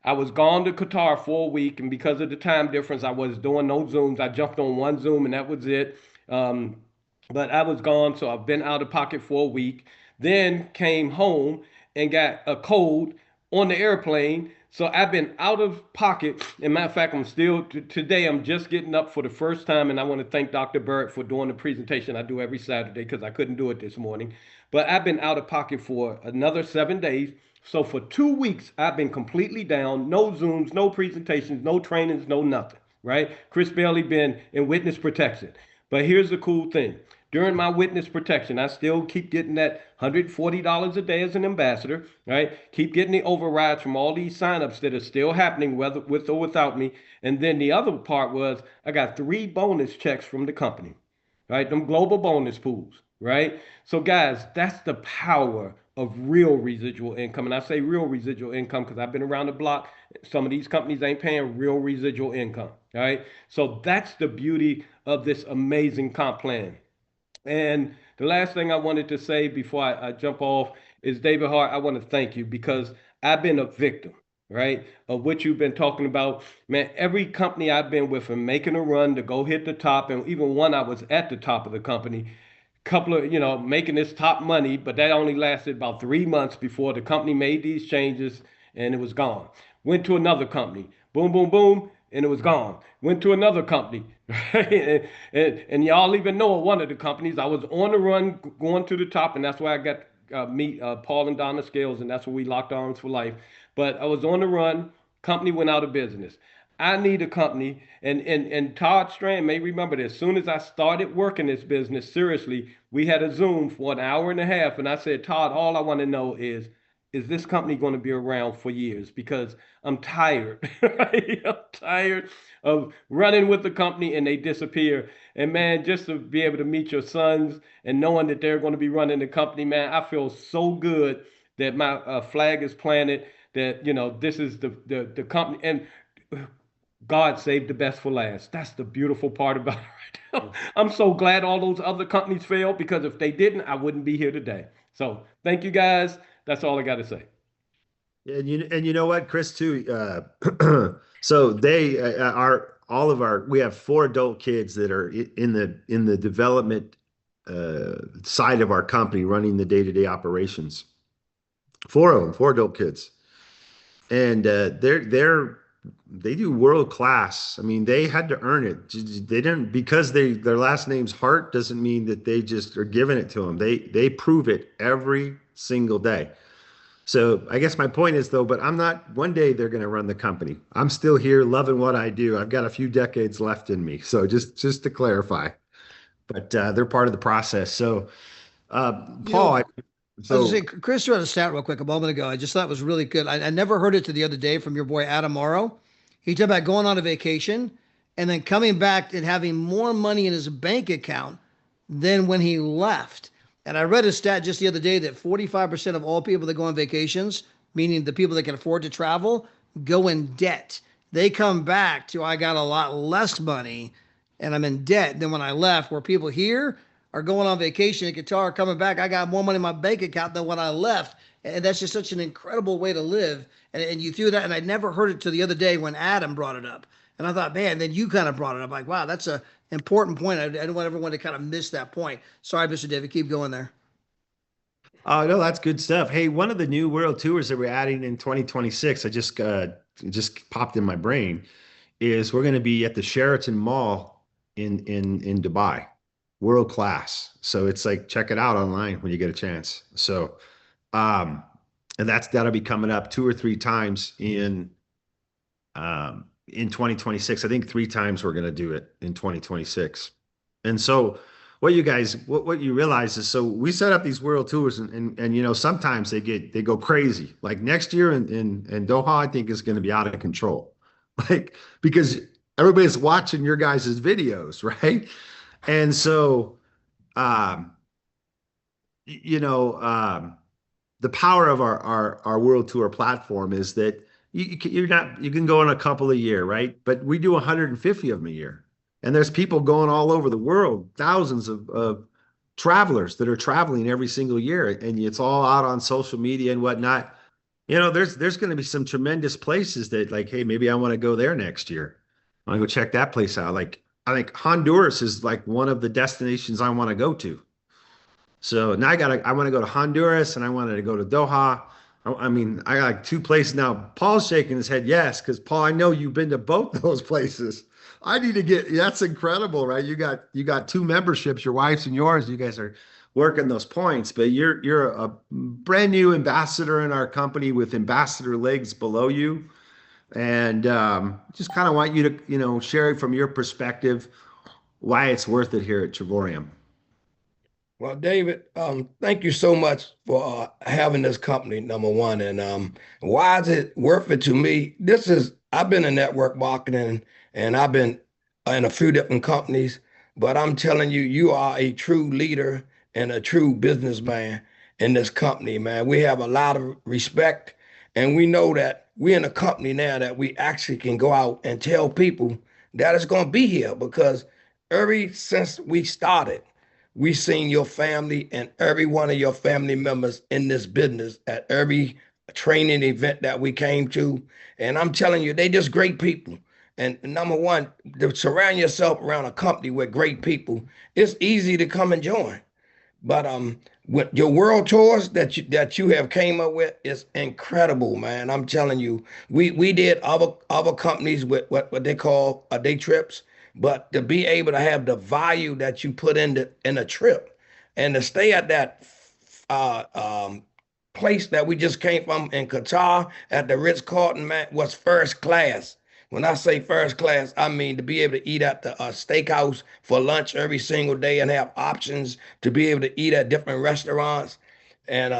I was gone to Qatar for a week, and because of the time difference, I was doing no Zooms. I jumped on one Zoom, and that was it. But I was gone, so I've been out of pocket for a week. Then came home and got a cold on the airplane. So I've been out of pocket. And matter of fact, I'm still, today, I'm just getting up for the first time, and I want to thank Dr. Barrett for doing the presentation I do every Saturday because I couldn't do it this morning. But I've been out of pocket for another 7 days. So for 2 weeks, I've been completely down, no Zooms, no presentations, no trainings, no nothing, right? Chris Bailey been in witness protection. But here's the cool thing. During my witness protection, I still keep getting that $140 a day as an ambassador, right? Keep getting the overrides from all these signups that are still happening, whether with or without me. And then the other part was I got 3 bonus checks from the company, right? Them global bonus pools, right? So guys, that's the power of real residual income. And I say real residual income because I've been around the block. Some of these companies ain't paying real residual income, right? So that's the beauty of this amazing comp plan. And the last thing I wanted to say before I jump off is, David Hart, I want to thank you because I've been a victim, right, of what you've been talking about. Man, every company I've been with and making a run to go hit the top, and even one I was at the top of the company, couple of, making this top money, but that only lasted about 3 months before the company made these changes and it was gone. Went to another company, boom, boom, boom, and it was gone. Went to another company, right? and y'all even know one of the companies, I was on the run going to the top, and that's why I got meet Paul and Donna Scales, and that's where we locked arms for life. But I was on the run, company went out of business. I need a company, and Todd Strand may remember this. As soon as I started working this business seriously, we had a Zoom for an hour and a half, and I said, Todd, all I want to know is this company going to be around for years? Because I'm tired. Right? I'm tired of running with the company and they disappear. And man, just to be able to meet your sons and knowing that they're going to be running the company, man, I feel so good that my flag is planted, that, this is the company. And God saved the best for last. That's the beautiful part about it right now. I'm so glad all those other companies failed, because if they didn't, I wouldn't be here today. So thank you guys. That's all I got to say. And you know what, Chris, too. So they are we have 4 adult kids that are in the development side of our company running the day-to-day operations. 4 of them, 4 adult kids. And they do world class. I mean, they had to earn it. They didn't, because their last name's Hart doesn't mean that they just are giving it to them. They prove it every single day. So I guess my point is though, but I'm not, one day they're going to run the company. I'm still here loving what I do. I've got a few decades left in me. So just to clarify, but they're part of the process. So Paul, I was going to say, Chris read a stat real quick a moment ago. I just thought it was really good. I never heard it to the other day from your boy Adam Morrow. He talked about going on a vacation and then coming back and having more money in his bank account than when he left. And I read a stat just the other day that 45% of all people that go on vacations, meaning the people that can afford to travel, go in debt. They come back to, I got a lot less money and I'm in debt than when I left, where people here are going on vacation in Qatar, coming back, I got more money in my bank account than when I left. And that's just such an incredible way to live. And you threw that, and I never heard it till the other day when Adam brought it up. And I thought, man, then you kind of brought it up. Like, wow, that's an important point. I don't want everyone to kind of miss that point. Sorry, Mr. David, keep going there. Oh, no, that's good stuff. Hey, one of the new world tours that we're adding in 2026, I just popped in my brain, is we're going to be at the Sheraton Mall in Dubai. World class. So it's like, check it out online when you get a chance. So, and that'll be coming up 2 or 3 times in 2026. I think 3 times we're going to do it in 2026. And so what you realize is, so we set up these world tours and you know, sometimes they go crazy. Like next year in Doha, I think is going to be out of control. Like, because everybody's watching your guys' videos, right? And so, you know, the power of our world tour platform is that you can go in a couple a year, right? But we do 150 of them a year, and there's people going all over the world, thousands of travelers that are traveling every single year, and it's all out on social media and whatnot. You know, there's going to be some tremendous places that, like, hey, maybe I want to go there next year. I want to go check that place out. Like, I think Honduras is like one of the destinations I want to go to. So now I want to go to Honduras and I wanted to go to Doha. I mean, I got like 2 places now. Paul's shaking his head, yes, because Paul, I know you've been to both those places. I need to that's incredible, right? You got 2 memberships, your wife's and yours. You guys are working those points, but you're a brand new ambassador in our company with ambassador legs below you. And just kind of want you to, you know, share from your perspective why it's worth it here at Trevorium. Well, David, thank you so much for having this company, number one. And why is it worth it to me? I've been in network marketing and I've been in a few different companies, but I'm telling you, you are a true leader and a true businessman in this company, man. We have a lot of respect, and we know that we're in a company now that we actually can go out and tell people that it's going to be here, because ever since we started, we've seen your family and every one of your family members in this business at every training event that we came to. And I'm telling you, they just great people. And number one, to surround yourself around a company with great people, it's easy to come and join. But with your world tours that you have came up with is incredible, man. I'm telling you, we did other companies with what they call day trips, but to be able to have the value that you put in a trip, and to stay at that place that we just came from in Qatar at the Ritz-Carlton, man, was first class. When I say first class, I mean to be able to eat at the steakhouse for lunch every single day and have options to be able to eat at different restaurants. And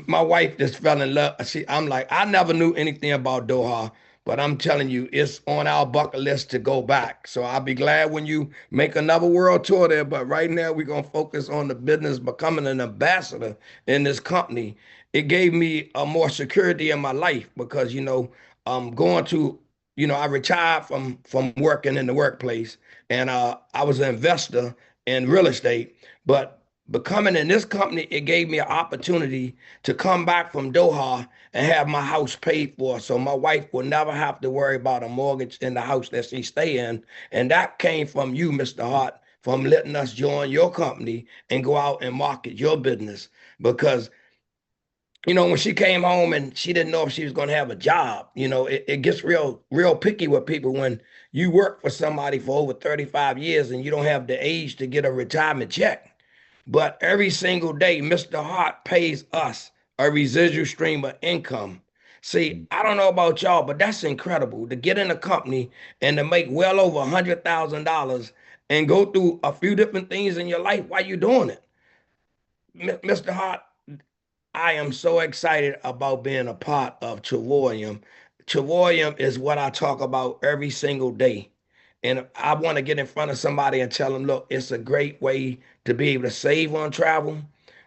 my wife just fell in love. I'm like, I never knew anything about Doha, but I'm telling you, it's on our bucket list to go back. So I'll be glad when you make another world tour there. But right now, we're going to focus on the business, becoming an ambassador in this company. It gave me more security in my life because, you know, going to, you know, I retired from working in the workplace, and I was an investor in real estate. But becoming in this company, it gave me an opportunity to come back from Doha and have my house paid for, so my wife will never have to worry about a mortgage in the house that she stay in. And that came from you, Mr. Hart, from letting us join your company and go out and market your business. Because, when she came home and she didn't know if she was going to have a job, it gets real picky with people when you work for somebody for over 35 years and you don't have the age to get a retirement check. But every single day, Mr. Hart pays us a residual stream of income. See, I don't know about y'all, but that's incredible to get in a company and to make well over $100,000 and go through a few different things in your life while you're doing it. Mr. Hart, I am so excited about being a part of Trevorium. Trevorium is what I talk about every single day. And I want to get in front of somebody and tell them, look, it's a great way to be able to save on travel.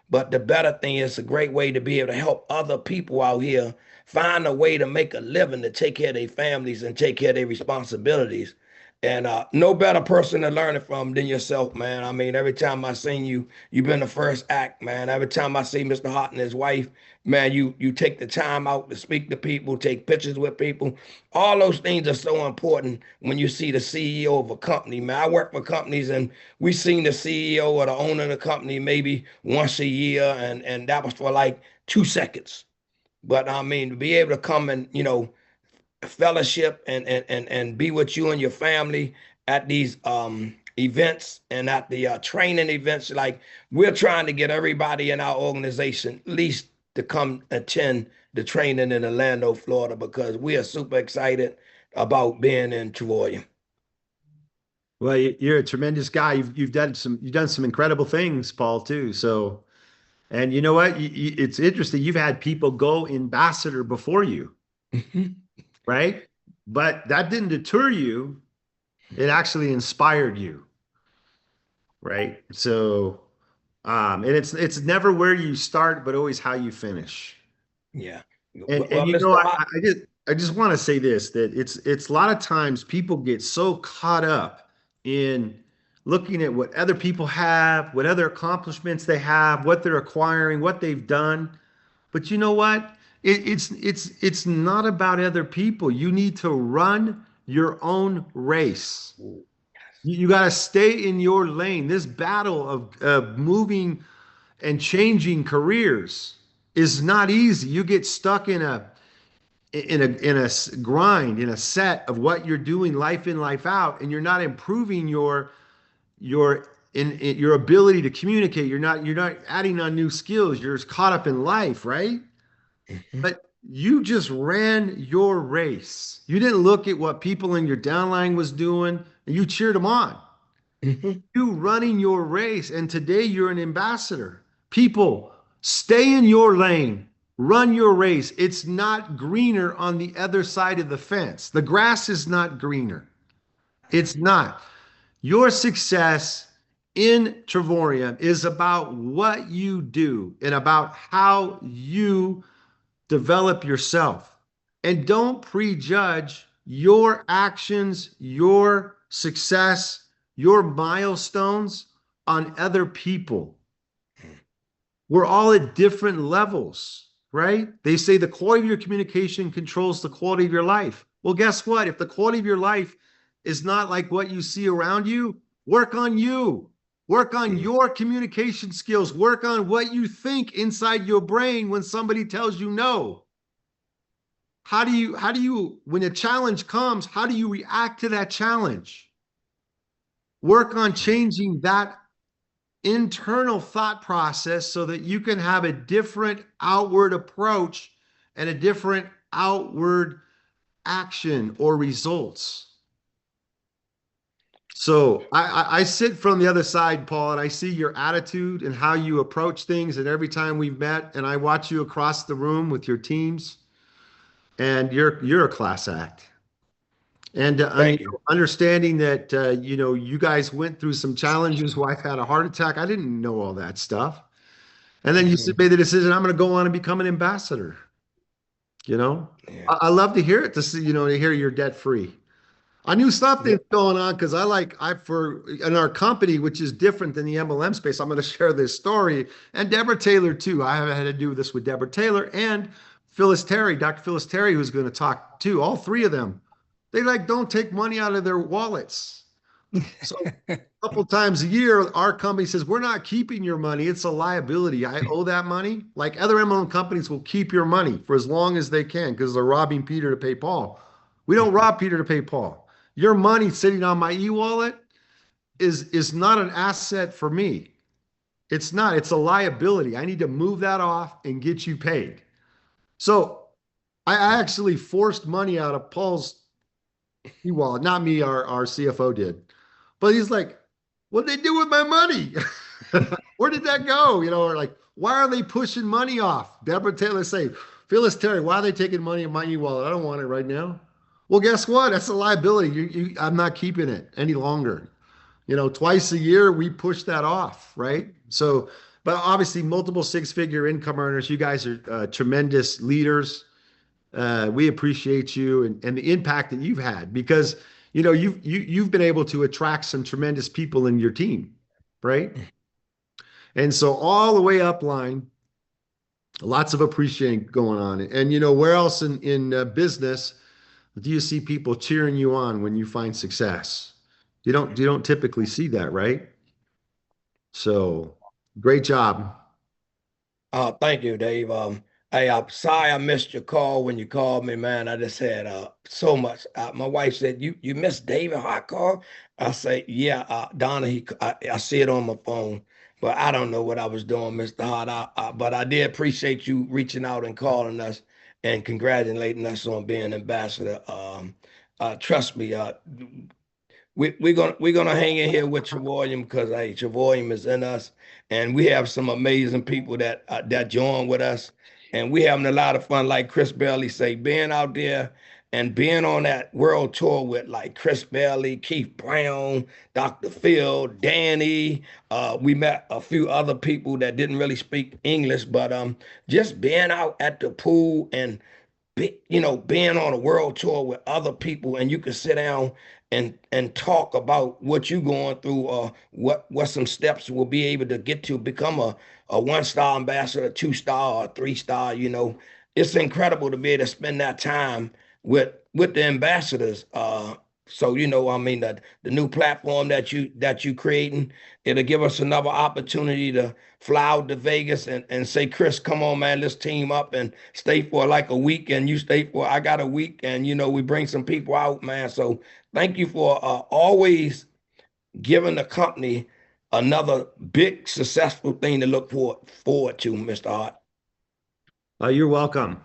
But the better thing is a great way to be able to help other people out here find a way to make a living, to take care of their families and take care of their responsibilities. And no better person to learn it from than yourself, man. I mean, every time I seen you, you've been the first act, man. Every time I see Mr. Hart and his wife, man, you take the time out to speak to people, take pictures with people. All those things are so important when you see the CEO of a company, man. I work for companies and we seen the CEO or the owner of the company maybe once a year, and that was for like 2 seconds. But I mean, to be able to come and, fellowship and be with you and your family at these events and at the training events, like we're trying to get everybody in our organization at least to come attend the training in Orlando, Florida, because we are super excited about being in Trevorium. Well, you're a tremendous guy. You've done some incredible things, Paul, too. So, and you know what? It's interesting. You've had people go ambassador before you, right? But that didn't deter you. It actually inspired you, right? So, and it's never where you start, but always how you finish. Yeah. And Well, you know, Mr. Hart, I just want to say this, that it's a lot of times people get so caught up in looking at what other people have, what other accomplishments they have, what they're acquiring, what they've done. But you know what? It's not about other people. You need to run your own race. You got to stay in your lane. This battle of moving and changing careers is not easy. You get stuck in a grind, in a set of what you're doing life in, life out, and you're not improving your ability to communicate. You're not adding on new skills. You're just caught up in life, right? But you just ran your race. You didn't look at what people in your downline was doing, and you cheered them on. You running your race, and today you're an ambassador. People, stay in your lane. Run your race. It's not greener on the other side of the fence. The grass is not greener. It's not. Your success in Trevorium is about what you do and about how you develop yourself. And don't prejudge your actions, your success, your milestones on other people. We're all at different levels, right? They say the quality of your communication controls the quality of your life. Well, guess what? If the quality of your life is not like what you see around you, work on you. Work on your communication skills. Work on what you think inside your brain when somebody tells you no. How do you, when a challenge comes, how do you react to that challenge? Work on changing that internal thought process so that you can have a different outward approach and a different outward action or results. So I sit from the other side, Paul, and I see your attitude and how you approach things. And every time we've met, and I watch you across the room with your teams, and you're a class act. And understanding that you guys went through some challenges. Wife had a heart attack. I didn't know all that stuff. And then you made the decision, I'm going to go on and become an ambassador. Yeah. I love to hear it, to see, to hear you're debt free. I knew something's going on because in our company, which is different than the MLM space, I'm going to share this story. And Deborah Taylor, too. I have had to do this with Deborah Taylor and Phyllis Terry, Dr. Phyllis Terry, who's going to talk too. All three of them. They don't take money out of their wallets. So couple times a year, our company says, we're not keeping your money. It's a liability. I owe that money. Like other MLM companies will keep your money for as long as they can because they're robbing Peter to pay Paul. We don't rob Peter to pay Paul. Your money sitting on my e-wallet is not an asset for me. It's not. It's a liability. I need to move that off and get you paid. So I actually forced money out of Paul's e-wallet. Not me, our CFO did. But he's like, what'd they do with my money? Where did that go? Or like, why are they pushing money off? Deborah Taylor say, Phyllis Terry, why are they taking money in my e-wallet? I don't want it right now. Well, guess what? That's a liability. I'm not keeping it any longer. Twice a year, we push that off, right? So, but obviously multiple six-figure income earners, you guys are tremendous leaders. We appreciate you and the impact that you've had because you've been able to attract some tremendous people in your team, right? And so all the way up line, lots of appreciating going on. And where else in business do you see people cheering you on when you find success? You don't typically see that, right? So great job. Thank you, Dave. Hey, I'm sorry I missed your call when you called me, man. I just had so much. My wife said, you missed David Hart call? I say, yeah, Donna, I see it on my phone, but I don't know what I was doing, Mr. Hart. But I did appreciate you reaching out and calling us and congratulating us on being ambassador. Trust me, we're gonna hang in here with Travoyum because hey, Travoyum is in us, and we have some amazing people that join with us, and we having a lot of fun. Like Chris Bailey say, being out there and being on that world tour with like Chris Bailey, Keith Brown, Dr. Phil, Danny. We met a few other people that didn't really speak English, but just being out at the pool and being on a world tour with other people and you can sit down and talk about what you're going through or what some steps will be able to get to become a one-star ambassador, two-star or three-star. It's incredible to be able to spend that time with the ambassadors. So I mean the new platform that you creating, it'll give us another opportunity to fly out to Vegas and say, Chris, come on, man, let's team up and stay for like a week, and you stay for I got a week, and we bring some people out, man. So thank you for always giving the company another big successful thing to look forward to, Mr. Hart. You're welcome.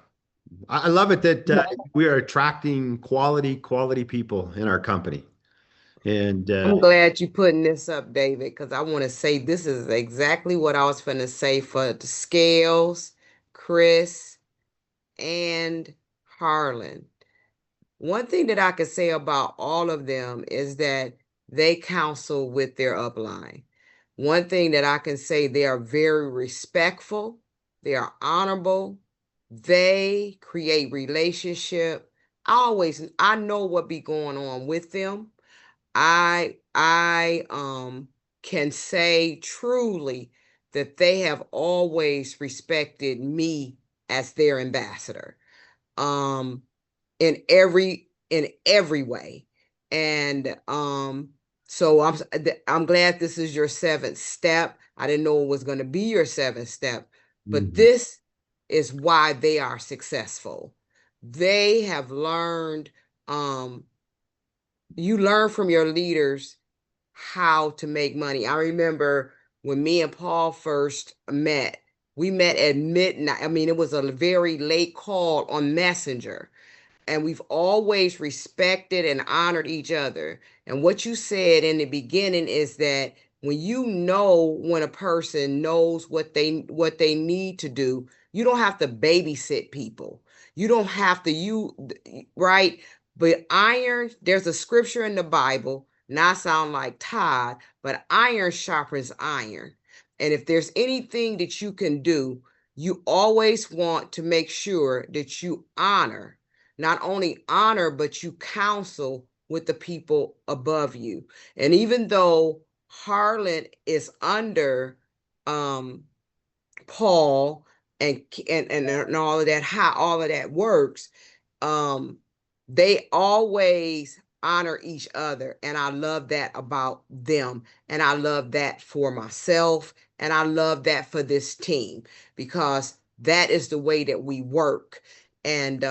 I love it that we are attracting quality people in our company. And I'm glad you putting this up, David, because I want to say this is exactly what I was going to say for the Scales, Chris, and Harlan. One thing that I could say about all of them is that they counsel with their upline. One thing that I can say, they are very respectful, they are honorable, they create relationship. I know what be going on with them. I can say truly that they have always respected me as their ambassador in every way. And so I'm glad this is your seventh step. I didn't know it was going to be your seventh step, but this is why they are successful. They have learned you learn from your leaders how to make money. I remember when me and Paul first met, we met at midnight. I mean, it was a very late call on Messenger, and we've always respected and honored each other. And what you said in the beginning is that when a person knows what they need to do, you don't have to babysit people. You don't have to, right? But there's a scripture in the Bible, not sound like Todd, but iron sharpens iron. And if there's anything that you can do, you always want to make sure that you not only honor, but you counsel with the people above you. And even though Harlan is under Paul and all of that, how all of that works, they always honor each other. And I love that about them. And I love that for myself. And I love that for this team, because that is the way that we work. And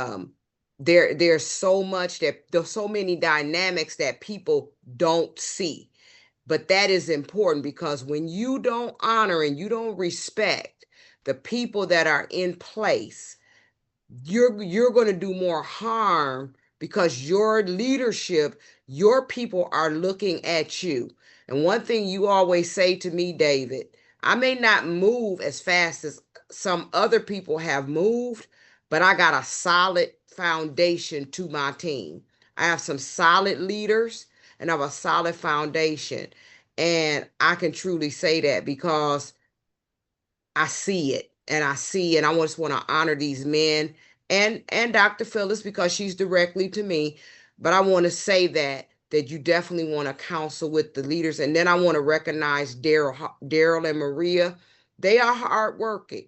there's so much that there's so many dynamics that people don't see. But that is important, because when you don't honor and you don't respect the people that are in place, you're going to do more harm, because your leadership, your people are looking at you. And one thing you always say to me, David, I may not move as fast as some other people have moved, but I got a solid foundation to my team. I have some solid leaders and I have a solid foundation. And I can truly say that because I see it, and I just want to honor these men and Dr. Phyllis, because she's directly to me. But I want to say that you definitely want to counsel with the leaders. And then I want to recognize Darrell and Maria. They are hardworking.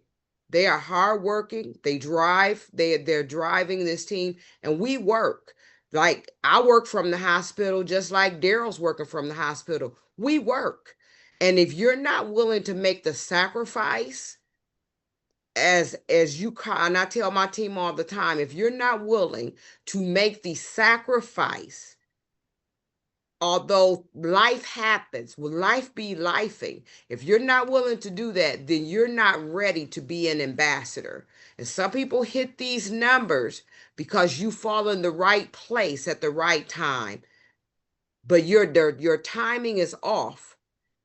They are hardworking. They're driving this team, and we work. Like, I work from the hospital just like Darrell's working from the hospital. We work. And if you're not willing to make the sacrifice, as you, and I tell my team all the time, if you're not willing to make the sacrifice, although life happens, will life be lifing? If you're not willing to do that, then you're not ready to be an ambassador. And some people hit these numbers because you fall in the right place at the right time, but your timing is off.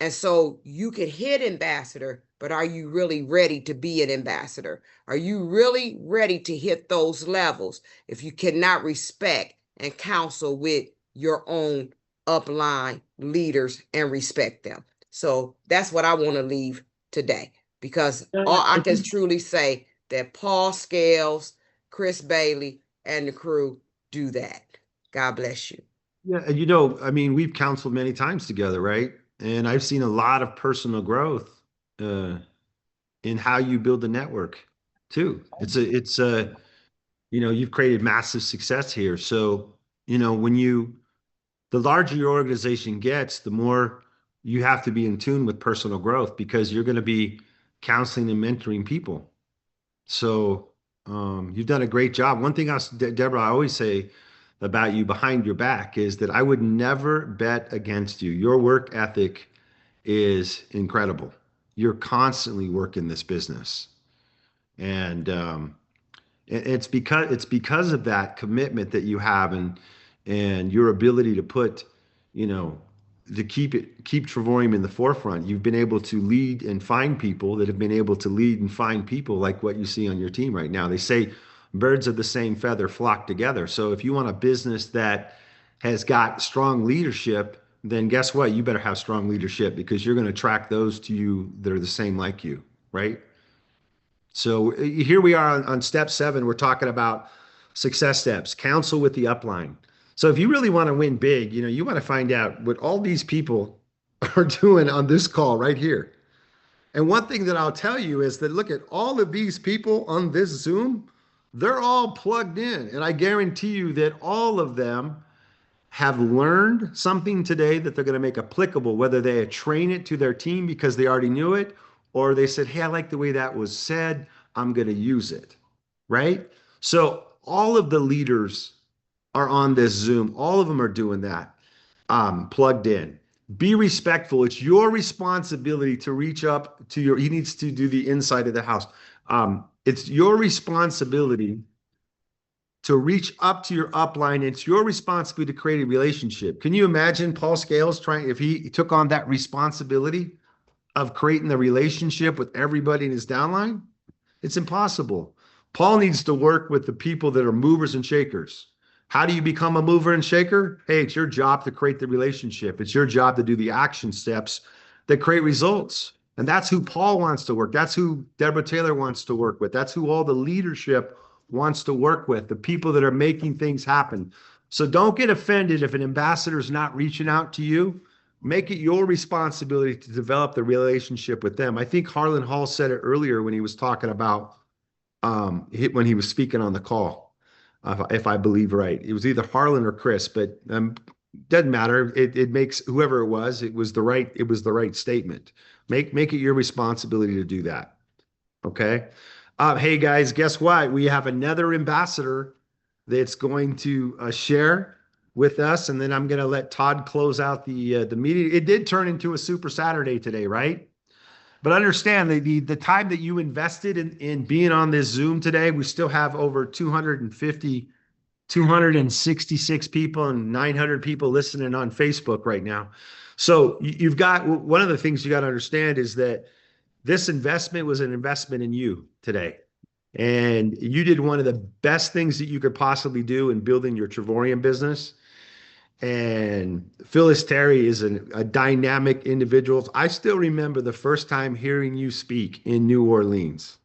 And so you can hit ambassador, but are you really ready to be an ambassador? Are you really ready to hit those levels if you cannot respect and counsel with your own upline leaders and respect them? So that's what I want to leave today, because all I can truly say that Paul Scales, Chris Bailey, and the crew do that. God bless you. Yeah, and I mean, we've counseled many times together, right? And I've seen a lot of personal growth in how you build a network too. You've created massive success here. So, the larger your organization gets, the more you have to be in tune with personal growth, because you're going to be counseling and mentoring people. So, you've done a great job. One thing Deborah, I always say about you behind your back is that I would never bet against you. Your work ethic is incredible. You're constantly working this business. And it's because of that commitment that you have, and your ability to put, to keep Trevorium in the forefront. You've been able to lead and find people that have been able to lead and find people like what you see on your team right now. They say birds of the same feather flock together. So if you want a business that has got strong leadership, then guess what? You better have strong leadership, because you're going to attract those to you that are the same like you, right? So here we are on step 7. We're talking about success steps, counsel with the upline. So if you really want to win big, you want to find out what all these people are doing on this call right here. And one thing that I'll tell you is that, look at all of these people on this Zoom, they're all plugged in. And I guarantee you that all of them have learned something today that they're going to make applicable, whether they train it to their team because they already knew it, or they said, hey, I like the way that was said, I'm going to use it, right? So all of the leaders are on this Zoom. All of them are doing that, plugged in. Be respectful. It's your responsibility to reach up to he needs to do the inside of the house. It's your responsibility to reach up to your upline. It's your responsibility to create a relationship. Can you imagine Paul Scales if he took on that responsibility of creating the relationship with everybody in his downline? It's impossible. Paul needs to work with the people that are movers and shakers. How do you become a mover and shaker? Hey, it's your job to create the relationship. It's your job to do the action steps that create results. And that's who Paul wants to work. That's who Deborah Taylor wants to work with. That's who all the leadership wants to work with, the people that are making things happen. So don't get offended if an ambassador is not reaching out to you. Make it your responsibility to develop the relationship with them. I think Harlan Hall said it earlier when he was talking about when he was speaking on the call. if I believe right. It was either Harlan or Chris, but doesn't matter. It makes whoever it was the right statement. Make it your responsibility to do that. Okay. Hey guys, guess what? We have another ambassador that's going to share with us, and then I'm going to let Todd close out the meeting. It did turn into a Super Saturday today, right? But understand the time that you invested in being on this Zoom today. We still have over 266 people and 900 people listening on Facebook right now. So you've got, one of the things you got to understand is that this investment was an investment in you today. And you did one of the best things that you could possibly do in building your Trevorium business. And Phyllis Terry is a dynamic individual. I still remember the first time hearing you speak in New Orleans.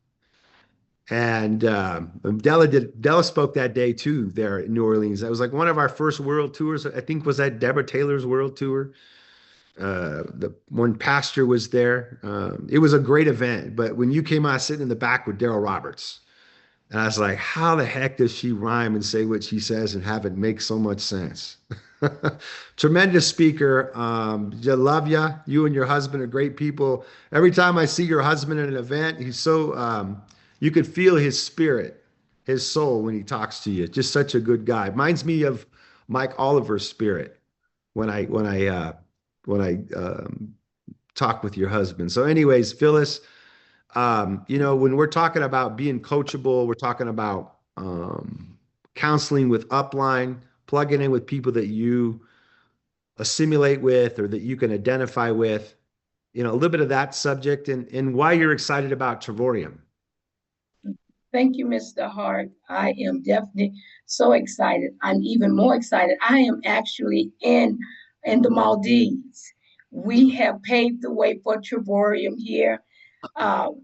And Della spoke that day too there in New Orleans. That was like one of our first world tours. I think was that Deborah Taylor's world tour. The one pastor was there. It was a great event. But when you came out sitting in the back with Darrell Roberts, and I was like, how the heck does she rhyme and say what she says and have it make so much sense? Tremendous speaker. I love you. You and your husband are great people. Every time I see your husband at an event, he's so, you could feel his spirit, his soul when he talks to you. Just such a good guy. Reminds me of Mike Oliver's spirit when I talk with your husband. So anyways, Phyllis, when we're talking about being coachable, we're talking about counseling with upline, plugging in with people that you assimilate with or that you can identify with, a little bit of that subject and why you're excited about Trevorium. Thank you, Mr. Hart. I am definitely so excited. I'm even more excited. I am actually in the Maldives. We have paved the way for Trevorium here.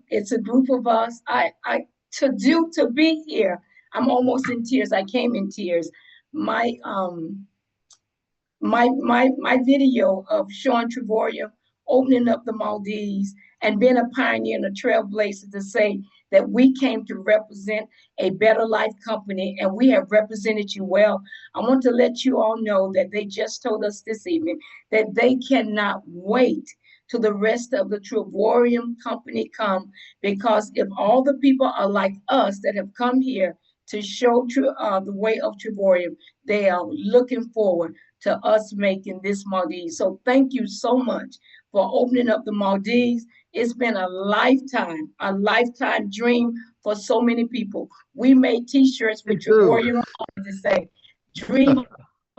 It's a group of us. To be here, I'm almost in tears. I came in tears. My video of showing Trevorium opening up the Maldives and being a pioneer and a trailblazer to say that we came to represent a better life company and we have represented you well. I want to let you all know that they just told us this evening that they cannot wait till the rest of the Trevorium company come, because if all the people are like us that have come here to show the way of Trevorium, they are looking forward to us making this Maldives. So thank you so much for opening up the Maldives. It's been a lifetime dream for so many people. We made t-shirts with Trevorium to say, dream of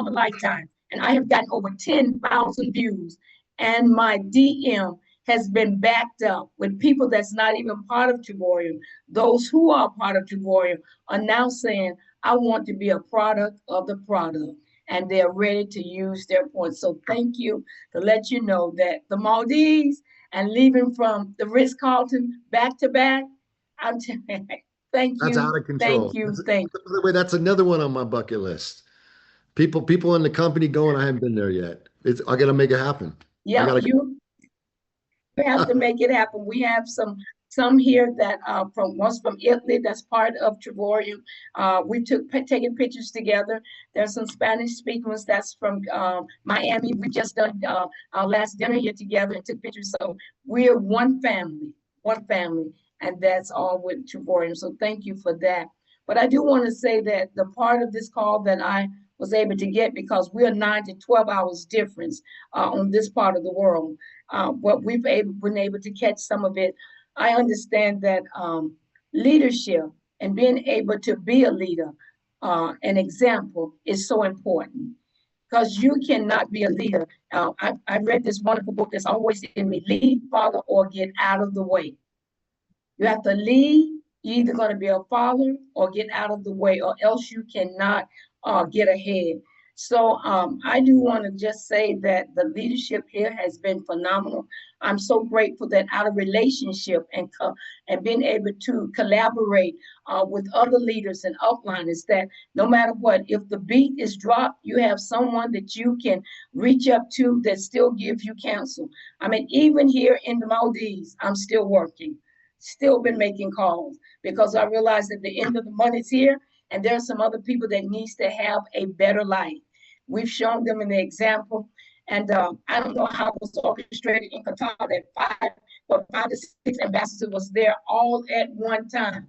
a lifetime. And I have gotten over 10,000 views. And my DM has been backed up with people that's not even part of Trevorium. Those who are part of Trevorium are now saying, I want to be a product of the product. And they're ready to use their points. So thank you to let you know that the Maldives and leaving from the Ritz-Carlton back to back, I'm telling you, thank you. That's out of control. Thank you. By the way, that's another one on my bucket list. People in the company going, I haven't been there yet. I got to make it happen. Yeah, you have to make it happen. We have some here that was from Italy that's part of Trevorium. We taking pictures together. There's some Spanish speakers that's from Miami. We just done our last dinner here together and took pictures. So we're one family, and that's all with Trevorium. So thank you for that. But I do want to say that the part of this call that I was able to get, because we're 9 to 12 hours difference on this part of the world, but we've been able to catch some of it. I understand that leadership and being able to be a leader, an example, is so important, because you cannot be a leader. I read this wonderful book that's always in me, Lead, Follow, or Get Out of the Way. You have to lead. You're either going to be a follower or get out of the way, or else you cannot get ahead. So I do want to just say that the leadership here has been phenomenal. I'm so grateful that out of relationship and being able to collaborate with other leaders and upliners, that no matter what, if the beat is dropped, you have someone that you can reach up to that still gives you counsel. I mean, even here in the Maldives, I'm still working, still been making calls, because I realize that the end of the month is here. and there are some other people that needs to have a better life. We've shown them an example, and I don't know how it was orchestrated in Qatar that five to six ambassadors was there all at one time,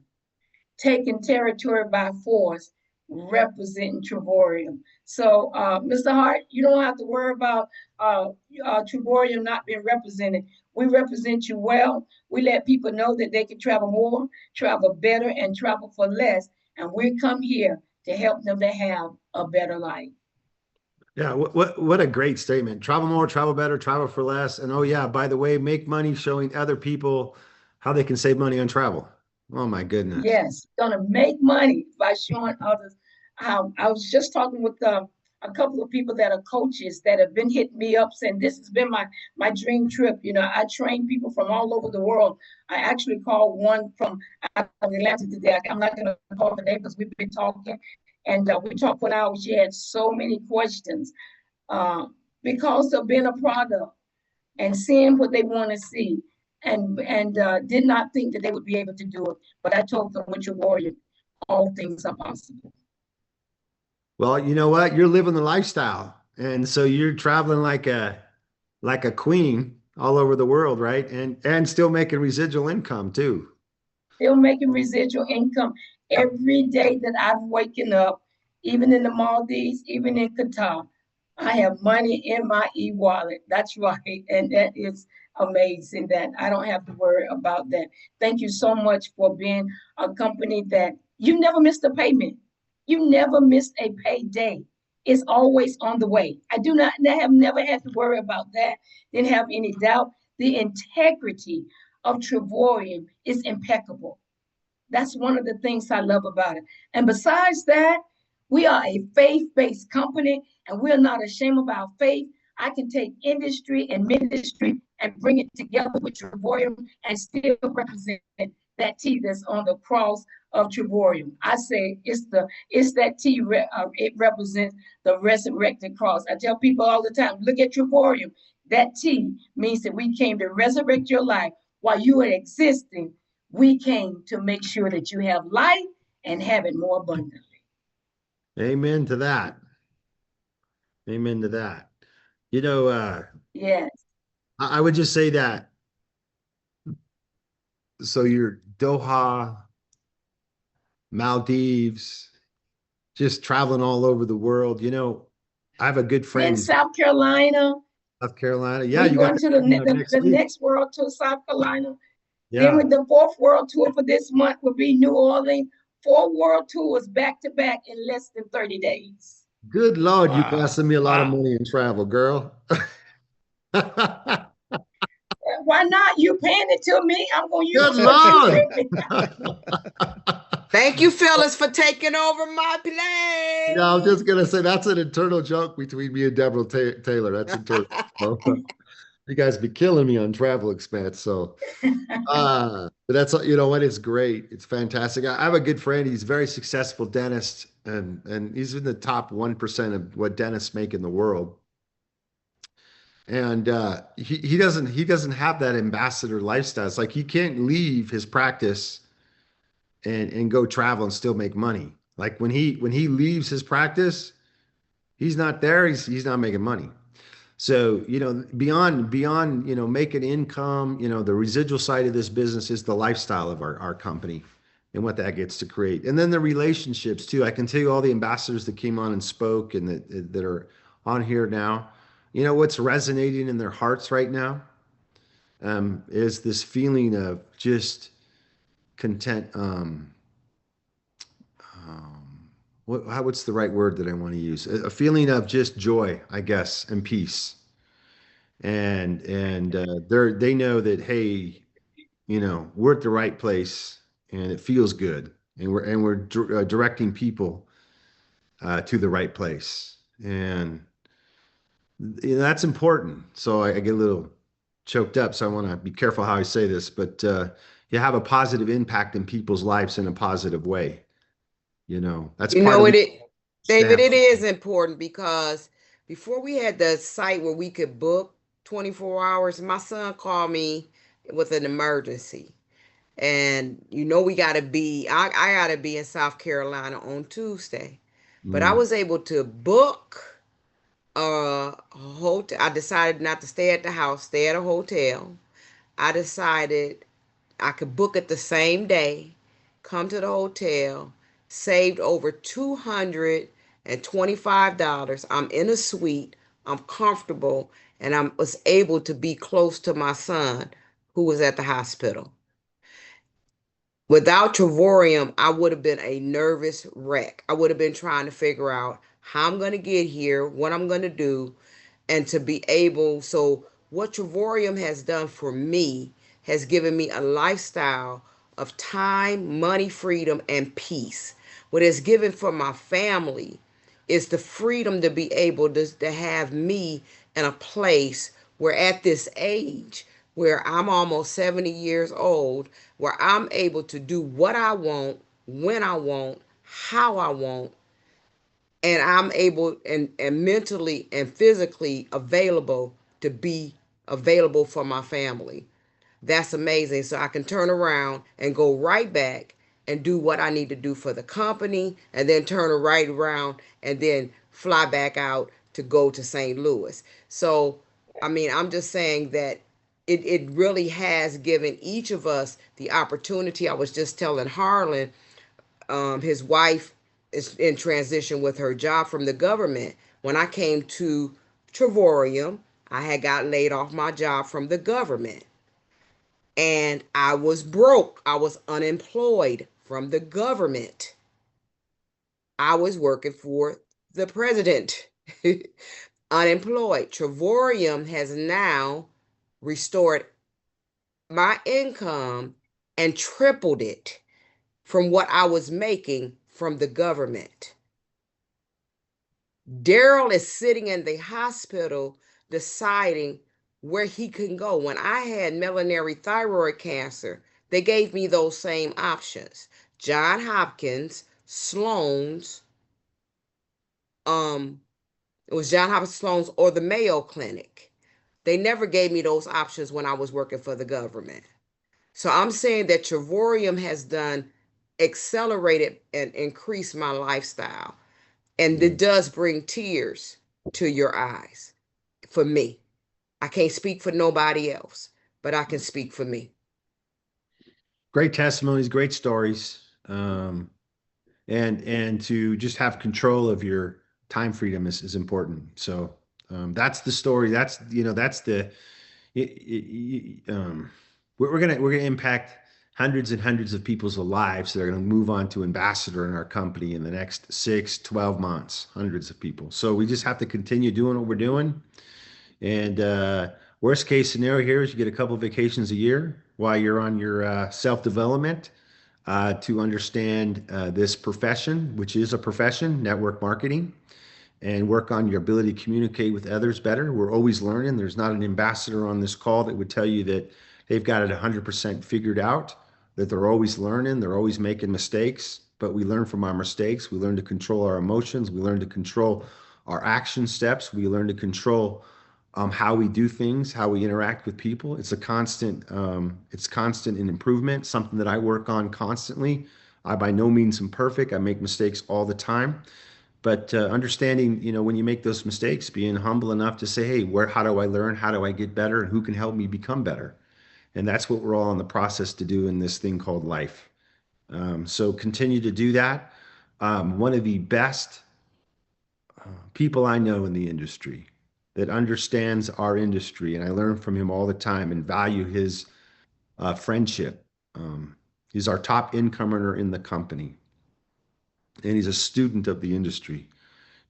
taking territory by force, representing Trevorium. So, Mr. Hart, you don't have to worry about Trevorium not being represented. We represent you well. We let people know that they can travel more, travel better, and travel for less. And we come here to help them to have a better life. Yeah, what a great statement. Travel more, travel better, travel for less. And oh yeah, by the way, make money showing other people how they can save money on travel. Oh my goodness. Yes, gonna make money by showing others how. I was just talking with a couple of people that are coaches that have been hitting me up saying this has been my dream trip. You know, I train people from all over the world. I actually called one from Atlanta today. I'm not gonna call today because we've been talking, and we talked for an hour. She had so many questions because of being a product and seeing what they want to see, and did not think that they would be able to do it. But I told them, with your warrior, all things are possible. Well, you know what? You're living the lifestyle. And so you're traveling like a queen all over the world, right? And still making residual income too. Still making residual income every day that I've waken up, even in the Maldives, even in Qatar. I have money in my e-wallet. That's right. And that is amazing that I don't have to worry about that. Thank you so much for being a company that you never missed a payment. You never missed a payday. It's always on the way. I have never had to worry about that. Didn't have any doubt. The integrity of Trevorium is impeccable. That's one of the things I love about it. And besides that, we are a faith-based company, and we're not ashamed of our faith. I can take industry and ministry and bring it together with Trevorium and still represent that T that's on the cross of Trevorium. I say it's that T. It represents the resurrected cross. I tell people all the time, look at Trevorium. That T means that we came to resurrect your life while you were existing. We came to make sure that you have life and have it more abundantly. Amen to that. Amen to that. You know, yes. I would just say that. So you're Doha, Maldives, just traveling all over the world. You know, I have a good friend in South Carolina. South Carolina. Yeah, we're you going got to the next world tour, South Carolina. Yeah. Then with the fourth world tour for this month will be New Orleans. 4 world tours back to back in less than 30 days. Good Lord, you costing me a lot of money in travel, girl. Why not? You paying it to me. I'm going to use it. Good Lord. Thank you, Phyllis, for taking over my plane. Yeah, I was just going to say that's an internal joke between me and Deborah Taylor. That's internal. You guys be killing me on travel expense. So, but that's, you know what? It's great. It's fantastic. I have a good friend. He's a very successful dentist, and he's in the top 1% of what dentists make in the world. And he doesn't have that ambassador lifestyle. It's like he can't leave his practice and go travel and still make money. Like when he leaves his practice, he's not there. He's not making money. So, you know, beyond, you know, making income, you know, the residual side of this business is the lifestyle of our company and what that gets to create. And then the relationships too. I can tell you all the ambassadors that came on and spoke and that are on here now, you know, what's resonating in their hearts right now is this feeling of just content. What's the right word that I want to use? A feeling of just joy, I guess, and peace. And they know that, hey, you know, we're at the right place and it feels good, and we're directing people to the right place, and you know, that's important. So I get a little choked up, so I want to be careful how I say this, but you have a positive impact in people's lives in a positive way. You know, that's part of it. David, it is important because before we had the site where we could book 24 hours, my son called me with an emergency. And we gotta be, I gotta be in South Carolina on Tuesday. But I Mm. was able to book a hotel. I decided not to stay at the house, stay at a hotel. I decided I could book it the same day, come to the hotel, saved over $225. I'm in a suite, I'm comfortable, and I was able to be close to my son who was at the hospital. Without Trevorium, I would have been a nervous wreck. I would have been trying to figure out how I'm going to get here, what I'm going to do, and to be able. So, what Trevorium has done for me has given me a lifestyle of time, money, freedom, and peace. What it's given for my family is the freedom to be able to have me in a place where at this age, where I'm almost 70 years old, where I'm able to do what I want, when I want, how I want, and I'm able and mentally and physically available to be available for my family. That's amazing. So I can turn around and go right back and do what I need to do for the company and then turn right around and then fly back out to go to St. Louis. So, I mean, I'm just saying that it really has given each of us the opportunity. I was just telling Harlan, his wife is in transition with her job from the government. When I came to Trevorium, I had got laid off my job from the government and I was broke. I was unemployed from the government. I was working for the president, unemployed. Trevorium has now restored my income and tripled it from what I was making from the government. Darrell is sitting in the hospital deciding where he can go. When I had melanary thyroid cancer, they gave me those same options. John Hopkins, Sloan's, it was John Hopkins, Sloan's, or the Mayo Clinic. They never gave me those options when I was working for the government. So I'm saying that Trevorium has done accelerated and increased my lifestyle. And it does bring tears to your eyes for me. I can't speak for nobody else, but I can speak for me. Great testimonies, great stories. And to just have control of your time freedom is important. So that's the story. That's that's the we're gonna impact hundreds and hundreds of people's lives that are going to move on to ambassador in our company in the next 6, 12 months, hundreds of people. So we just have to continue doing what we're doing. And worst case scenario here is you get a couple of vacations a year while you're on your self-development to understand this profession, which is a profession, network marketing, and work on your ability to communicate with others better. We're always learning. There's not an ambassador on this call that would tell you that they've got it 100% figured out, that they're always learning, they're always making mistakes, but we learn from our mistakes. We learn to control our emotions. We learn to control our action steps. We learn to control how we do things, how we interact with people. It's constant in improvement, something that I work on constantly. I by no means am perfect. I make mistakes all the time. But understanding, when you make those mistakes, being humble enough to say, hey, how do I learn? How do I get better? And who can help me become better? And that's what we're all in the process to do in this thing called life. So continue to do that. One of the best people I know in the industry that understands our industry, and I learn from him all the time and value his friendship. He's our top income earner in the company, and he's a student of the industry,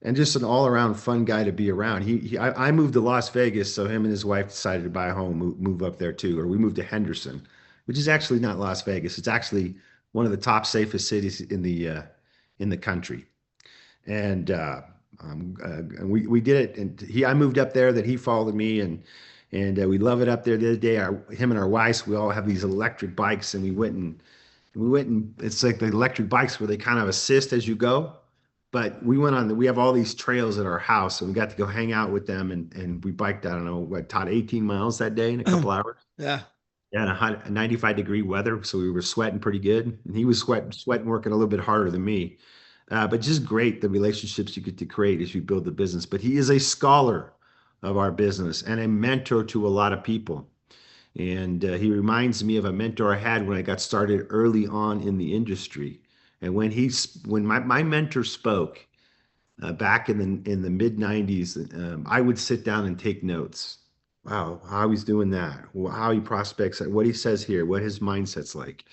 and just an all-around fun guy to be around. I moved to Las Vegas, so him and his wife decided to buy a home, move up there too, or we moved to Henderson, which is actually not Las Vegas. It's actually one of the top safest cities in the country. And we did it. And I moved up there. That he followed me, and we love it up there. The other day, him and our wives, we all have these electric bikes, and we went and it's like the electric bikes where they kind of assist as you go. But we have all these trails at our house, and we got to go hang out with them, and we biked, I don't know what, Todd, 18 miles that day in a couple hours. Yeah. Yeah, and a 95-degree weather, so we were sweating pretty good, and he was sweating, working a little bit harder than me. But just great the relationships you get to create as you build the business. But he is a scholar of our business and a mentor to a lot of people. And he reminds me of a mentor I had when I got started early on in the industry. And when my mentor spoke back in the mid 90s, I would sit down and take notes. Wow, how he's doing that, how he prospects, what he says here, what his mindset's like.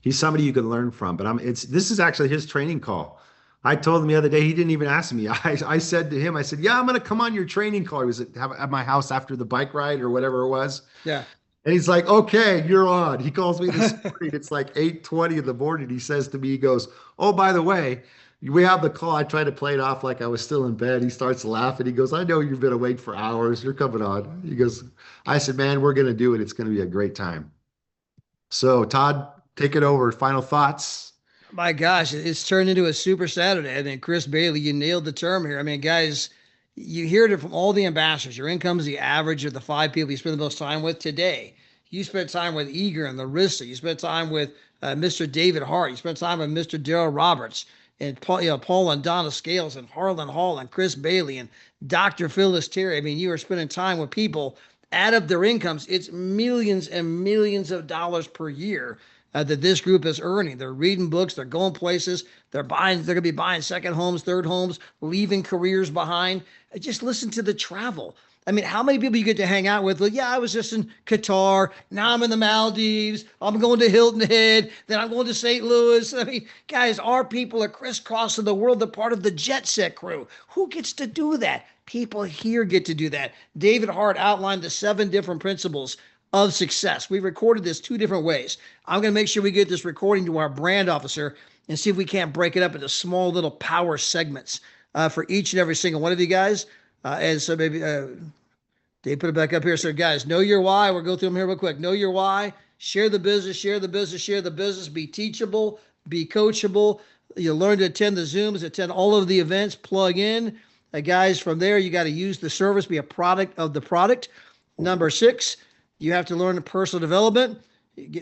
He's somebody you can learn from. But this is actually his training call. I told him the other day, he didn't even ask me. I said to him, I said, yeah, I'm going to come on your training call. He was at my house after the bike ride or whatever it was. Yeah. And he's like, okay, you're on. He calls me this morning. It's like 8:20 in the morning. He says to me, he goes, oh, by the way, we have the call. I tried to play it off like I was still in bed. He starts laughing. He goes, I know you've been awake for hours. You're coming on. He goes, I said, man, we're going to do it. It's going to be a great time. So Todd, take it over. Final thoughts. My gosh, it's turned into a super Saturday. I think Chris Bailey, you nailed the term here. I mean, guys, you hear it from all the ambassadors. Your income is the average of the 5 people you spend the most time with today. You spent time with Igor and Larissa. You spent time with Mr. David Hart. You spent time with Mr. Darrell Roberts and Paul and Donna Scales and Harlan Hall and Chris Bailey and Dr. Phyllis Terry. I mean, you are spending time with people. Add up their incomes. It's millions and millions of dollars per year that this group is earning. They're reading books, they're going places, they're going to be buying second homes, third homes, leaving careers behind. Just listen to the travel. I mean, how many people you get to hang out with? Well, yeah, I was just in Qatar. Now I'm in the Maldives. I'm going to Hilton Head. Then I'm going to St. Louis. I mean, guys, our people are crisscrossing the world. They're part of the jet set crew. Who gets to do that? People here get to do that. David Hart outlined the 7 different principles of success. We recorded this 2 different ways. I'm going to make sure we get this recording to our brand officer and see if we can't break it up into small little power segments for each and every single one of you guys. And so maybe Dave put it back up here. So guys, know your why. We'll go through them here real quick. Know your why. Share the business. Share the business. Share the business. Be teachable. Be coachable. You learn to attend the Zooms. Attend all of the events. Plug in. Guys, from there, you got to use the service. Be a product of the product. Number 6, you have to learn personal development.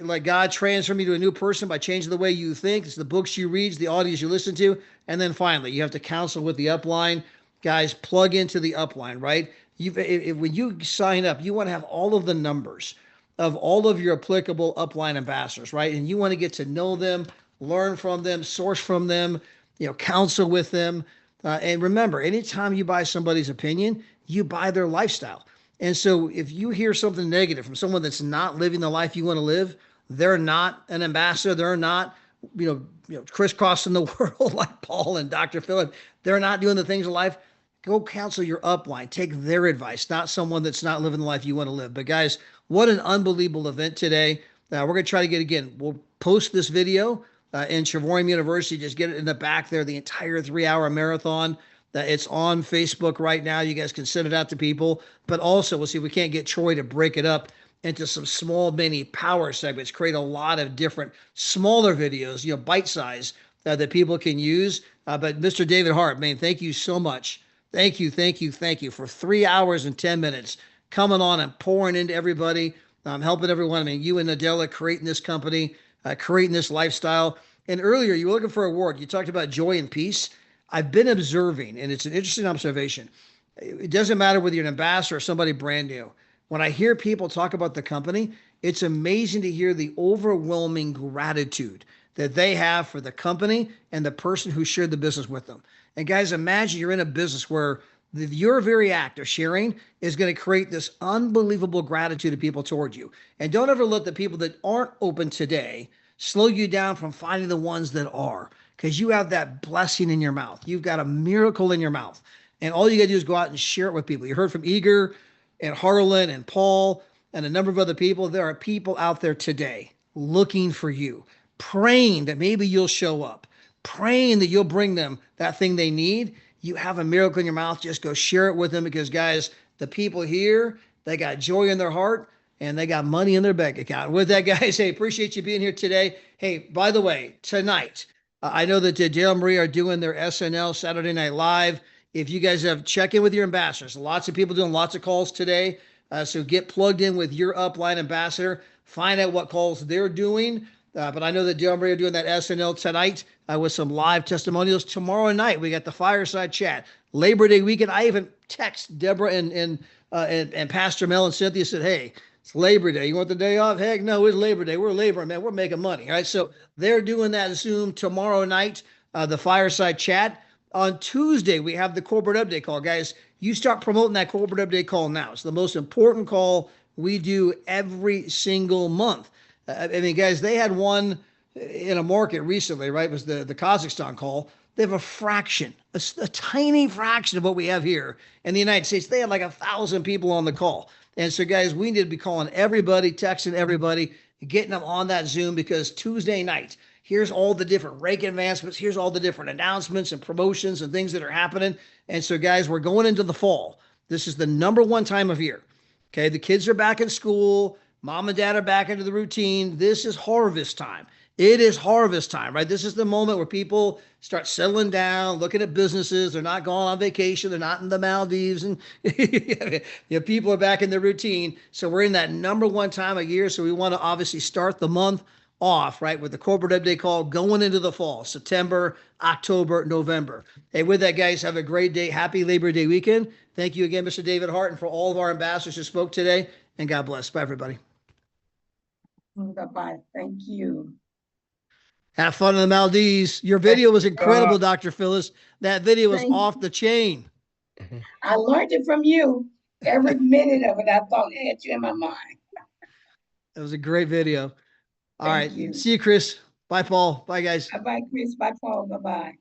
Let God transform you to a new person by changing the way you think. It's the books you read, the audios you listen to. And then finally, you have to counsel with the upline. Guys, plug into the upline, right? When you sign up, you want to have all of the numbers of all of your applicable upline ambassadors, right? And you want to get to know them, learn from them, source from them, counsel with them. And remember, anytime you buy somebody's opinion, you buy their lifestyle. And so if you hear something negative from someone that's not living the life you want to live, they're not an ambassador. They're not, crisscrossing the world like Paul and Dr. Philip. They're not doing the things in life. Go counsel your upline. Take their advice, not someone that's not living the life you want to live. But guys, what an unbelievable event today. We're going to try to get, again, we'll post this video in Trevorium University. Just get it in the back there, the entire 3-hour marathon. It's on Facebook right now. You guys can send it out to people. But also, we'll see if we can't get Troy to break it up into some small mini power segments, create a lot of different smaller videos, bite size that people can use. But Mr. David Hart, man, thank you so much. Thank you for 3 hours and 10 minutes coming on and pouring into everybody, helping everyone. I mean, you and Adela creating this company, creating this lifestyle. And earlier, you were looking for a word. You talked about joy and peace. I've been observing, and it's an interesting observation. It doesn't matter whether you're an ambassador or somebody brand new. When I hear people talk about the company, it's amazing to hear the overwhelming gratitude that they have for the company and the person who shared the business with them. And guys, imagine you're in a business where your very act of sharing is going to create this unbelievable gratitude of people toward you. And don't ever let the people that aren't open today slow you down from finding the ones that are, because you have that blessing in your mouth. You've got a miracle in your mouth. And all you got to do is go out and share it with people. You heard from Igor and Harlan and Paul and a number of other people. There are people out there today looking for you, praying that maybe you'll show up, praying that you'll bring them that thing they need. You have a miracle in your mouth. Just go share it with them, because guys, the people here, they got joy in their heart and they got money in their bank account. With that, guys, hey, appreciate you being here today. Hey, by the way, tonight, I know that Dale and Marie are doing their SNL Saturday Night Live. If you guys have, check in with your ambassadors. Lots of people doing lots of calls today. So get plugged in with your upline ambassador. Find out what calls they're doing. But I know that Deborah and Maria are doing that SNL tonight with some live testimonials. Tomorrow night, we got the fireside chat. Labor Day weekend. I even text Deborah and Pastor Mel and Cynthia, said, hey, it's Labor Day. You want the day off? Heck no, it's Labor Day. We're laboring, man. We're making money. All right. So they're doing that Zoom tomorrow night, the fireside chat. On Tuesday, we have the corporate update call. Guys, you start promoting that corporate update call now. It's the most important call we do every single month. I mean, guys, they had one in a market recently, right? It was the Kazakhstan call. They have a fraction, a tiny fraction of what we have here in the United States. They had like 1,000 people on the call. And so, guys, we need to be calling everybody, texting everybody, getting them on that Zoom, because Tuesday night, here's all the different rake advancements. Here's all the different announcements and promotions and things that are happening. And so, guys, we're going into the fall. This is the #1 time of year. Okay, the kids are back in school. Mom and dad are back into the routine. This is harvest time. It is harvest time, right? This is the moment where people start settling down, looking at businesses. They're not going on vacation. They're not in the Maldives. And people are back in their routine. So we're in that #1 time of year. So we want to obviously start the month off, right, with the corporate update call going into the fall, September, October, November. Hey, with that, guys, have a great day. Happy Labor Day weekend. Thank you again, Mr. David Hart, and for all of our ambassadors who spoke today. And God bless. Bye, everybody. Bye-bye. Thank you. Have fun in the Maldives. Your video was incredible, Dr. Phyllis. That video was off the chain. I learned it from you. Every minute of it, I thought I had you in my mind. It was a great video. All right. See you, Chris. Bye, Paul. Bye, guys. Bye-bye, Chris. Bye, Paul. Bye-bye.